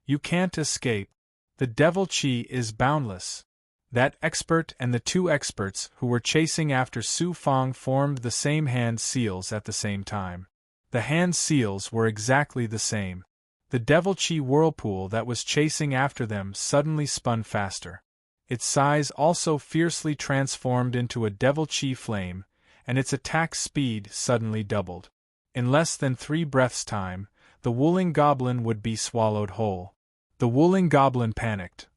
You can't escape. The devil chi is boundless. That expert and the 2 experts who were chasing after Su Fong formed the same hand seals at the same time. The hand seals were exactly the same. The devil-chi whirlpool that was chasing after them suddenly spun faster. Its size also fiercely transformed into a devil-chi flame, and its attack speed suddenly doubled. In less than 3 breaths' time, the Wuling Goblin would be swallowed whole. The Wuling Goblin panicked.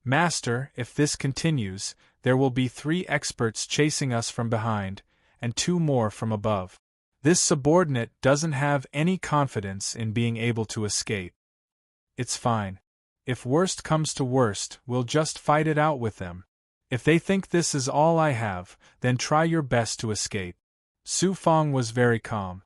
"Master, if this continues, there will be 3 experts chasing us from behind, and 2 more from above. This subordinate doesn't have any confidence in being able to escape. It's fine. If worst comes to worst, we'll just fight it out with them. If they think this is all I have, then try your best to escape." Su Fong was very calm.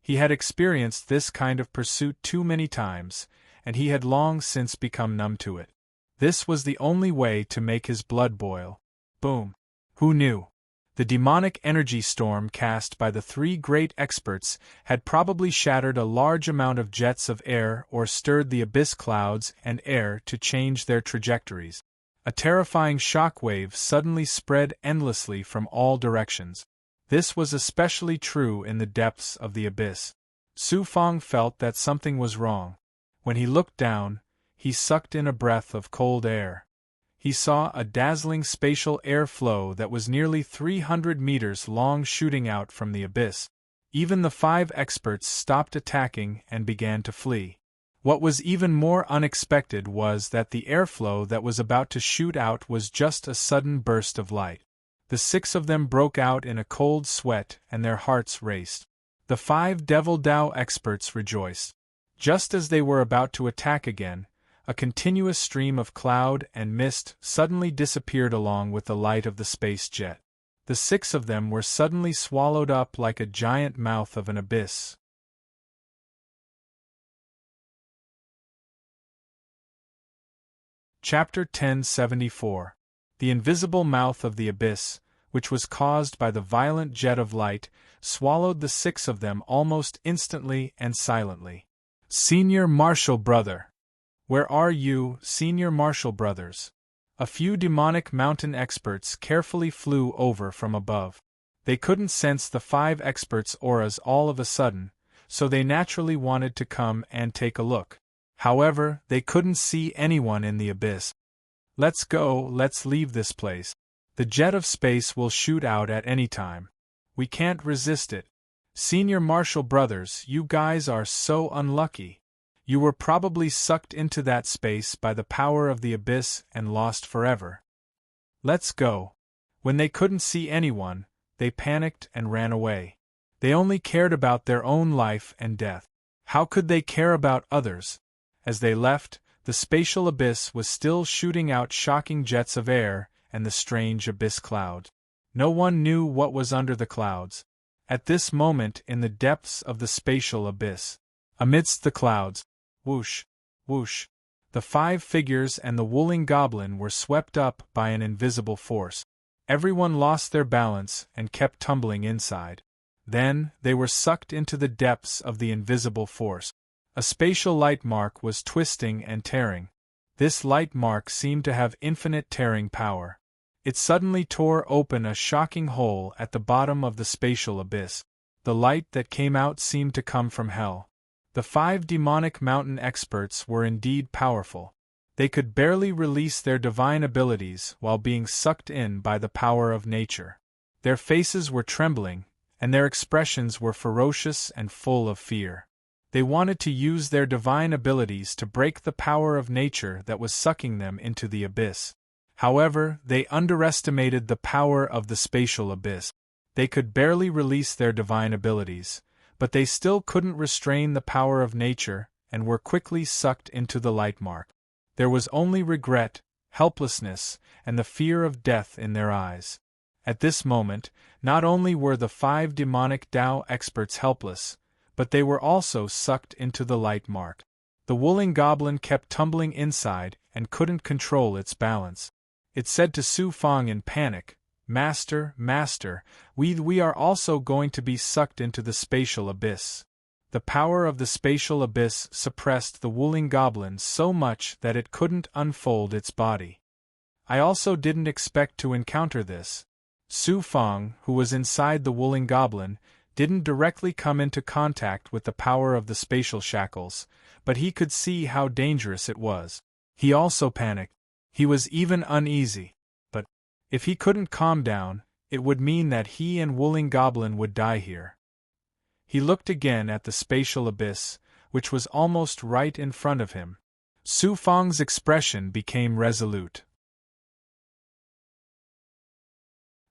He had experienced this kind of pursuit too many times, and he had long since become numb to it. This was the only way to make his blood boil. Boom! Who knew? The demonic energy storm cast by the 3 great experts had probably shattered a large amount of jets of air or stirred the abyss clouds and air to change their trajectories. A terrifying shock wave suddenly spread endlessly from all directions. This was especially true in the depths of the abyss. Su Fong felt that something was wrong. When he looked down, he sucked in a breath of cold air. He saw a dazzling spatial air flow that was nearly 300 meters long shooting out from the abyss. Even the 5 experts stopped attacking and began to flee. What was even more unexpected was that the airflow that was about to shoot out was just a sudden burst of light. The 6 of them broke out in a cold sweat and their hearts raced. The 5 Devil Dao experts rejoiced. Just as they were about to attack again, a continuous stream of cloud and mist suddenly disappeared along with the light of the space jet. The 6 of them were suddenly swallowed up like a giant mouth of an abyss. Chapter 1074. The invisible mouth of the abyss, which was caused by the violent jet of light, swallowed the 6 of them almost instantly and silently. "Senior Marshal Brother! Where are you, Senior Marshal Brothers?" A few demonic mountain experts carefully flew over from above. They couldn't sense the 5 experts' auras all of a sudden, so they naturally wanted to come and take a look. However, they couldn't see anyone in the abyss. "Let's go, let's leave this place. The jet of space will shoot out at any time. We can't resist it. Senior Marshal Brothers, you guys are so unlucky. You were probably sucked into that space by the power of the abyss and lost forever. Let's go." When they couldn't see anyone, they panicked and ran away. They only cared about their own life and death. How could they care about others? As they left, the spatial abyss was still shooting out shocking jets of air and the strange abyss cloud. No one knew what was under the clouds. At this moment in the depths of the spatial abyss, amidst the clouds, whoosh, whoosh, the 5 figures and the Wuling Goblin were swept up by an invisible force. Everyone lost their balance and kept tumbling inside. Then, they were sucked into the depths of the invisible force. A spatial light mark was twisting and tearing. This light mark seemed to have infinite tearing power. It suddenly tore open a shocking hole at the bottom of the spatial abyss. The light that came out seemed to come from hell. The 5 demonic mountain experts were indeed powerful. They could barely release their divine abilities while being sucked in by the power of nature. Their faces were trembling, and their expressions were ferocious and full of fear. They wanted to use their divine abilities to break the power of nature that was sucking them into the abyss. However, they underestimated the power of the spatial abyss. They could barely release their divine abilities, but they still couldn't restrain the power of nature and were quickly sucked into the light mark. There was only regret, helplessness, and the fear of death in their eyes. At this moment, not only were the 5 demonic Tao experts helpless, but they were also sucked into the light mark. The Wuling Goblin kept tumbling inside and couldn't control its balance. It said to Su Fong in panic, Master, we are also going to be sucked into the spatial abyss." The power of the spatial abyss suppressed the Wuling Goblin so much that it couldn't unfold its body. "I also didn't expect to encounter this." Su Fong, who was inside the Wuling Goblin, didn't directly come into contact with the power of the spatial shackles, but he could see how dangerous it was. He also panicked. He was even uneasy. But if he couldn't calm down, it would mean that he and Wooling Goblin would die here. He looked again at the spatial abyss, which was almost right in front of him. Su Fang's expression became resolute.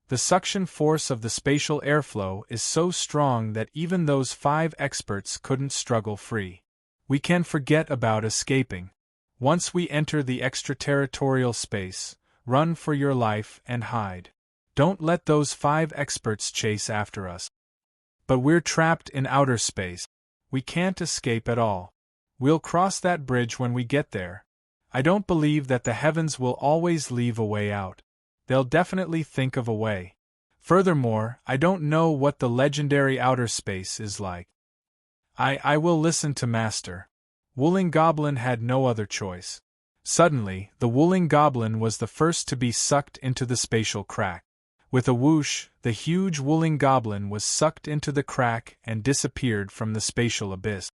The suction force of the spatial airflow is so strong that even those 5 experts couldn't struggle free. We can forget about escaping. Once we enter the extraterritorial space, run for your life and hide. Don't let those 5 experts chase after us. But we're trapped in outer space. We can't escape at all. We'll cross that bridge when we get there. I don't believe that the heavens will always leave a way out. They'll definitely think of a way. Furthermore, I don't know what the legendary outer space is like. I will listen to Master. Wooling Goblin had no other choice. Suddenly, the Wooling Goblin was the first to be sucked into the spatial crack. With a whoosh, the huge Wooling Goblin was sucked into the crack and disappeared from the spatial abyss.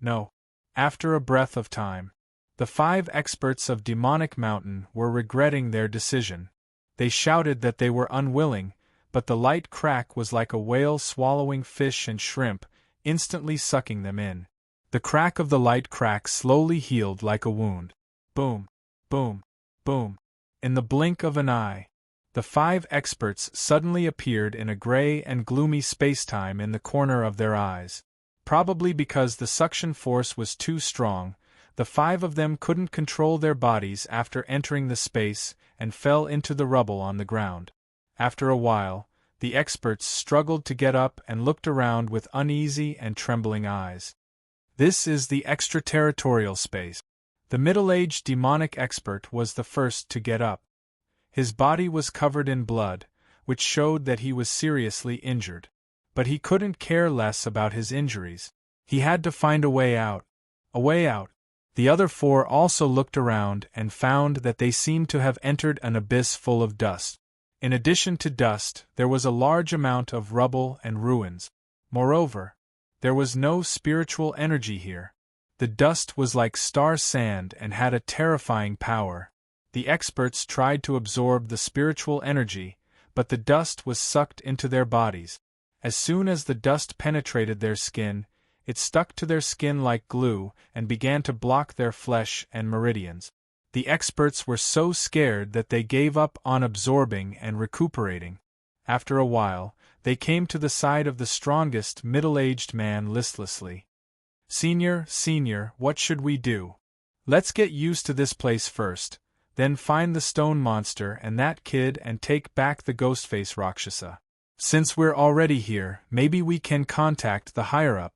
No. After a breath of time, the 5 experts of Demonic Mountain were regretting their decision. They shouted that they were unwilling, but the light crack was like a whale swallowing fish and shrimp, instantly sucking them in. The crack of the light crack slowly healed like a wound. Boom, boom, boom. In the blink of an eye, the 5 experts suddenly appeared in a gray and gloomy spacetime in the corner of their eyes. Probably because the suction force was too strong, the 5 of them couldn't control their bodies after entering the space and fell into the rubble on the ground. After a while, the experts struggled to get up and looked around with uneasy and trembling eyes. This is the extraterritorial space. The middle-aged demonic expert was the first to get up. His body was covered in blood, which showed that he was seriously injured. But he couldn't care less about his injuries. He had to find a way out. A way out. The other 4 also looked around and found that they seemed to have entered an abyss full of dust. In addition to dust, there was a large amount of rubble and ruins. Moreover, there was no spiritual energy here. The dust was like star sand and had a terrifying power. The experts tried to absorb the spiritual energy, but the dust was sucked into their bodies. As soon as the dust penetrated their skin, it stuck to their skin like glue and began to block their flesh and meridians. The experts were so scared that they gave up on absorbing and recuperating. After a while, they came to the side of the strongest middle-aged man listlessly. Senior, what should we do? Let's get used to this place first, then find the stone monster and that kid and take back the Ghostface Rakshasa. Since we're already here, maybe we can contact the higher-up.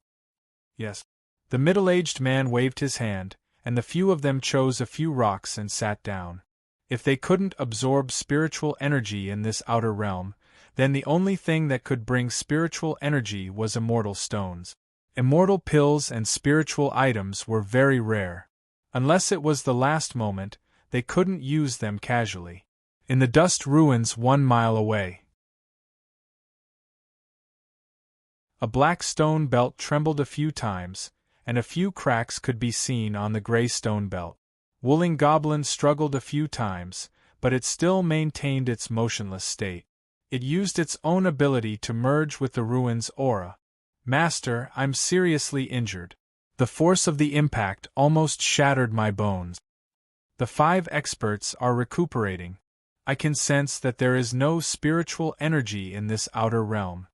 Yes. The middle-aged man waved his hand, and the few of them chose a few rocks and sat down. If they couldn't absorb spiritual energy in this outer realm, then the only thing that could bring spiritual energy was immortal stones. Immortal pills and spiritual items were very rare. Unless it was the last moment, they couldn't use them casually. In the dust ruins 1 mile away, a black stone belt trembled a few times, and a few cracks could be seen on the gray stone belt. Wooling Goblin struggled a few times, but it still maintained its motionless state. It used its own ability to merge with the ruin's aura. Master, I'm seriously injured. The force of the impact almost shattered my bones. The 5 experts are recuperating. I can sense that there is no spiritual energy in this outer realm.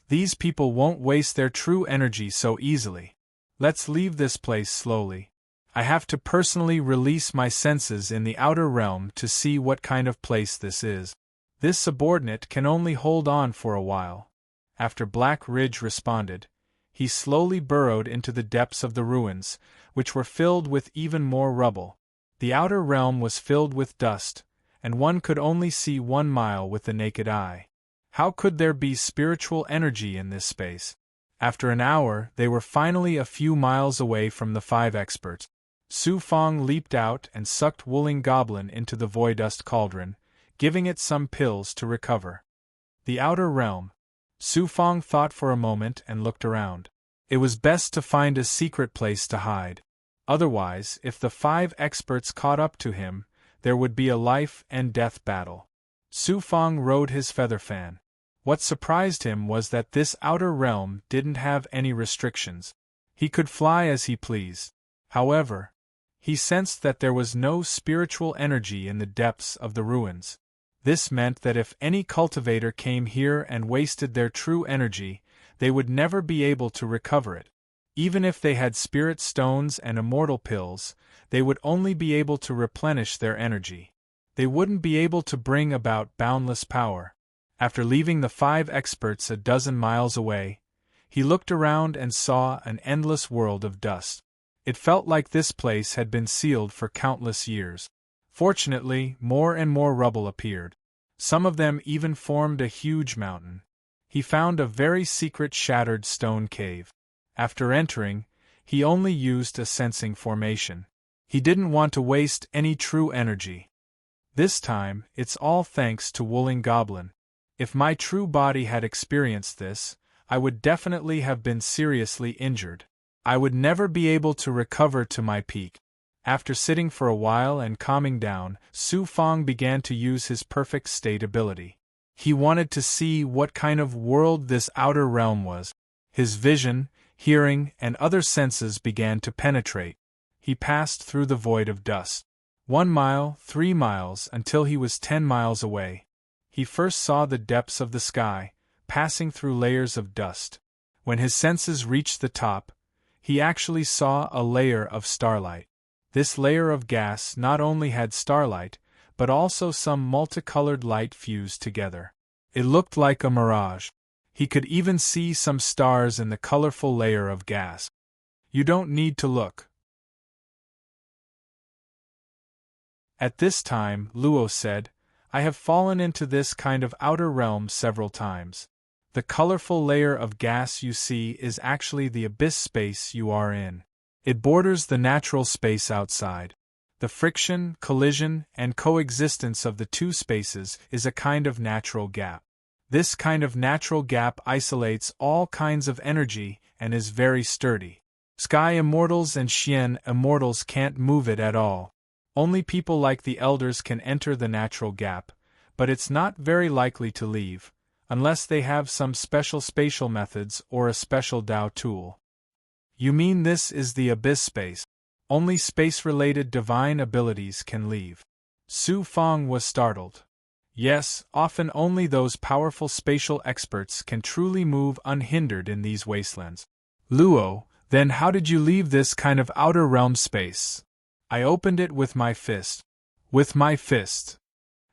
These people won't waste their true energy so easily. Let's leave this place slowly. I have to personally release my senses in the outer realm to see what kind of place this is. This subordinate can only hold on for a while. After Black Ridge responded, he slowly burrowed into the depths of the ruins, which were filled with even more rubble. The outer realm was filled with dust, and one could only see 1 mile with the naked eye. How could there be spiritual energy in this space? After an hour, they were finally a few miles away from the 5 experts. Su Fang leaped out and sucked Wooling Goblin into the Voidust Cauldron, giving it some pills to recover. The outer realm. Su Fong thought for a moment and looked around. It was best to find a secret place to hide. Otherwise, if the 5 experts caught up to him, there would be a life and death battle. Su Fong rode his feather fan. What surprised him was that this outer realm didn't have any restrictions. He could fly as he pleased. However, he sensed that there was no spiritual energy in the depths of the ruins. This meant that if any cultivator came here and wasted their true energy, they would never be able to recover it. Even if they had spirit stones and immortal pills, they would only be able to replenish their energy. They wouldn't be able to bring about boundless power. After leaving the 5 experts a dozen miles away, he looked around and saw an endless world of dust. It felt like this place had been sealed for countless years. Fortunately, more and more rubble appeared. Some of them even formed a huge mountain. He found a very secret shattered stone cave. After entering, he only used a sensing formation. He didn't want to waste any true energy. This time, it's all thanks to Wooling Goblin. If my true body had experienced this, I would definitely have been seriously injured. I would never be able to recover to my peak. After sitting for a while and calming down, Su Fong began to use his perfect state ability. He wanted to see what kind of world this outer realm was. His vision, hearing, and other senses began to penetrate. He passed through the void of dust. 1 mile, 3 miles, until he was 10 miles away. He first saw the depths of the sky, passing through layers of dust. When his senses reached the top, he actually saw a layer of starlight. This layer of gas not only had starlight, but also some multicolored light fused together. It looked like a mirage. He could even see some stars in the colorful layer of gas. You don't need to look. At this time, Luo said, I have fallen into this kind of outer realm several times. The colorful layer of gas you see is actually the abyss space you are in. It borders the natural space outside. The friction, collision, and coexistence of the two spaces is a kind of natural gap. This kind of natural gap isolates all kinds of energy and is very sturdy. Sky immortals and Xian immortals can't move it at all. Only people like the elders can enter the natural gap, but it's not very likely to leave, unless they have some special spatial methods or a special Dao tool. You mean this is the abyss space? Only space-related divine abilities can leave. Su Fong was startled. Yes, often only those powerful spatial experts can truly move unhindered in these wastelands. Luo, then how did you leave this kind of outer realm space? I opened it with my fist. With my fist.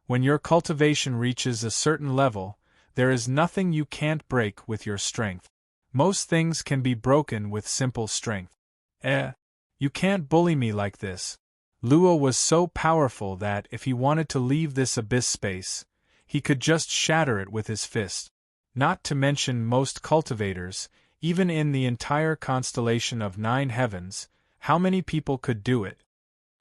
When your cultivation reaches a certain level, there is nothing you can't break with your strength. Most things can be broken with simple strength. You can't bully me like this. Luo was so powerful that if he wanted to leave this abyss space, he could just shatter it with his fist. Not to mention most cultivators, even in the entire constellation of 9 heavens, how many people could do it?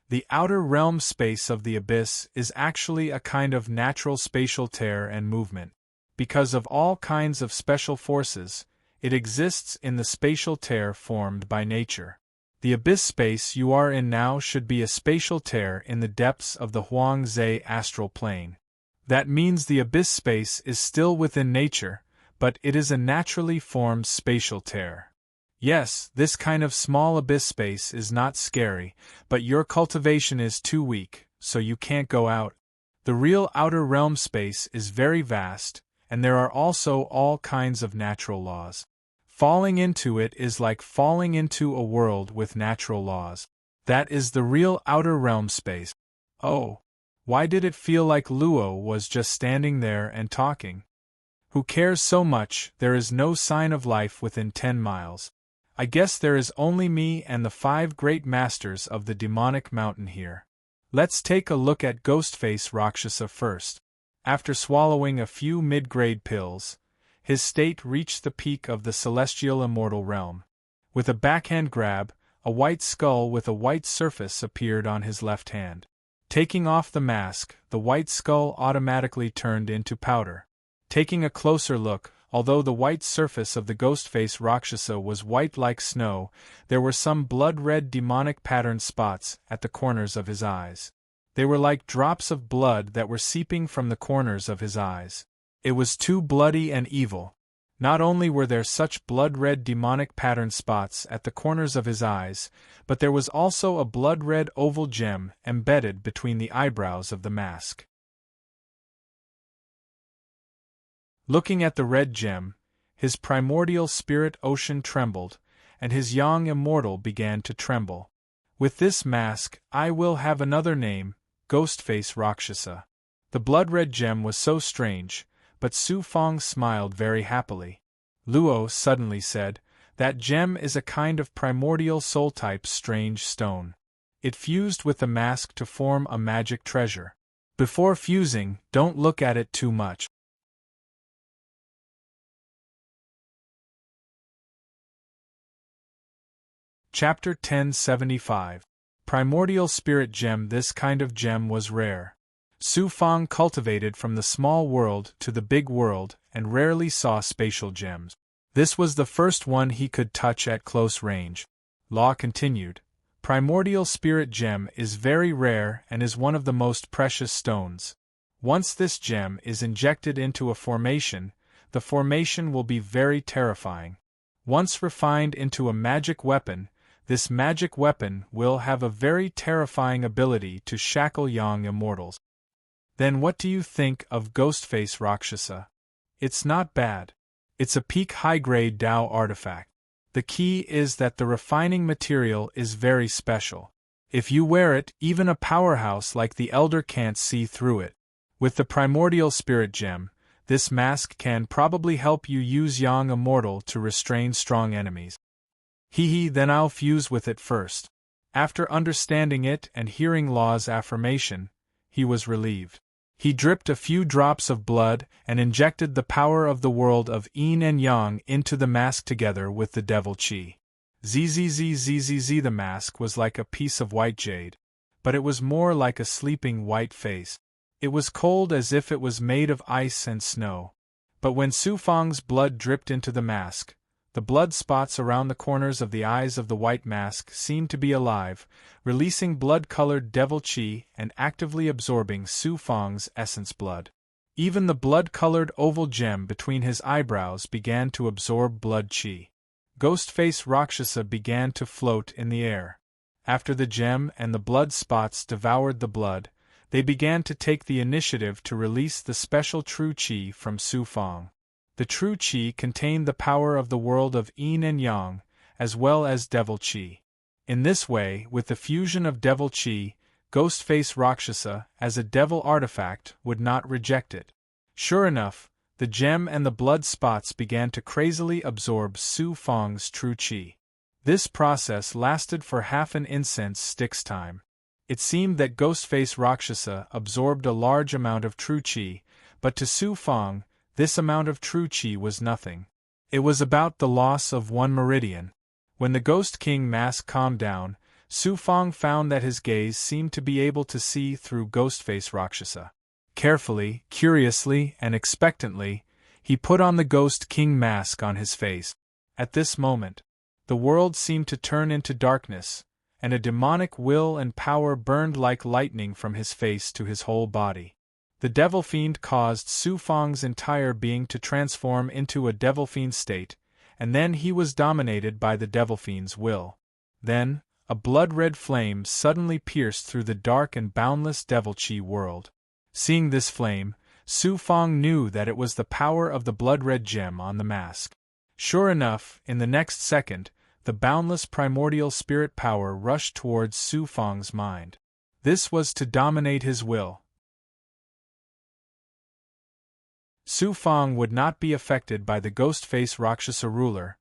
The outer realm space of the abyss is actually a kind of natural spatial tear and movement. Because of all kinds of special forces, it exists in the spatial tear formed by nature. The abyss space you are in now should be a spatial tear in the depths of the Huangze astral plane. That means the abyss space is still within nature, but it is a naturally formed spatial tear. Yes, this kind of small abyss space is not scary, but your cultivation is too weak, so you can't go out. The real outer realm space is very vast, and there are also all kinds of natural laws. Falling into it is like falling into a world with natural laws. That is the real outer realm space. Oh, why did it feel like Luo was just standing there and talking? Who cares so much? There is no sign of life within 10 miles. I guess there is only me and the 5 great masters of the demonic mountain here. Let's take a look at Ghostface Rakshasa first. After swallowing a few mid-grade pills, his state reached the peak of the celestial immortal realm. With a backhand grab, a white skull with a white surface appeared on his left hand. Taking off the mask, the white skull automatically turned into powder. Taking a closer look, Although the white surface of the Ghostface Rakshasa was white like snow, there were some blood-red demonic patterned spots at the corners of his eyes. They were like drops of blood that were seeping from the corners of his eyes. It was too bloody and evil. Not only were there such blood-red demonic patterned spots at the corners of his eyes, but there was also a blood-red oval gem embedded between the eyebrows of the mask. Looking at the red gem, his primordial spirit ocean trembled, and his young immortal began to tremble. With this mask, I will have another name, Ghostface Rakshasa. The blood-red gem was so strange, but Su Fong smiled very happily. Luo suddenly said, "That gem is a kind of primordial soul-type strange stone. It fused with the mask to form a magic treasure. Before fusing, don't look at it too much." Chapter 1075. Primordial Spirit Gem. This kind of gem was rare. Su Fong cultivated from the small world to the big world and rarely saw spatial gems. This was the first one he could touch at close range. Law continued, "Primordial Spirit Gem is very rare and is one of the most precious stones. Once this gem is injected into a formation, the formation will be very terrifying. Once refined into a magic weapon, this magic weapon will have a very terrifying ability to shackle young immortals." Then what do you think of Ghostface Rakshasa? It's not bad. It's a peak high-grade Tao artifact. The key is that the refining material is very special. If you wear it, even a powerhouse like the Elder can't see through it. With the Primordial Spirit Gem, this mask can probably help you use young immortal to restrain strong enemies. Then I'll fuse with it first. After understanding it and hearing Law's affirmation, he was relieved. He dripped a few drops of blood and injected the power of the world of yin and yang into the mask together with the devil chi. Zzz. The mask was like a piece of white jade, but it was more like a sleeping white face. It was cold as if it was made of ice and snow. But when Su Fong's blood dripped into the mask, the blood spots around the corners of the eyes of the white mask seemed to be alive, releasing blood-colored devil chi and actively absorbing Su Fong's essence blood. Even the blood-colored oval gem between his eyebrows began to absorb blood chi. Ghostface Rakshasa began to float in the air. After the gem and the blood spots devoured the blood, they began to take the initiative to release the special true chi from Su Fong. The true chi contained the power of the world of yin and yang, as well as devil chi. In this way, with the fusion of devil chi, Ghostface Rakshasa, as a devil artifact, would not reject it. Sure enough, the gem and the blood spots began to crazily absorb Su Fong's true chi. This process lasted for half an incense stick's time. It seemed that Ghostface Rakshasa absorbed a large amount of true chi, but to Su Fong, this amount of true chi was nothing. It was about the loss of 1 meridian. When the Ghost King mask calmed down, Su Fong found that his gaze seemed to be able to see through Ghostface Rakshasa. Carefully, curiously, and expectantly, he put on the Ghost King mask on his face. At this moment, the world seemed to turn into darkness, and a demonic will and power burned like lightning from his face to his whole body. The Devil Fiend caused Su Fong's entire being to transform into a Devil Fiend state, and then he was dominated by the Devil Fiend's will. Then, a blood-red flame suddenly pierced through the dark and boundless Devil Chi world. Seeing this flame, Su Fong knew that it was the power of the blood-red gem on the mask. Sure enough, in the next second, the boundless primordial spirit power rushed towards Su Fong's mind. This was to dominate his will. Su Fong would not be affected by the Ghostface Rakshasa ruler.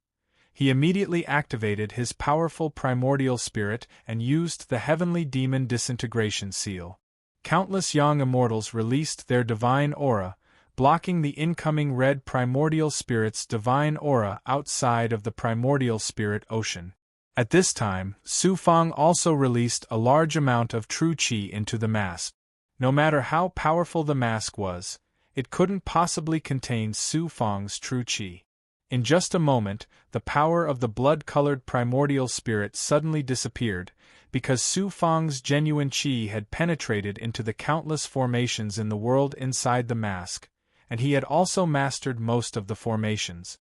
He immediately activated his powerful primordial spirit and used the heavenly demon disintegration seal. Countless young immortals released their divine aura, blocking the incoming red primordial spirit's divine aura outside of the primordial spirit ocean. At this time, Su Fong also released a large amount of true chi into the mask. No matter how powerful the mask was, it couldn't possibly contain Su Fang's true qi. In just a moment, the power of the blood-colored primordial spirit suddenly disappeared, because Su Fang's genuine qi had penetrated into the countless formations in the world inside the mask, and he had also mastered most of the formations.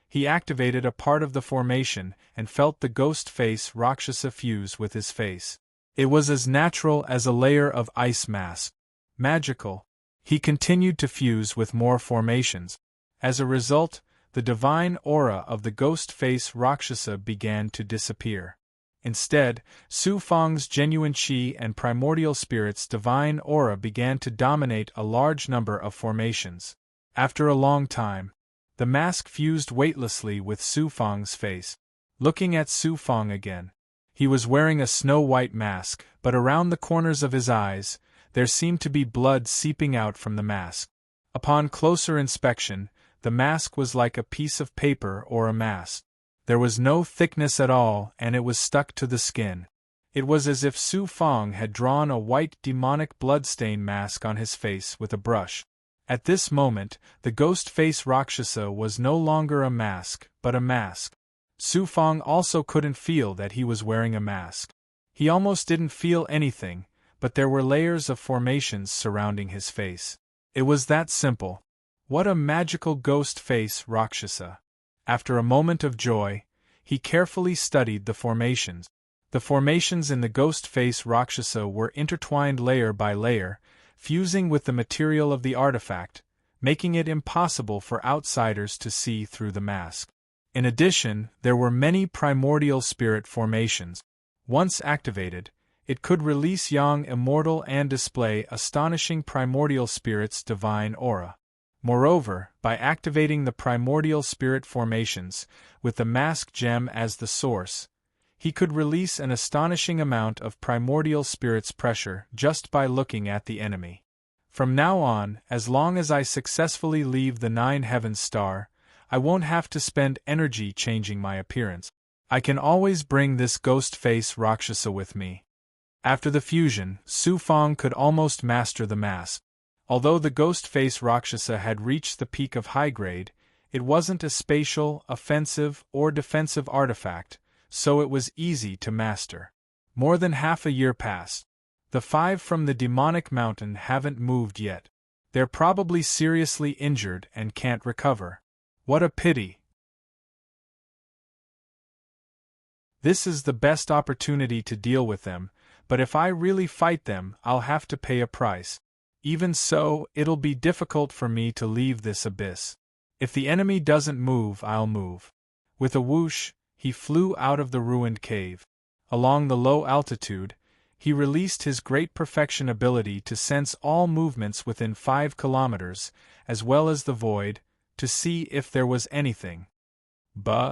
He activated a part of the formation and felt the ghost face Rakshasa fuse with his face. It was as natural as a layer of ice mask. Magical. He continued to fuse with more formations. As a result, the divine aura of the ghost face Rakshasa began to disappear. Instead, Su Fang's genuine qi and primordial spirit's divine aura began to dominate a large number of formations. After a long time, the mask fused weightlessly with Su Fang's face. Looking at Su Fang again, he was wearing a snow-white mask, but around the corners of his eyes, there seemed to be blood seeping out from the mask. Upon closer inspection, the mask was like a piece of paper or a mask. There was no thickness at all, and it was stuck to the skin. It was as if Su Fang had drawn a white demonic blood-stained mask on his face with a brush. At this moment, the ghost face Rakshasa was no longer a mask, but a mask. Su Fang also couldn't feel that he was wearing a mask. He almost didn't feel anything, but there were layers of formations surrounding his face. It was that simple. What a magical ghost face Rakshasa! After a moment of joy, he carefully studied the formations. The formations in the ghost face Rakshasa were intertwined layer by layer, fusing with the material of the artifact, making it impossible for outsiders to see through the mask. In addition, there were many primordial spirit formations. Once activated, it could release Yang Immortal and display astonishing primordial spirit's divine aura. Moreover, by activating the primordial spirit formations, with the mask gem as the source, he could release an astonishing amount of primordial spirit's pressure just by looking at the enemy. From now on, as long as I successfully leave the Nine Heavens star, I won't have to spend energy changing my appearance. I can always bring this ghost face Rakshasa with me. After the fusion, Su Fang could almost master the mask. Although the ghost face Rakshasa had reached the peak of high grade, it wasn't a spatial, offensive, or defensive artifact, so it was easy to master. More than half a year passed. The 5 from the demonic mountain haven't moved yet. They're probably seriously injured and can't recover. What a pity. This is the best opportunity to deal with them, but if I really fight them, I'll have to pay a price. Even so, it'll be difficult for me to leave this abyss. If the enemy doesn't move, I'll move. With a whoosh, he flew out of the ruined cave. Along the low altitude, he released his great perfection ability to sense all movements within 5 kilometers, as well as the void, to see if there was anything.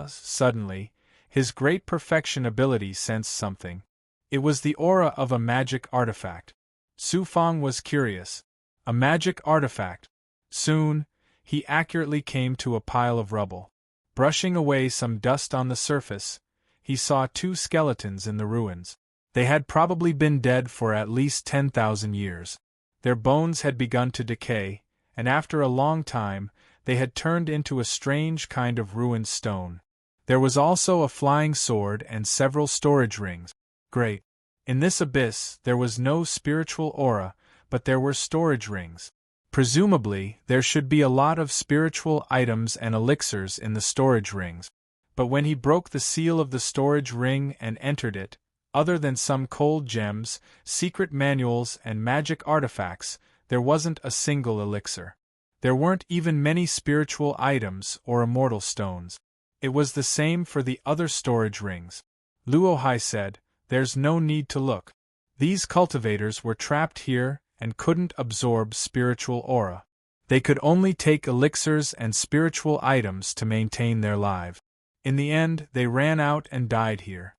Suddenly, his great perfection ability sensed something. It was the aura of a magic artifact. Su Fang was curious. A magic artifact. Soon, he accurately came to a pile of rubble. Brushing away some dust on the surface, he saw 2 skeletons in the ruins. They had probably been dead for at least 10,000 years. Their bones had begun to decay, and after a long time, they had turned into a strange kind of ruined stone. There was also a flying sword and several storage rings. Great. In this abyss, there was no spiritual aura, but there were storage rings. Presumably, there should be a lot of spiritual items and elixirs in the storage rings. But when he broke the seal of the storage ring and entered it, other than some cold gems, secret manuals, and magic artifacts, there wasn't a single elixir. There weren't even many spiritual items or immortal stones. It was the same for the other storage rings. Luohai said, "There's no need to look. These cultivators were trapped here and couldn't absorb spiritual aura. They could only take elixirs and spiritual items to maintain their lives. In the end, they ran out and died here.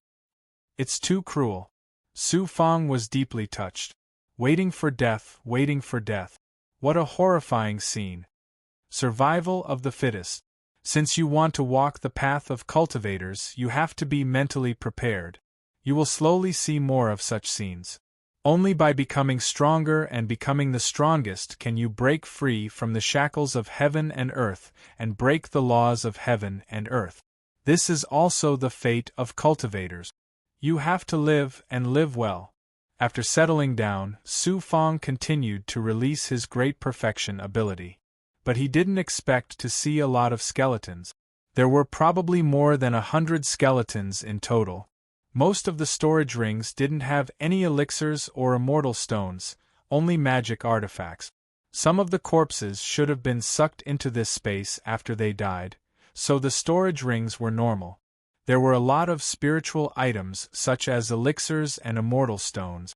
It's too cruel." Su Fang was deeply touched. Waiting for death, waiting for death. What a horrifying scene. Survival of the fittest. Since you want to walk the path of cultivators, you have to be mentally prepared. You will slowly see more of such scenes. Only by becoming stronger and becoming the strongest can you break free from the shackles of heaven and earth and break the laws of heaven and earth. This is also the fate of cultivators. You have to live and live well. After settling down, Su Fong continued to release his great perfection ability. But he didn't expect to see a lot of skeletons. There were probably more than 100 skeletons in total. Most of the storage rings didn't have any elixirs or immortal stones, only magic artifacts. Some of the corpses should have been sucked into this space after they died, so the storage rings were normal. There were a lot of spiritual items such as elixirs and immortal stones.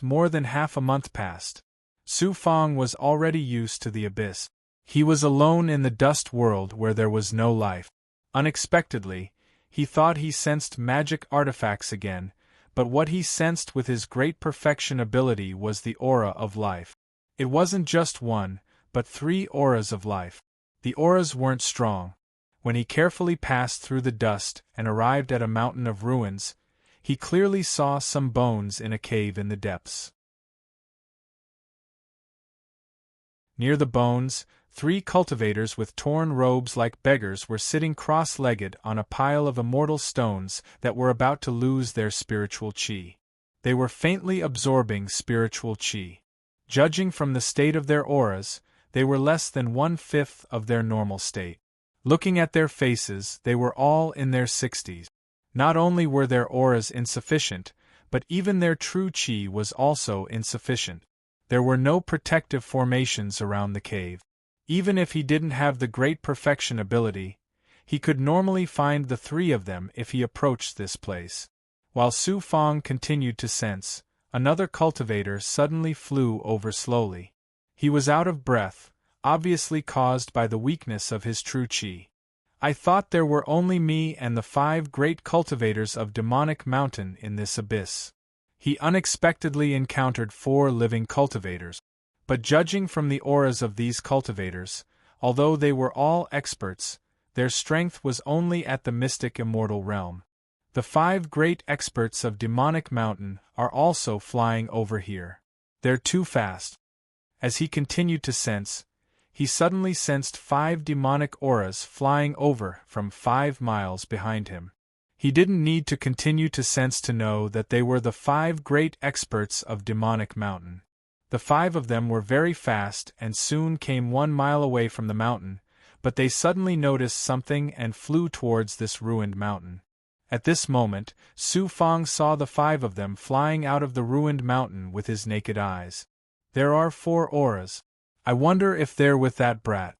More than half a month passed. Su Fong was already used to the abyss. He was alone in the dust world where there was no life. Unexpectedly, he thought he sensed magic artifacts again, but what he sensed with his great perfection ability was the aura of life. It wasn't just one, but 3 auras of life. The auras weren't strong. When he carefully passed through the dust and arrived at a mountain of ruins, he clearly saw some bones in a cave in the depths. Near the bones, 3 cultivators with torn robes like beggars were sitting cross-legged on a pile of immortal stones that were about to lose their spiritual chi. They were faintly absorbing spiritual chi. Judging from the state of their auras, they were less than 1/5 of their normal state. Looking at their faces, they were all in their 60s. Not only were their auras insufficient, but even their true chi was also insufficient. There were no protective formations around the cave. Even if he didn't have the great perfection ability, he could normally find the 3 of them if he approached this place. While Su Fong continued to sense, another cultivator suddenly flew over slowly. He was out of breath, obviously caused by the weakness of his true chi. I thought there were only me and the 5 great cultivators of Demonic Mountain in this abyss. He unexpectedly encountered 4 living cultivators. But judging from the auras of these cultivators, although they were all experts, their strength was only at the mystic immortal realm. The 5 great experts of Demonic Mountain are also flying over here. They're too fast. As he continued to sense, he suddenly sensed 5 demonic auras flying over from 5 miles behind him. He didn't need to continue to sense to know that they were the 5 great experts of Demonic Mountain. The 5 of them were very fast and soon came 1 mile away from the mountain, but they suddenly noticed something and flew towards this ruined mountain. At this moment, Su Fong saw the 5 of them flying out of the ruined mountain with his naked eyes. There are 4 auras. I wonder if they're with that brat.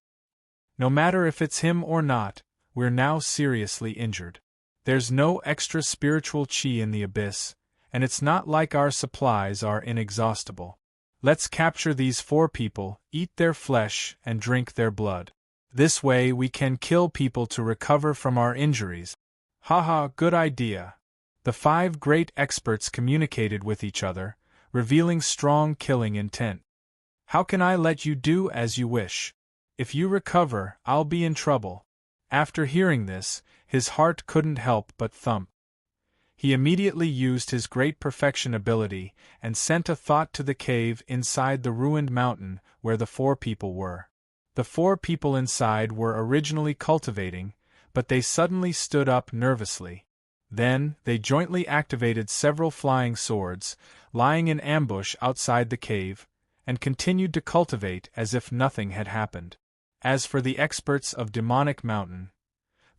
No matter if it's him or not, we're now seriously injured. There's no extra spiritual chi in the abyss, and it's not like our supplies are inexhaustible. Let's capture these 4 people, eat their flesh, and drink their blood. This way we can kill people to recover from our injuries. Haha, good idea. The 5 great experts communicated with each other, revealing strong killing intent. How can I let you do as you wish? If you recover, I'll be in trouble. After hearing this, his heart couldn't help but thump. He immediately used his great perfection ability and sent a thought to the cave inside the ruined mountain where the 4 people were. The 4 people inside were originally cultivating, but they suddenly stood up nervously. Then, they jointly activated several flying swords, lying in ambush outside the cave, and continued to cultivate as if nothing had happened. As for the experts of Demonic Mountain,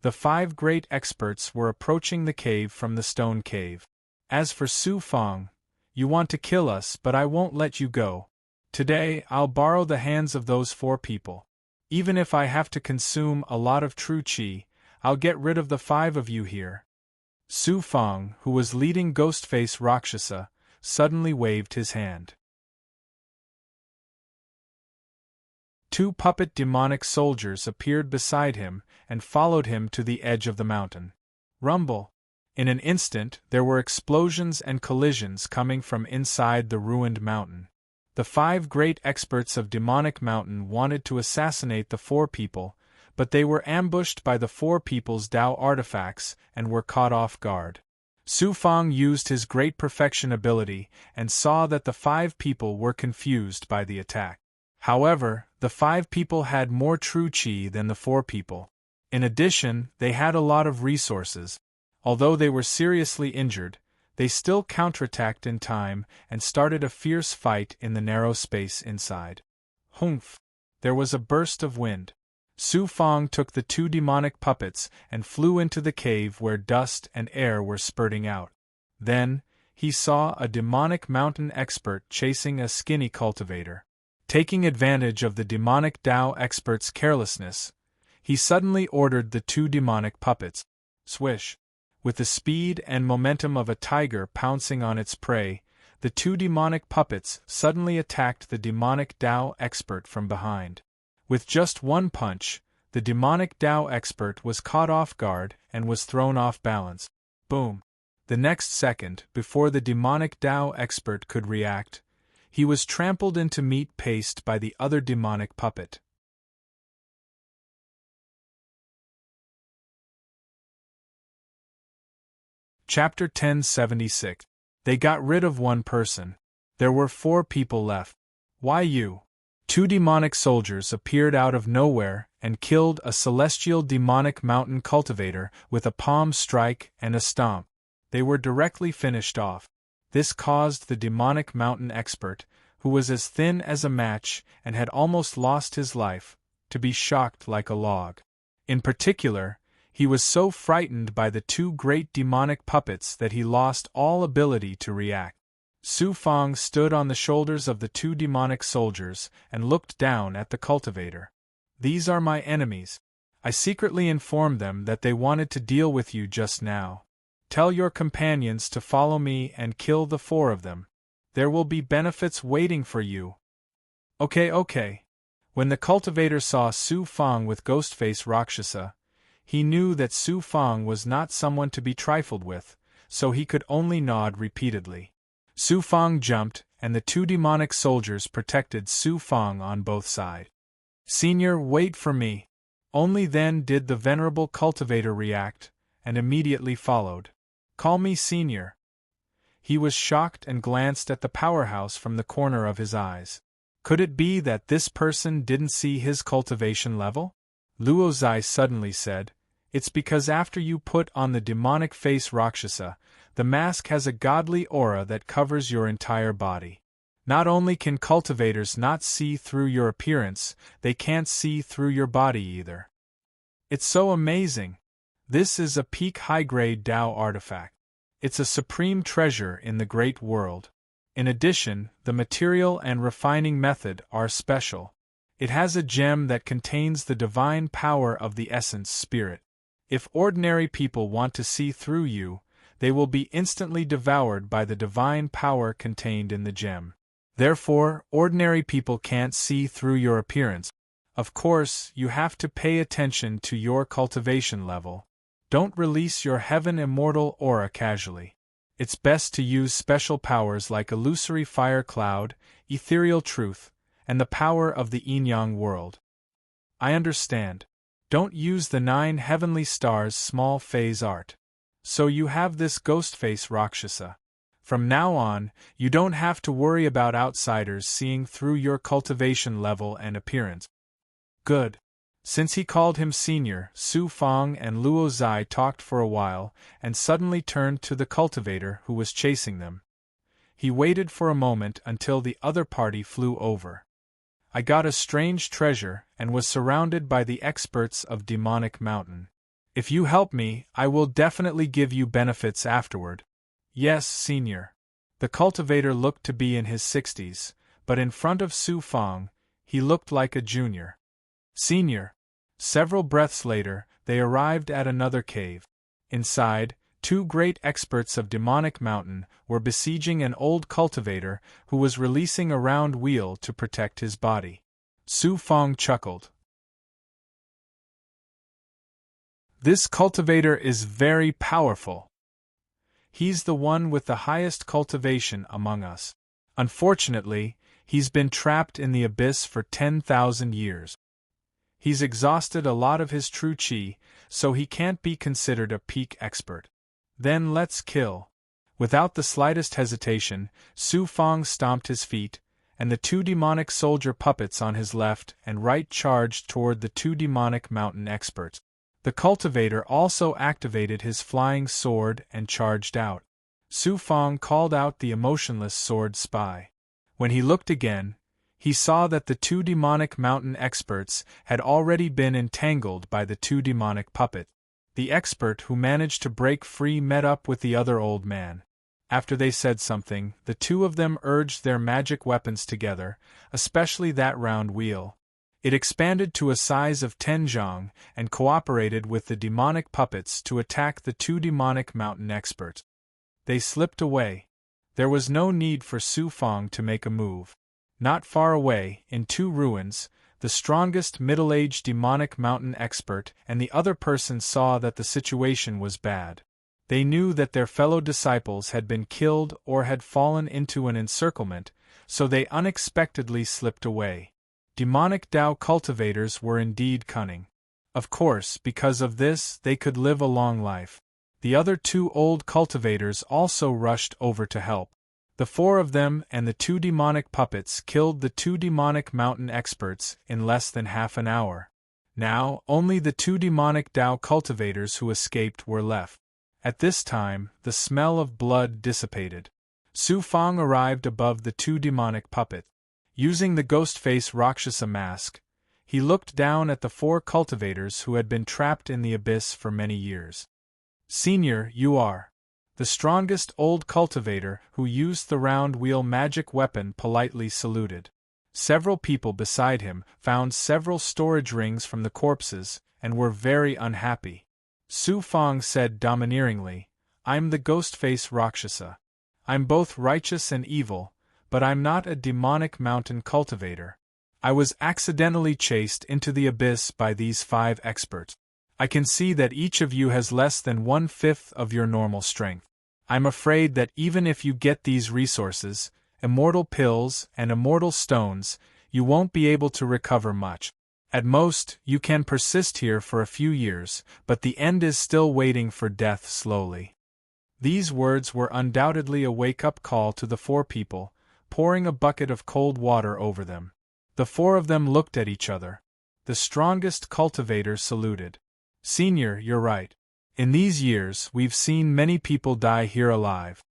the 5 great experts were approaching the cave from the stone cave. As for Su Fong, you want to kill us, but I won't let you go. Today, I'll borrow the hands of those 4 people. Even if I have to consume a lot of true chi, I'll get rid of the 5 of you here. Su Fong, who was leading Ghostface Rakshasa, suddenly waved his hand. 2 puppet demonic soldiers appeared beside him and followed him to the edge of the mountain. Rumble! In an instant, there were explosions and collisions coming from inside the ruined mountain. The 5 great experts of Demonic Mountain wanted to assassinate the 4 people, but they were ambushed by the 4 people's Tao artifacts and were caught off guard. Su Fang used his great perfection ability and saw that the 5 people were confused by the attack. However, the 5 people had more true qi than the 4 people. In addition, they had a lot of resources. Although they were seriously injured, they still counterattacked in time and started a fierce fight in the narrow space inside. Humph! There was a burst of wind. Su Fang took the 2 demonic puppets and flew into the cave where dust and air were spurting out. Then, he saw a demonic mountain expert chasing a skinny cultivator. Taking advantage of the demonic Tao expert's carelessness, he suddenly ordered the 2 demonic puppets. Swish! With the speed and momentum of a tiger pouncing on its prey, the 2 demonic puppets suddenly attacked the demonic Tao expert from behind. With just one punch, the demonic Tao expert was caught off guard and was thrown off balance. Boom! The next second, before the demonic Tao expert could react, he was trampled into meat paste by the other demonic puppet. Chapter 1076. They got rid of one person. There were 4 people left. Why you? 2 demonic soldiers appeared out of nowhere and killed a celestial demonic mountain cultivator with a palm strike and a stomp. They were directly finished off. This caused the demonic mountain expert, who was as thin as a match and had almost lost his life, to be shocked like a log. In particular, he was so frightened by the 2 great demonic puppets that he lost all ability to react. Su Fang stood on the shoulders of the 2 demonic soldiers and looked down at the cultivator. These are my enemies. I secretly informed them that they wanted to deal with you just now. Tell your companions to follow me and kill the 4 of them. There will be benefits waiting for you. Okay. When the cultivator saw Su Fang with Ghostface Rakshasa, he knew that Su Fang was not someone to be trifled with, so he could only nod repeatedly. Su Fang jumped, and the 2 demonic soldiers protected Su Fang on both sides. Senior, wait for me. Only then did the venerable cultivator react, and immediately followed. Call me Senior. He was shocked and glanced at the powerhouse from the corner of his eyes. Could it be that this person didn't see his cultivation level? Luo Zai suddenly said, It's because after you put on the demonic face Rakshasa, the mask has a godly aura that covers your entire body. Not only can cultivators not see through your appearance, they can't see through your body either. It's so amazing. This is a peak high-grade Tao artifact. It's a supreme treasure in the great world. In addition, the material and refining method are special. It has a gem that contains the divine power of the essence spirit. If ordinary people want to see through you, they will be instantly devoured by the divine power contained in the gem. Therefore, ordinary people can't see through your appearance. Of course, you have to pay attention to your cultivation level. Don't release your heaven immortal aura casually. It's best to use special powers like illusory fire cloud, ethereal truth, and the power of the yin-yang world. I understand. Don't use the 9 heavenly stars small phase art. So you have this Ghostface Rakshasa. From now on, you don't have to worry about outsiders seeing through your cultivation level and appearance. Good. Since he called him Senior, Su Fang and Luo Zai talked for a while and suddenly turned to the cultivator who was chasing them. He waited for a moment until the other party flew over. I got a strange treasure and was surrounded by the experts of Demonic Mountain. If you help me, I will definitely give you benefits afterward. Yes, Senior. The cultivator looked to be in his 60s, but in front of Su Fang, he looked like a junior. Senior. Several breaths later, they arrived at another cave. Inside, 2 great experts of Demonic Mountain were besieging an old cultivator who was releasing a round wheel to protect his body. Su Fang chuckled. This cultivator is very powerful. He's the one with the highest cultivation among us. Unfortunately, he's been trapped in the abyss for 10,000 years. He's exhausted a lot of his true qi, so he can't be considered a peak expert. Then let's kill. Without the slightest hesitation, Su Fong stomped his feet, and the two demonic soldier puppets on his left and right charged toward the two demonic mountain experts. The cultivator also activated his flying sword and charged out. Su Fong called out the emotionless sword spy. When he looked again, he saw that the two demonic mountain experts had already been entangled by the two demonic puppets. The expert who managed to break free met up with the other old man. After they said something, the two of them urged their magic weapons together, especially that round wheel. It expanded to a size of 10 zhang and cooperated with the demonic puppets to attack the two demonic mountain experts. They slipped away. There was no need for Su Fong to make a move. Not far away, in two ruins, the strongest middle-aged demonic mountain expert and the other person saw that the situation was bad. They knew that their fellow disciples had been killed or had fallen into an encirclement, so they unexpectedly slipped away. Demonic Tao cultivators were indeed cunning. Of course, because of this, they could live a long life. The other two old cultivators also rushed over to help. The four of them and the two demonic puppets killed the two demonic mountain experts in less than half an hour. Now, only the two demonic Tao cultivators who escaped were left. At this time, the smell of blood dissipated. Su Fong arrived above the two demonic puppets. Using the ghost-face Rakshasa mask, he looked down at the four cultivators who had been trapped in the abyss for many years. "Senior, you are." The strongest old cultivator who used the round wheel magic weapon politely saluted. Several people beside him found several storage rings from the corpses and were very unhappy. Su Fong said domineeringly, "I'm the ghost-face Rakshasa. I'm both righteous and evil, but I'm not a demonic mountain cultivator. I was accidentally chased into the abyss by these 5 experts. I can see that each of you has less than 1/5 of your normal strength. I'm afraid that even if you get these resources, immortal pills and immortal stones, you won't be able to recover much. At most, you can persist here for a few years, but the end is still waiting for death slowly." These words were undoubtedly a wake-up call to the 4 people, pouring a bucket of cold water over them. The 4 of them looked at each other. The strongest cultivator saluted. "Senior, you're right. In these years, we've seen many people die here alive.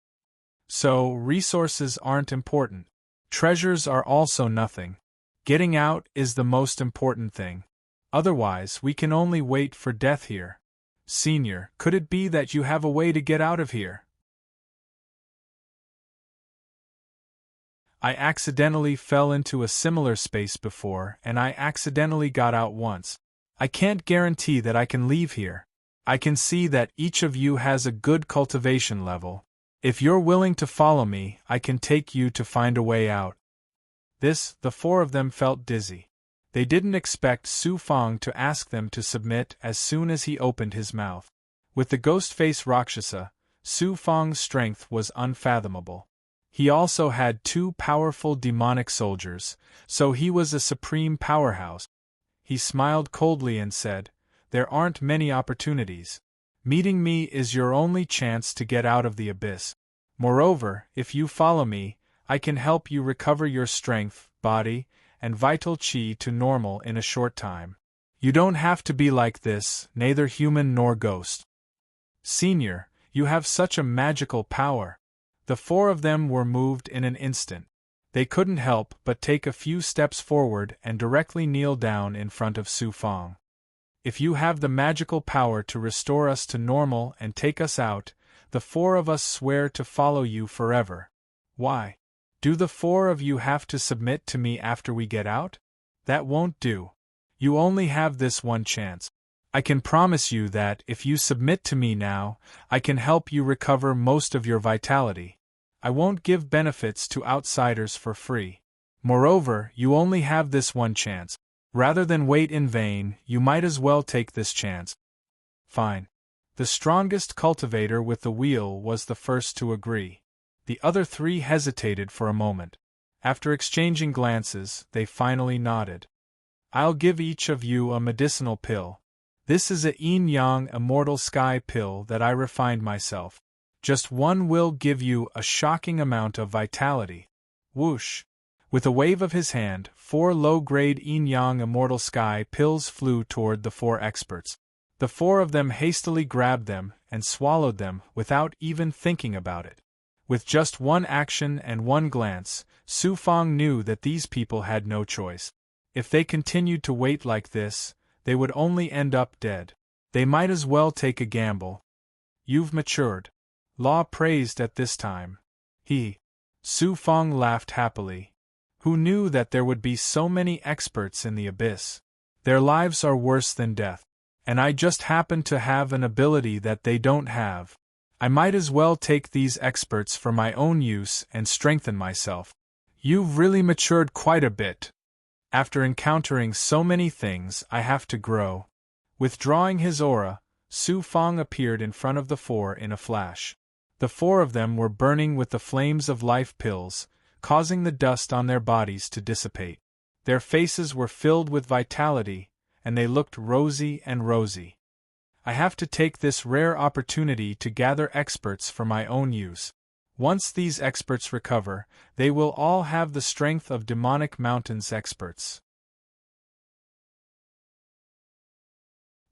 So, resources aren't important. Treasures are also nothing. Getting out is the most important thing. Otherwise, we can only wait for death here. Senior, could it be that you have a way to get out of here?" "I accidentally fell into a similar space before, and I accidentally got out once. I can't guarantee that I can leave here. I can see that each of you has a good cultivation level. If you're willing to follow me, I can take you to find a way out." The 4 of them felt dizzy. They didn't expect Su Fong to ask them to submit as soon as he opened his mouth. With the ghost-face Rakshasa, Su Fong's strength was unfathomable. He also had 2 powerful demonic soldiers, so he was a supreme powerhouse. He smiled coldly and said, "There aren't many opportunities. Meeting me is your only chance to get out of the abyss. Moreover, if you follow me, I can help you recover your strength, body, and vital qi to normal in a short time. You don't have to be like this, neither human nor ghost." "Senior, you have such a magical power." The 4 of them were moved in an instant. They couldn't help but take a few steps forward and directly kneel down in front of Su Fong. "If you have the magical power to restore us to normal and take us out, the 4 of us swear to follow you forever." "Why? Do the 4 of you have to submit to me after we get out? That won't do. You only have this one chance. I can promise you that if you submit to me now, I can help you recover most of your vitality. I won't give benefits to outsiders for free. Moreover, you only have this one chance. Rather than wait in vain, you might as well take this chance." "Fine." The strongest cultivator with the wheel was the first to agree. The other 3 hesitated for a moment. After exchanging glances, they finally nodded. "I'll give each of you a medicinal pill. This is a yin-yang immortal sky pill that I refined myself. Just one will give you a shocking amount of vitality. Whoosh! With a wave of his hand, 4 low-grade yin-yang immortal sky pills flew toward the 4 experts. The 4 of them hastily grabbed them and swallowed them without even thinking about it. With just one action and one glance, Su Fang knew that these people had no choice. If they continued to wait like this, they would only end up dead. They might as well take a gamble. You've matured. Law praised at this time. Su Fang laughed happily. Who knew that there would be so many experts in the abyss? Their lives are worse than death. And I just happen to have an ability that they don't have. I might as well take these experts for my own use and strengthen myself. You've really matured quite a bit. After encountering so many things, I have to grow. Withdrawing his aura, Su Fang appeared in front of the 4 in a flash. The 4 of them were burning with the flames of life pills, causing the dust on their bodies to dissipate. Their faces were filled with vitality, and they looked rosy and rosy. I have to take this rare opportunity to gather experts for my own use. Once these experts recover, they will all have the strength of demonic mountains experts.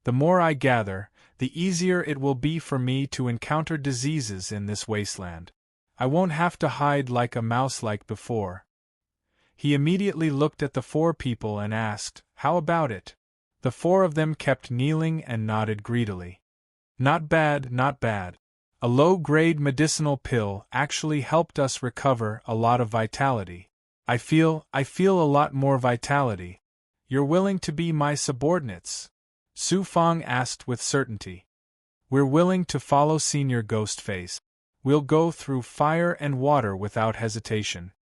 The more I gather, the easier it will be for me to encounter diseases in this wasteland. I won't have to hide like a mouse like before. He immediately looked at the 4 people and asked, "How about it?" The 4 of them kept kneeling and nodded greedily. Not bad, not bad. A low-grade medicinal pill actually helped us recover a lot of vitality. I feel a lot more vitality. You're willing to be my subordinates? Su Fang asked with certainty. We're willing to follow Senior Ghostface. We'll go through fire and water without hesitation.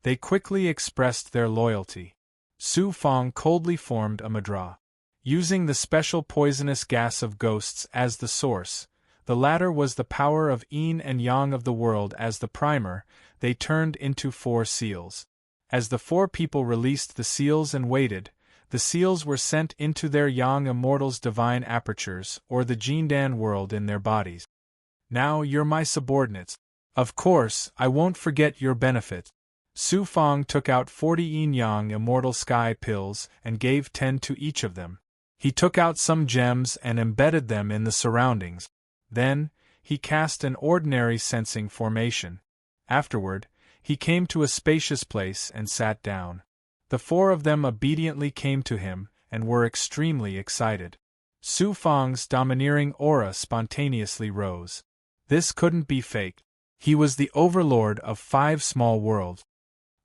They quickly expressed their loyalty. Su Fang coldly formed a madra. Using the special poisonous gas of ghosts as the source, the latter was the power of yin and yang of the world as the primer, they turned into 4 seals. As the 4 people released the seals and waited, the seals were sent into their yang immortals' divine apertures or the Jindan world in their bodies. Now you're my subordinates. Of course, I won't forget your benefit. Su Fang took out 40 yin-yang immortal sky pills and gave 10 to each of them. He took out some gems and embedded them in the surroundings. Then, he cast an ordinary sensing formation. Afterward, he came to a spacious place and sat down. The 4 of them obediently came to him and were extremely excited. Su Fang's domineering aura spontaneously rose. This couldn't be faked. He was the overlord of 5 small worlds.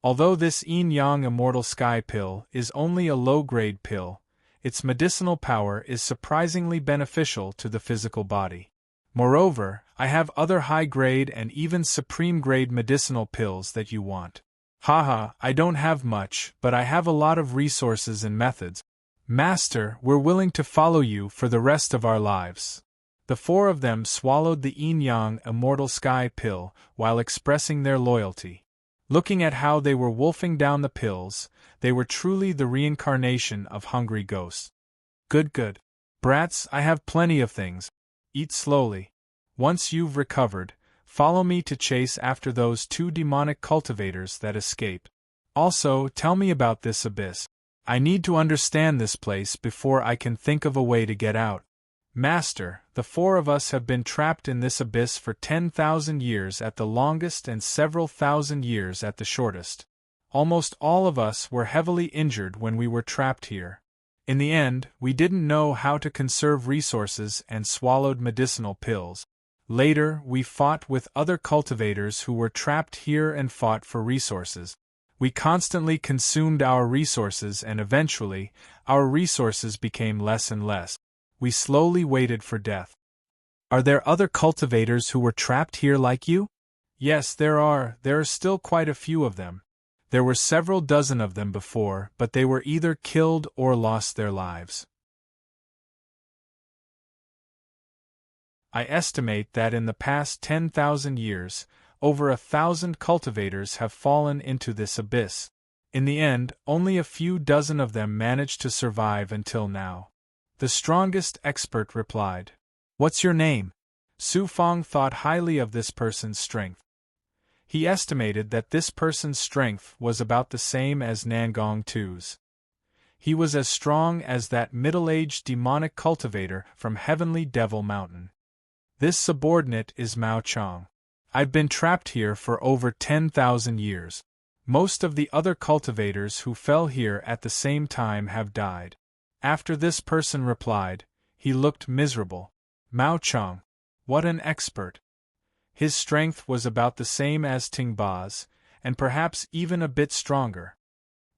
Although this yin-yang immortal sky pill is only a low-grade pill, its medicinal power is surprisingly beneficial to the physical body. Moreover, I have other high-grade and even supreme-grade medicinal pills that you want. Haha, I don't have much, but I have a lot of resources and methods. Master, we're willing to follow you for the rest of our lives. The 4 of them swallowed the yin-yang immortal sky pill while expressing their loyalty. Looking at how they were wolfing down the pills, they were truly the reincarnation of hungry ghosts. Good. Brats, I have plenty of things. Eat slowly. Once you've recovered, follow me to chase after those 2 demonic cultivators that escaped. Also, tell me about this abyss. I need to understand this place before I can think of a way to get out. Master, the 4 of us have been trapped in this abyss for 10,000 years at the longest and several thousand years at the shortest. Almost all of us were heavily injured when we were trapped here. In the end, we didn't know how to conserve resources and swallowed medicinal pills. Later, we fought with other cultivators who were trapped here and fought for resources. We constantly consumed our resources and eventually, our resources became less and less. We slowly waited for death. Are there other cultivators who were trapped here like you? Yes, there are still quite a few of them. There were several dozen of them before, but they were either killed or lost their lives. I estimate that in the past 10,000 years, over 1,000 cultivators have fallen into this abyss. In the end, only a few dozen of them managed to survive until now. The strongest expert replied. What's your name? Su Fong thought highly of this person's strength. He estimated that this person's strength was about the same as Nangong Tu's. He was as strong as that middle-aged demonic cultivator from Heavenly Devil Mountain. This subordinate is Mao Chong. I've been trapped here for over 10,000 years. Most of the other cultivators who fell here at the same time have died. After this person replied, he looked miserable. Mao Chong. What an expert! His strength was about the same as Ting Ba's, and perhaps even a bit stronger.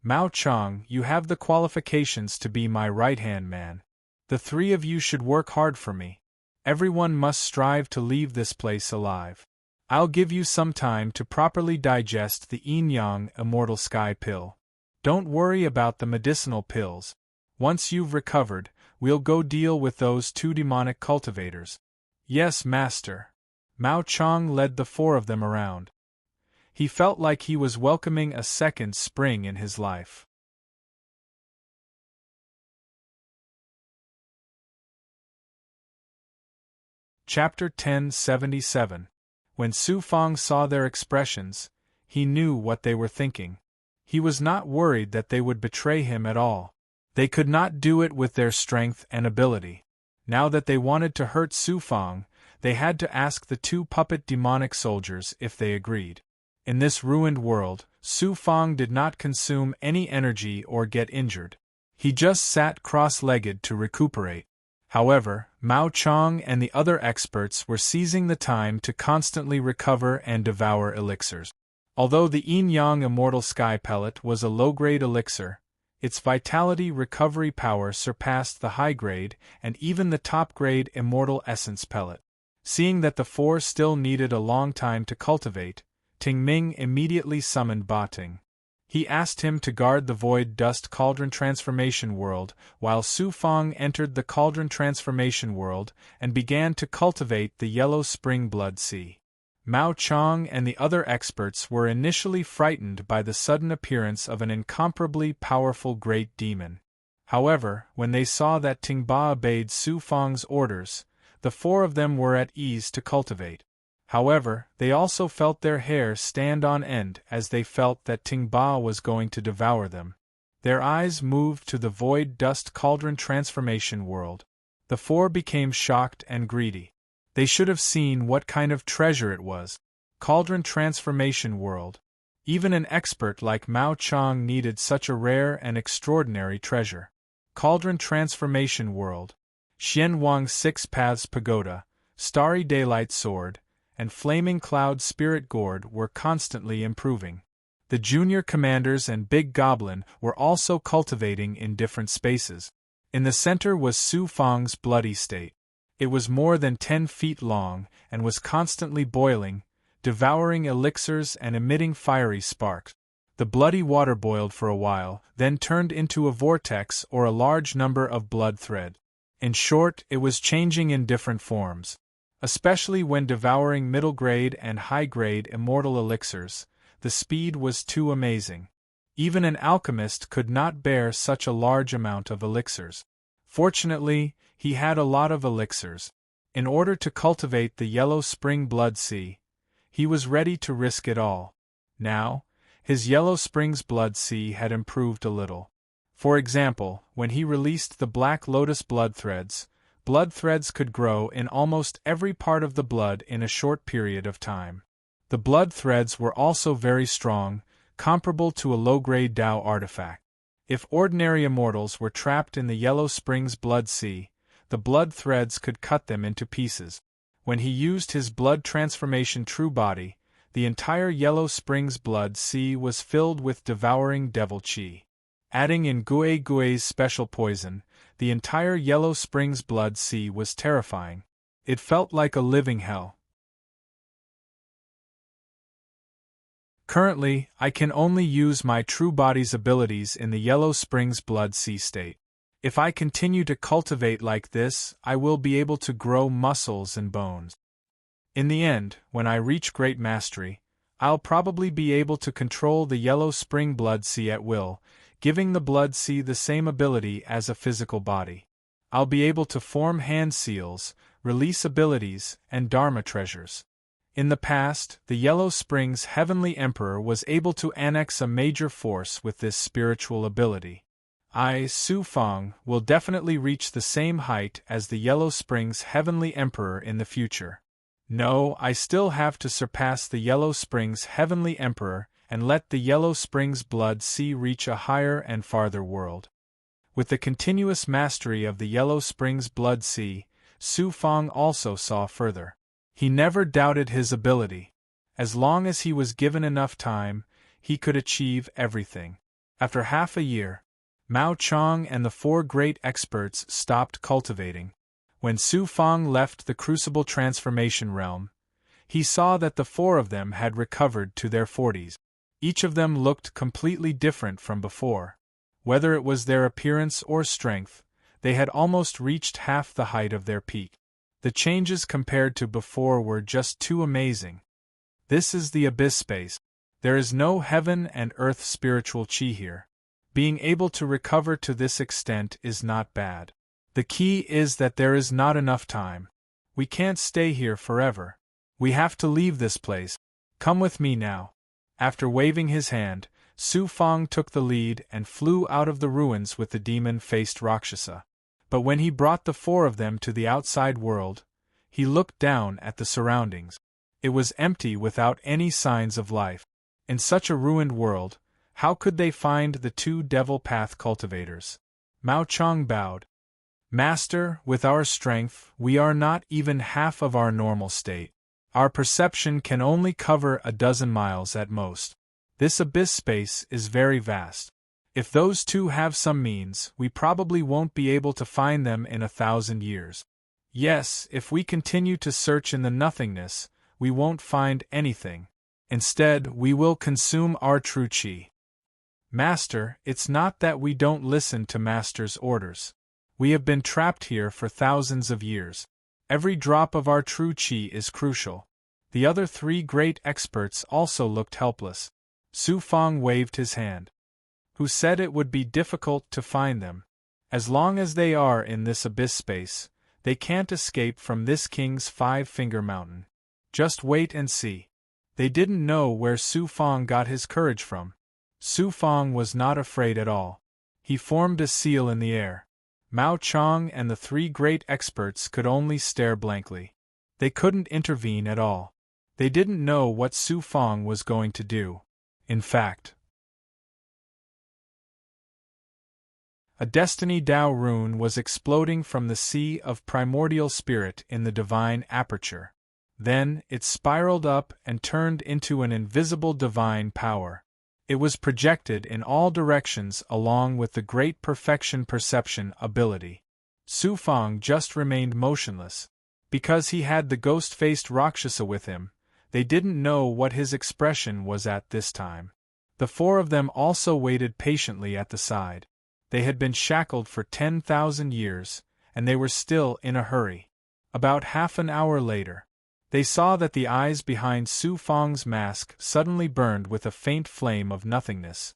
Mao Chong, you have the qualifications to be my right-hand man. The three of you should work hard for me. Everyone must strive to leave this place alive. I'll give you some time to properly digest the Yin-Yang Immortal Sky pill. Don't worry about the medicinal pills. Once you've recovered, we'll go deal with those two demonic cultivators. Yes, master. Mao Chong led the four of them around. He felt like he was welcoming a second spring in his life. Chapter 1077. When Su Fong saw their expressions, he knew what they were thinking. He was not worried that they would betray him at all. They could not do it with their strength and ability. Now that they wanted to hurt Su Fong, they had to ask the two puppet demonic soldiers if they agreed. In this ruined world, Su Fong did not consume any energy or get injured. He just sat cross-legged to recuperate. However, Mao Chong and the other experts were seizing the time to constantly recover and devour elixirs. Although the Yin-Yang Immortal Sky Pellet was a low-grade elixir, its vitality recovery power surpassed the high-grade and even the top-grade Immortal Essence Pellet. Seeing that the four still needed a long time to cultivate, Ting Ming immediately summoned Ba Ting. He asked him to guard the Void Dust Cauldron Transformation World, while Su Fong entered the Cauldron Transformation World and began to cultivate the Yellow Spring Blood Sea. Mao Chong and the other experts were initially frightened by the sudden appearance of an incomparably powerful great demon. However, when they saw that Ting Ba obeyed Su Fong's orders, the four of them were at ease to cultivate. However, they also felt their hair stand on end as they felt that Ting Ba was going to devour them. Their eyes moved to the Void Dust Cauldron Transformation World. The four became shocked and greedy. They should have seen what kind of treasure it was. Cauldron Transformation World. Even an expert like Mao Chong needed such a rare and extraordinary treasure. Cauldron Transformation World. Xian Wang's Six Paths Pagoda, Starry Daylight Sword, and Flaming Cloud Spirit Gourd were constantly improving. The junior commanders and Big Goblin were also cultivating in different spaces. In the center was Su Fong's bloody state. It was more than 10 feet long and was constantly boiling, devouring elixirs and emitting fiery sparks. The bloody water boiled for a while, then turned into a vortex or a large number of blood threads. In short, it was changing in different forms. Especially when devouring middle-grade and high-grade immortal elixirs, the speed was too amazing. Even an alchemist could not bear such a large amount of elixirs. Fortunately, he had a lot of elixirs. In order to cultivate the Yellow Spring Blood Sea, he was ready to risk it all. Now, his Yellow Springs Blood Sea had improved a little. For example, when he released the Black Lotus blood threads could grow in almost every part of the blood in a short period of time. The blood threads were also very strong, comparable to a low-grade Dao artifact. If ordinary immortals were trapped in the Yellow Springs Blood Sea, the blood threads could cut them into pieces. When he used his blood transformation true body, the entire Yellow Springs Blood Sea was filled with devouring devil chi. Adding in Gue Gue's special poison, the entire Yellow Springs Blood Sea was terrifying. It felt like a living hell. Currently, I can only use my true body's abilities in the Yellow Springs Blood Sea state. If I continue to cultivate like this, I will be able to grow muscles and bones. In the end, when I reach great mastery, I'll probably be able to control the Yellow Spring Blood Sea at will, giving the Blood Sea the same ability as a physical body. I'll be able to form hand seals, release abilities, and Dharma treasures. In the past, the Yellow Springs Heavenly Emperor was able to annex a major force with this spiritual ability. I, Su Fang, will definitely reach the same height as the Yellow Springs Heavenly Emperor in the future. No, I still have to surpass the Yellow Springs Heavenly Emperor and let the Yellow Springs Blood Sea reach a higher and farther world. With the continuous mastery of the Yellow Springs Blood Sea, Su Fang also saw further. He never doubted his ability. As long as he was given enough time, he could achieve everything. After half a year, Mao Chang and the 4 great experts stopped cultivating. When Su Fang left the Crucible Transformation Realm, he saw that the 4 of them had recovered to their 40s. Each of them looked completely different from before. Whether it was their appearance or strength, they had almost reached half the height of their peak. The changes compared to before were just too amazing. This is the abyss space. There is no heaven and earth spiritual chi here. Being able to recover to this extent is not bad. The key is that there is not enough time. We can't stay here forever. We have to leave this place. Come with me now. After waving his hand, Su Fang took the lead and flew out of the ruins with the demon-faced Rakshasa. But when he brought the 4 of them to the outside world, he looked down at the surroundings. It was empty without any signs of life. In such a ruined world, how could they find the 2 Devil Path cultivators? Mao Chang bowed. Master, with our strength, we are not even half of our normal state. Our perception can only cover a dozen miles at most. This abyss space is very vast. If those 2 have some means, we probably won't be able to find them in 1,000 years. Yes, if we continue to search in the nothingness, we won't find anything. Instead, we will consume our true chi. Master, it's not that we don't listen to Master's orders. We have been trapped here for thousands of years. Every drop of our true chi is crucial. The other 3 great experts also looked helpless. Su Fang waved his hand. Who said it would be difficult to find them? As long as they are in this abyss space, they can't escape from this king's 5-finger mountain. Just wait and see. They didn't know where Su Fang got his courage from. Su Fang was not afraid at all. He formed a seal in the air. Mao Chang and the 3 great experts could only stare blankly. They couldn't intervene at all. They didn't know what Su Fang was going to do. In fact, a Destiny Dao rune was exploding from the sea of primordial spirit in the divine aperture. Then, it spiraled up and turned into an invisible divine power. It was projected in all directions along with the great perfection perception ability. Su Fang just remained motionless. Because he had the ghost-faced Rakshasa with him, they didn't know what his expression was at this time. The 4 of them also waited patiently at the side. They had been shackled for 10,000 years, and they were still in a hurry. About half an hour later, they saw that the eyes behind Su Fang's mask suddenly burned with a faint flame of nothingness.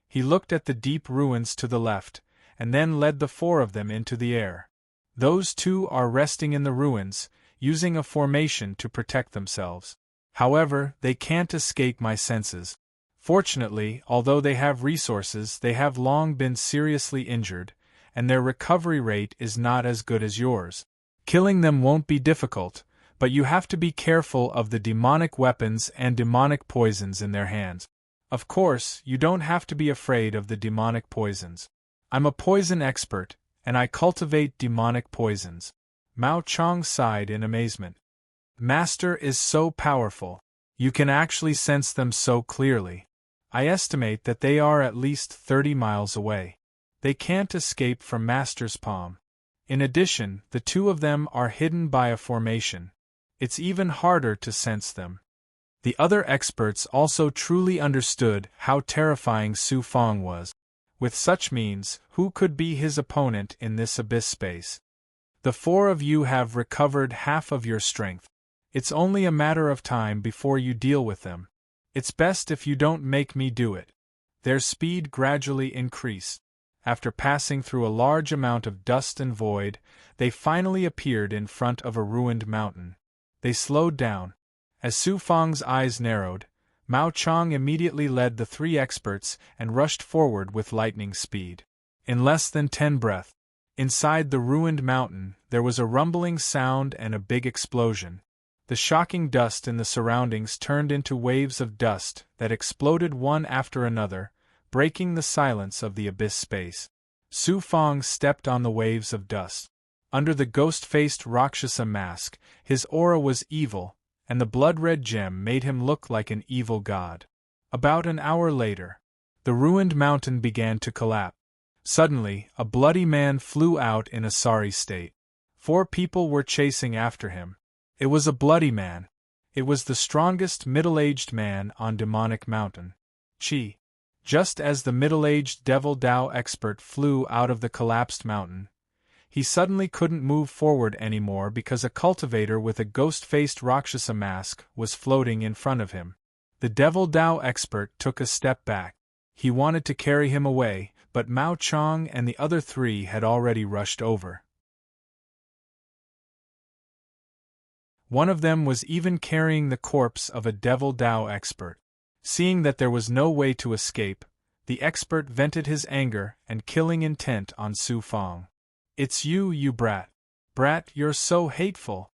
He looked at the deep ruins to the left, and then led the 4 of them into the air. Those 2 are resting in the ruins, using a formation to protect themselves. However, they can't escape my senses. Fortunately, although they have resources, they have long been seriously injured, and their recovery rate is not as good as yours. Killing them won't be difficult, but you have to be careful of the demonic weapons and demonic poisons in their hands. Of course, you don't have to be afraid of the demonic poisons. I'm a poison expert, and I cultivate demonic poisons. Mao Chang sighed in amazement. Master is so powerful. You can actually sense them so clearly. I estimate that they are at least 30 miles away. They can't escape from Master's palm. In addition, the 2 of them are hidden by a formation. It's even harder to sense them. The other experts also truly understood how terrifying Su Fang was. With such means, who could be his opponent in this abyss space? The 4 of you have recovered half of your strength. It's only a matter of time before you deal with them. It's best if you don't make me do it. Their speed gradually increased. After passing through a large amount of dust and void, they finally appeared in front of a ruined mountain. They slowed down. As Su Fang's eyes narrowed, Mao Chang immediately led the 3 experts and rushed forward with lightning speed. In less than 10 breaths, inside the ruined mountain, there was a rumbling sound and a big explosion. The shocking dust in the surroundings turned into waves of dust that exploded one after another, breaking the silence of the abyss space. Su Fang stepped on the waves of dust. Under the ghost-faced Rakshasa mask, his aura was evil, and the blood-red gem made him look like an evil god. About an hour later, the ruined mountain began to collapse. Suddenly, a bloody man flew out in a sorry state. 4 people were chasing after him. It was a bloody man. It was the strongest middle-aged man on Demonic Mountain. Chi. Just as the middle-aged Devil Dao expert flew out of the collapsed mountain, he suddenly couldn't move forward anymore because a cultivator with a ghost-faced Rakshasa mask was floating in front of him. The Devil Dao expert took a step back. He wanted to carry him away, but Mao Chang and the other 3 had already rushed over. One of them was even carrying the corpse of a Devil Dao expert. Seeing that there was no way to escape, the expert vented his anger and killing intent on Su Fang. "It's you, you brat. Brat, you're so hateful.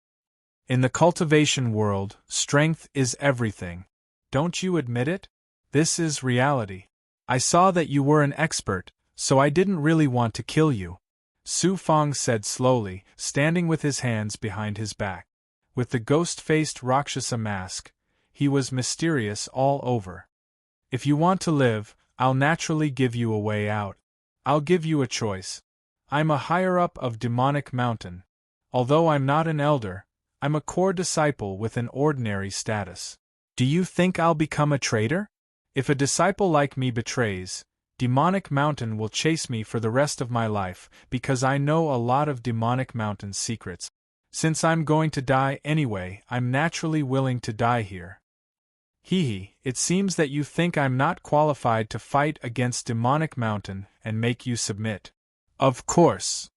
In the cultivation world, strength is everything. Don't you admit it? This is reality. I saw that you were an expert, so I didn't really want to kill you," Su Fang said slowly, standing with his hands behind his back. With the ghost-faced Rakshasa mask, he was mysterious all over. "If you want to live, I'll naturally give you a way out. I'll give you a choice. I'm a higher-up of Demonic Mountain. Although I'm not an elder, I'm a core disciple with an ordinary status. Do you think I'll become a traitor? If a disciple like me betrays, Demonic Mountain will chase me for the rest of my life because I know a lot of Demonic Mountain's secrets. Since I'm going to die anyway, I'm naturally willing to die here. Hee, it seems that you think I'm not qualified to fight against Demonic Mountain and make you submit. Of course.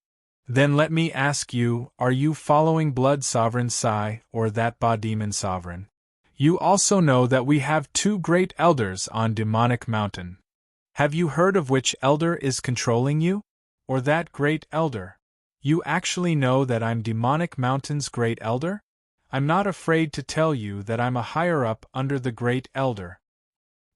Then let me ask you, are you following Blood Sovereign Sai or that Ba Demon Sovereign? You also know that we have 2 great elders on Demonic Mountain. Have you heard of which elder is controlling you? Or that great elder? You actually know that I'm Demonic Mountain's great elder? I'm not afraid to tell you that I'm a higher-up under the great elder.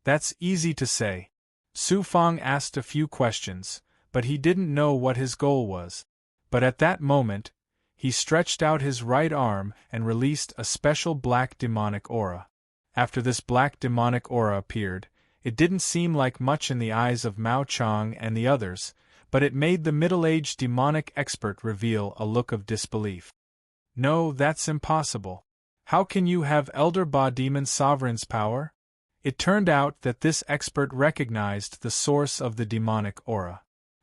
That's easy to say. Su Fang asked a few questions, but he didn't know what his goal was. But at that moment, he stretched out his right arm and released a special black demonic aura. After this black demonic aura appeared, it didn't seem like much in the eyes of Mao Chang and the others, but it made the middle-aged demonic expert reveal a look of disbelief. No, that's impossible. How can you have Elder Ba Demon Sovereign's power? It turned out that this expert recognized the source of the demonic aura.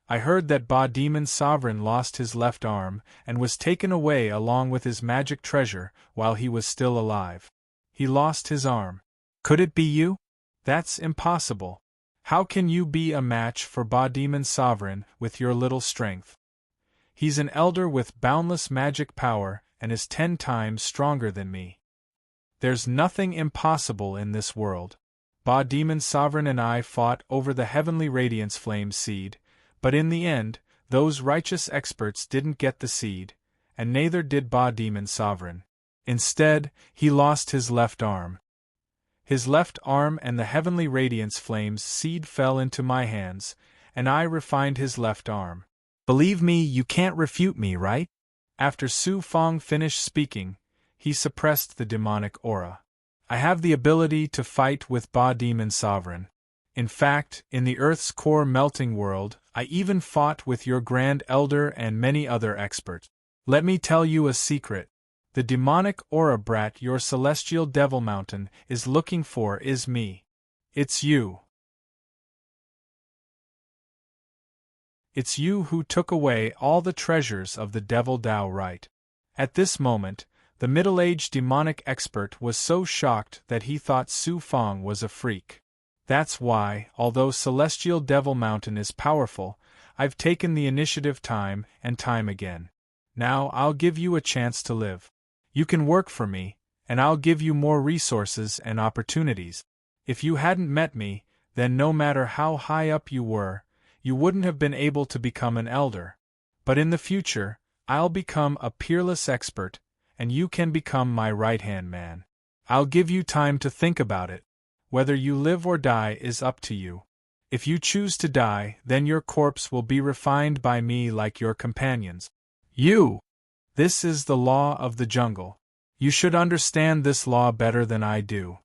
I heard that Ba Demon Sovereign lost his left arm and was taken away along with his magic treasure while he was still alive. He lost his arm. Could it be you? That's impossible. How can you be a match for Ba Demon Sovereign with your little strength? He's an elder with boundless magic power and is 10 times stronger than me. There's nothing impossible in this world. Ba Demon Sovereign and I fought over the Heavenly Radiance Flame seed, but in the end, those righteous experts didn't get the seed, and neither did Ba Demon Sovereign. Instead, he lost his left arm. His left arm and the Heavenly Radiance Flame's seed fell into my hands, and I refined his left arm. Believe me, you can't refute me, right? After Su Fang finished speaking, he suppressed the demonic aura. I have the ability to fight with Ba Demon Sovereign. In fact, in the Earth's core melting world, I even fought with your Grand Elder and many other experts. Let me tell you a secret. The demonic aura brat your celestial Devil Mountain is looking for is me. It's you. It's you who took away all the treasures of the Devil Dao, right? At this moment, the middle-aged demonic expert was so shocked that he thought Su Fang was a freak. That's why, although Celestial Devil Mountain is powerful, I've taken the initiative time and time again. Now I'll give you a chance to live. You can work for me, and I'll give you more resources and opportunities. If you hadn't met me, then no matter how high up you were, you wouldn't have been able to become an elder. But in the future, I'll become a peerless expert, and you can become my right-hand man. I'll give you time to think about it. Whether you live or die is up to you. If you choose to die, then your corpse will be refined by me like your companions. This is the law of the jungle. You should understand this law better than I do.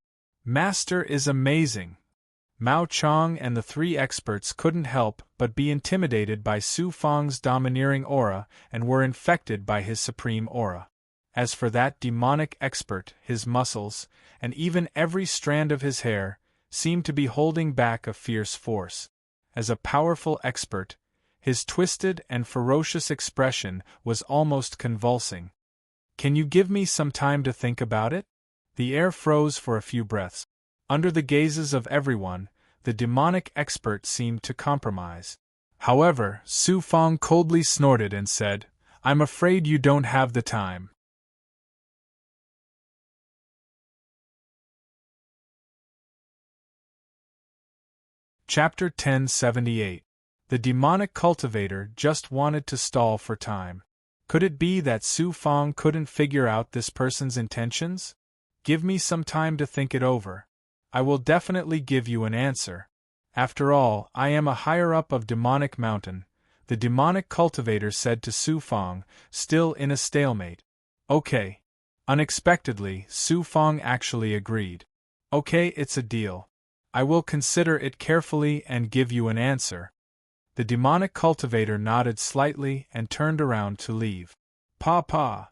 Master is amazing. Mao Chong and the three experts couldn't help but be intimidated by Su Fang's domineering aura and were infected by his supreme aura. As for that demonic expert, his muscles, and even every strand of his hair, seemed to be holding back a fierce force. As a powerful expert, his twisted and ferocious expression was almost convulsing. Can you give me some time to think about it? The air froze for a few breaths. Under the gazes of everyone, the demonic expert seemed to compromise. However, Su Fang coldly snorted and said, "I'm afraid you don't have the time." Chapter 1078. The demonic cultivator just wanted to stall for time. Could it be that Su Fang couldn't figure out this person's intentions? Give me some time to think it over. I will definitely give you an answer. After all, I am a higher-up of Demonic Mountain, the demonic cultivator said to Su Fang, still in a stalemate. Okay. Unexpectedly, Su Fang actually agreed. Okay, it's a deal. I will consider it carefully and give you an answer. The demonic cultivator nodded slightly and turned around to leave. Pa.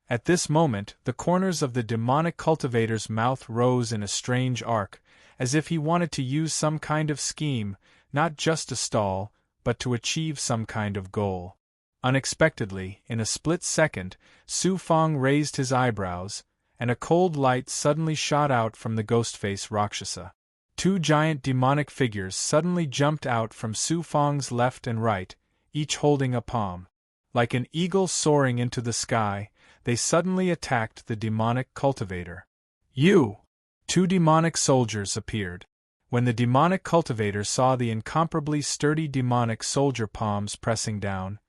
At this moment, the corners of the demonic cultivator's mouth rose in a strange arc, as if he wanted to use some kind of scheme, not just to stall, but to achieve some kind of goal. Unexpectedly, in a split second, Su Fang raised his eyebrows, and a cold light suddenly shot out from the Ghostface Rakshasa. Two giant demonic figures suddenly jumped out from Su Fang's left and right, each holding a palm. Like an eagle soaring into the sky, they suddenly attacked the demonic cultivator. Two demonic soldiers appeared. When the demonic cultivator saw the incomparably sturdy demonic soldier palms pressing down,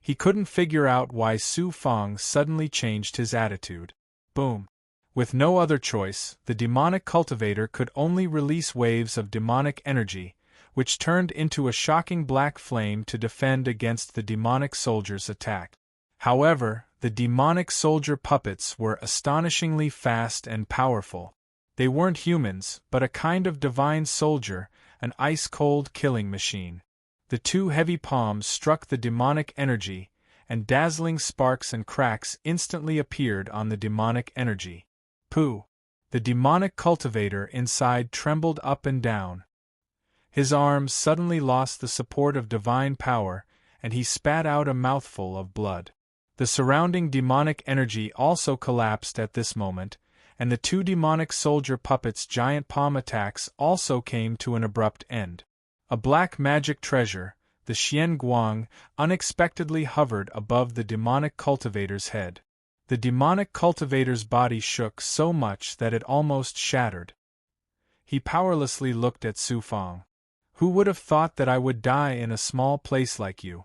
he couldn't figure out why Su Fang suddenly changed his attitude. Boom. With no other choice, the demonic cultivator could only release waves of demonic energy, which turned into a shocking black flame to defend against the demonic soldier's attack. However, the demonic soldier puppets were astonishingly fast and powerful. They weren't humans, but a kind of divine soldier, an ice-cold killing machine. The two heavy palms struck the demonic energy, and dazzling sparks and cracks instantly appeared on the demonic energy. Pooh! The demonic cultivator inside trembled up and down. His arms suddenly lost the support of divine power, and he spat out a mouthful of blood. The surrounding demonic energy also collapsed at this moment, and the two demonic soldier puppets' giant palm attacks also came to an abrupt end. A black magic treasure, the Xian Guang, unexpectedly hovered above the demonic cultivator's head. The demonic cultivator's body shook so much that it almost shattered. He powerlessly looked at Su Fang. Who would have thought that I would die in a small place like you?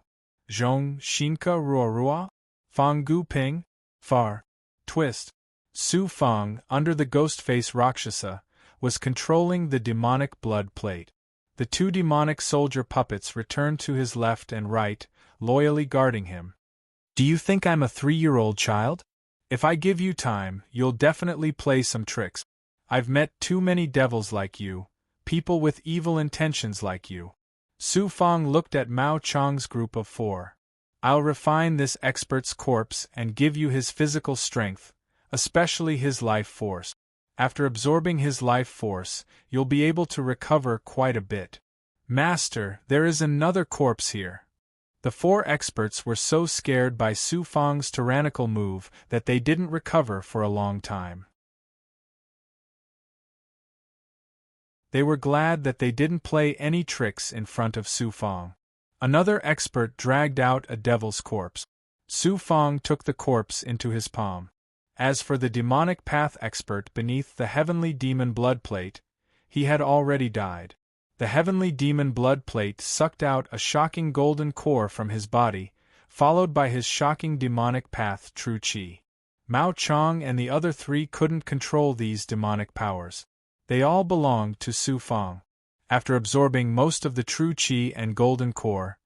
Zhong Xinka Ruorua? Fang Gu Ping? Far. Twist. Su Fang, under the Ghostface Rakshasa, was controlling the demonic blood plate. The two demonic soldier puppets returned to his left and right, loyally guarding him. Do you think I'm a 3-year-old child? If I give you time, you'll definitely play some tricks. I've met too many devils like you, people with evil intentions like you. Su Fang looked at Mao Chang's group of 4. I'll refine this expert's corpse and give you his physical strength, especially his life force. After absorbing his life force, you'll be able to recover quite a bit. Master, there is another corpse here. The 4 experts were so scared by Su Fang's tyrannical move that they didn't recover for a long time. They were glad that they didn't play any tricks in front of Su Fang. Another expert dragged out a devil's corpse. Su Fong took the corpse into his palm. As for the demonic path expert beneath the heavenly demon blood plate, he had already died. The heavenly demon blood plate sucked out a shocking golden core from his body, followed by his shocking demonic path true qi. Mao Chong and the other three couldn't control these demonic powers. They all belonged to Su Fong. After absorbing most of the true qi and golden core,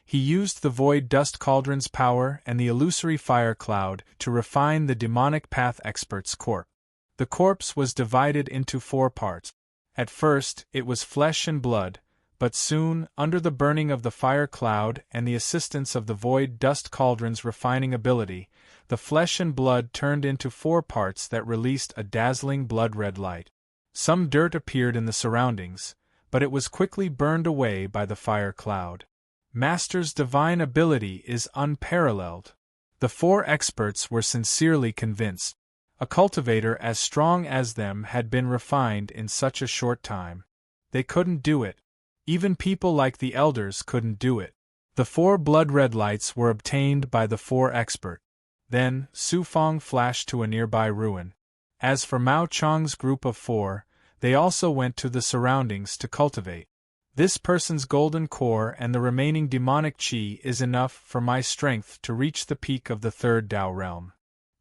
he used the void dust cauldron's power and the illusory fire cloud to refine the demonic path expert's corpse. The corpse was divided into 4 parts. At first, it was flesh and blood, but soon, under the burning of the fire cloud and the assistance of the void dust cauldron's refining ability, the flesh and blood turned into 4 parts that released a dazzling blood-red light. Some dirt appeared in the surroundings, but it was quickly burned away by the fire cloud. Master's divine ability is unparalleled. The 4 experts were sincerely convinced. A cultivator as strong as them had been refined in such a short time. They couldn't do it. Even people like the elders couldn't do it. The 4 blood-red lights were obtained by the 4 experts. Then, Su Fong flashed to a nearby ruin. As for Mao Chong's group of 4, they also went to the surroundings to cultivate. This person's golden core and the remaining demonic qi is enough for my strength to reach the peak of the 3rd Dao realm.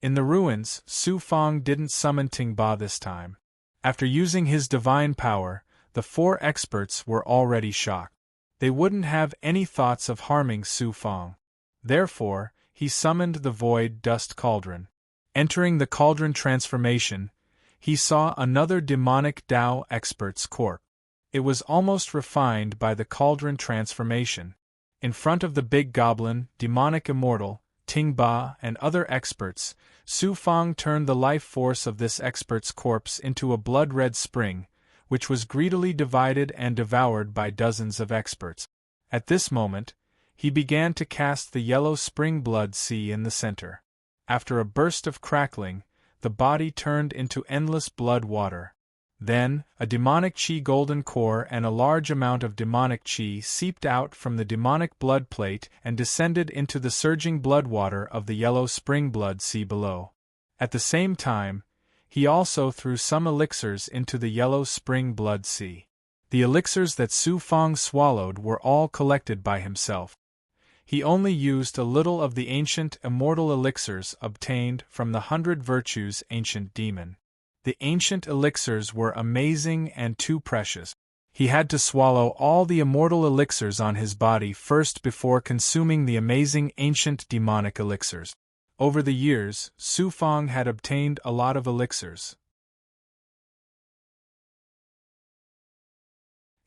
In the ruins, Su Fong didn't summon Ting Ba this time. After using his divine power, the 4 experts were already shocked. They wouldn't have any thoughts of harming Su Fong. Therefore, he summoned the void dust cauldron. Entering the cauldron transformation, he saw another demonic Dao expert's corpse. It was almost refined by the cauldron transformation. In front of the big goblin, demonic immortal, Ting Ba, and other experts, Su Fong turned the life force of this expert's corpse into a blood-red spring, which was greedily divided and devoured by dozens of experts. At this moment, he began to cast the yellow spring blood sea in the center. After a burst of crackling, the body turned into endless blood water. Then, a demonic qi golden core and a large amount of demonic qi seeped out from the demonic blood plate and descended into the surging blood water of the yellow spring blood sea below. At the same time, he also threw some elixirs into the yellow spring blood sea. The elixirs that Su Fong swallowed were all collected by himself. He only used a little of the ancient immortal elixirs obtained from the 100 Virtues ancient demon. The ancient elixirs were amazing and too precious. He had to swallow all the immortal elixirs on his body first before consuming the amazing ancient demonic elixirs. Over the years, Su Fong had obtained a lot of elixirs.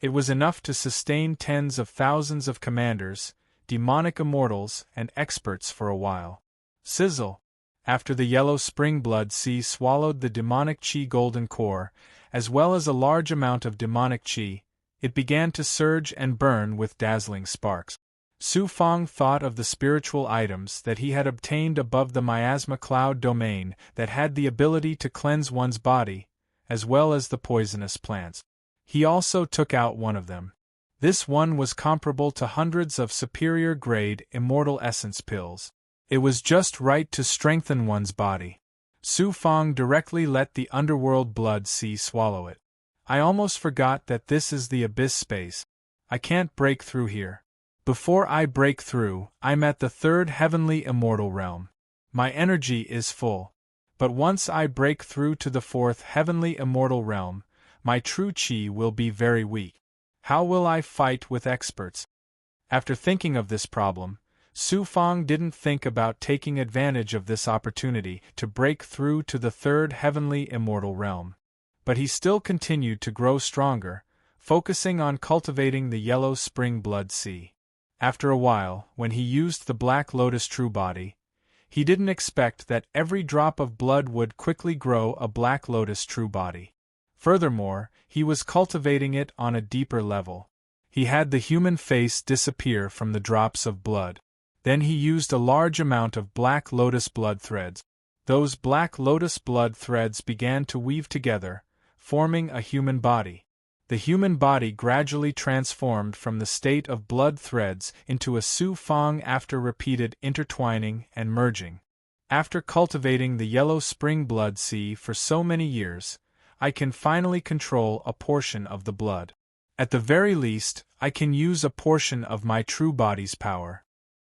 It was enough to sustain tens of thousands of commanders, demonic immortals, and experts for a while. Sizzle! After the yellow spring blood sea swallowed the demonic qi golden core, as well as a large amount of demonic qi, it began to surge and burn with dazzling sparks. Su Fong thought of the spiritual items that he had obtained above the miasma cloud domain that had the ability to cleanse one's body, as well as the poisonous plants. He also took out one of them. This one was comparable to hundreds of superior-grade immortal essence pills. It was just right to strengthen one's body. Su Fong directly let the underworld blood sea swallow it. I almost forgot that this is the abyss space. I can't break through here. Before I break through, I'm at the 3rd heavenly immortal realm. My energy is full. But once I break through to the 4th heavenly immortal realm, my true qi will be very weak. How will I fight with experts? After thinking of this problem, Su Fong didn't think about taking advantage of this opportunity to break through to the 3rd heavenly immortal realm. But he still continued to grow stronger, focusing on cultivating the yellow spring blood sea. After a while, when he used the Black Lotus True Body, he didn't expect that every drop of blood would quickly grow a Black Lotus True Body. Furthermore, he was cultivating it on a deeper level. He had the human face disappear from the drops of blood. Then he used a large amount of Black Lotus blood threads. Those Black Lotus blood threads began to weave together, forming a human body. The human body gradually transformed from the state of blood threads into a Su Fang after repeated intertwining and merging. After cultivating the yellow spring blood sea for so many years, I can finally control a portion of the blood. At the very least, I can use a portion of my true body's power.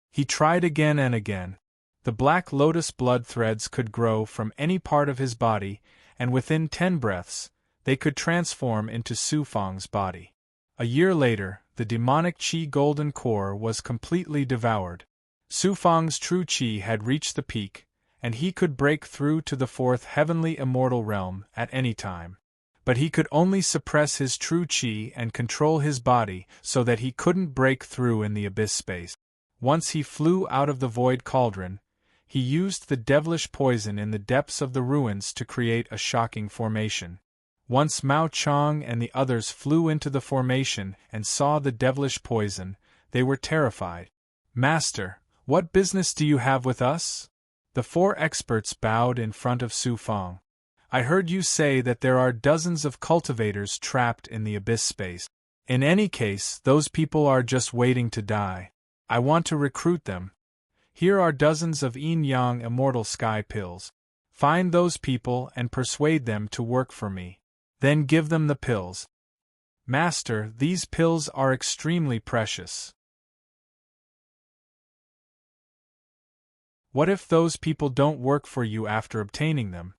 He tried again and again. The black lotus blood threads could grow from any part of his body, and within 10 breaths, they could transform into Su Fang's body. A year later, the demonic qi golden core was completely devoured. Su Fang's true qi had reached the peak, and he could break through to the fourth heavenly immortal realm at any time. But he could only suppress his true qi and control his body so that he couldn't break through in the abyss space. Once he flew out of the void cauldron, he used the devilish poison in the depths of the ruins to create a shocking formation. Once Mao Chang and the others flew into the formation and saw the devilish poison, they were terrified. "Master, what business do you have with us?" The 4 experts bowed in front of Su Fang. "I heard you say that there are dozens of cultivators trapped in the abyss space. In any case, those people are just waiting to die. I want to recruit them. Here are dozens of yin-yang immortal sky pills. Find those people and persuade them to work for me. Then give them the pills." "Master, these pills are extremely precious." "What if those people don't work for you after obtaining them?"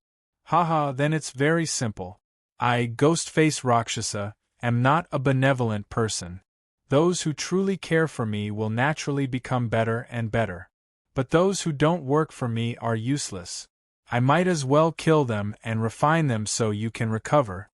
"Haha, then it's very simple. I, Ghostface Rakshasa, am not a benevolent person. Those who truly care for me will naturally become better and better. But those who don't work for me are useless. I might as well kill them and refine them so you can recover."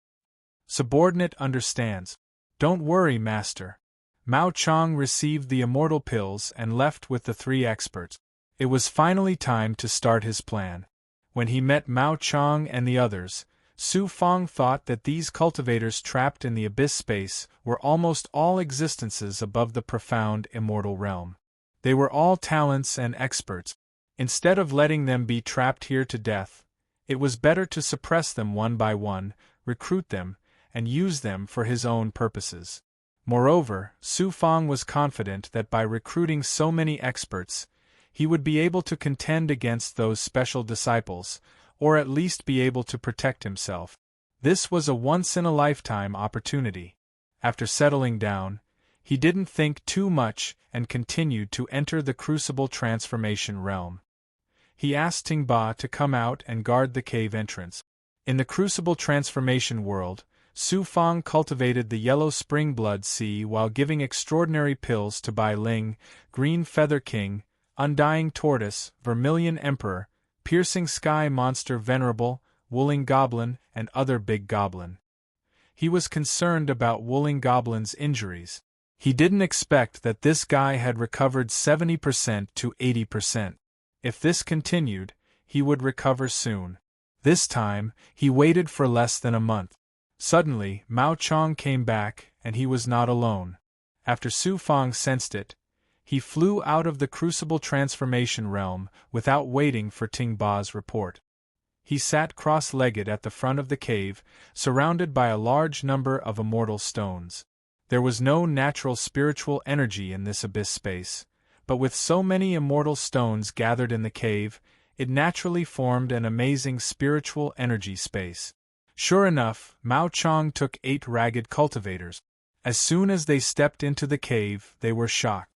Subordinate understands. "Don't worry, Master." Mao Chang received the immortal pills and left with the 3 experts. It was finally time to start his plan. When he met Mao Chang and the others, Su Fang thought that these cultivators trapped in the abyss space were almost all existences above the profound immortal realm. They were all talents and experts. Instead of letting them be trapped here to death, it was better to suppress them one by one, recruit them, and use them for his own purposes. Moreover, Su Fang was confident that by recruiting so many experts, he would be able to contend against those special disciples, or at least be able to protect himself. This was a once-in-a-lifetime opportunity. After settling down, he didn't think too much and continued to enter the crucible transformation realm. He asked Ting Ba to come out and guard the cave entrance. In the crucible transformation world, Su Fang cultivated the yellow spring blood sea while giving extraordinary pills to Bai Ling, Green Feather King, Undying Tortoise, Vermilion Emperor, Piercing Sky Monster Venerable, Wooling Goblin, and other big goblin. He was concerned about Wooling Goblin's injuries. He didn't expect that this guy had recovered 70% to 80%. If this continued, he would recover soon. This time, he waited for less than a month. Suddenly, Mao Chang came back, and he was not alone. After Su Fang sensed it, he flew out of the crucible transformation realm without waiting for Ting Ba's report. He sat cross-legged at the front of the cave, surrounded by a large number of immortal stones. There was no natural spiritual energy in this abyss space, but with so many immortal stones gathered in the cave, it naturally formed an amazing spiritual energy space. Sure enough, Mao Chang took 8 ragged cultivators. As soon as they stepped into the cave, they were shocked.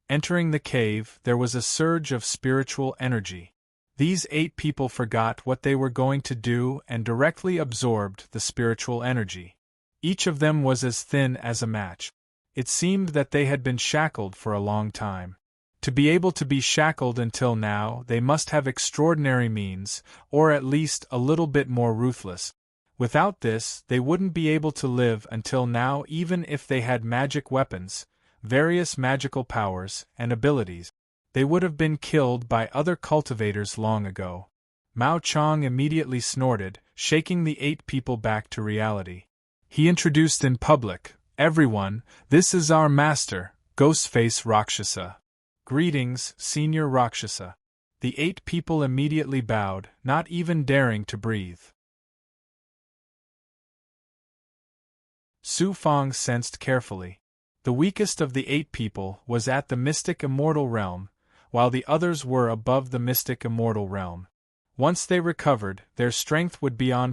Entering the cave, there was a surge of spiritual energy. These 8 people forgot what they were going to do and directly absorbed the spiritual energy. Each of them was as thin as a match. It seemed that they had been shackled for a long time. To be able to be shackled until now, they must have extraordinary means, or at least a little bit more ruthless. Without this, they wouldn't be able to live until now even if they had magic weapons, various magical powers, and abilities. They would have been killed by other cultivators long ago. Mao Chang immediately snorted, shaking the 8 people back to reality. He introduced in public, "Everyone, this is our master, Ghostface Rakshasa. Greetings, Senior Rakshasa." The 8 people immediately bowed, not even daring to breathe. Su Fang sensed carefully. The weakest of the 8 people was at the mystic immortal realm, while the others were above the mystic immortal realm. Once they recovered, their strength would be on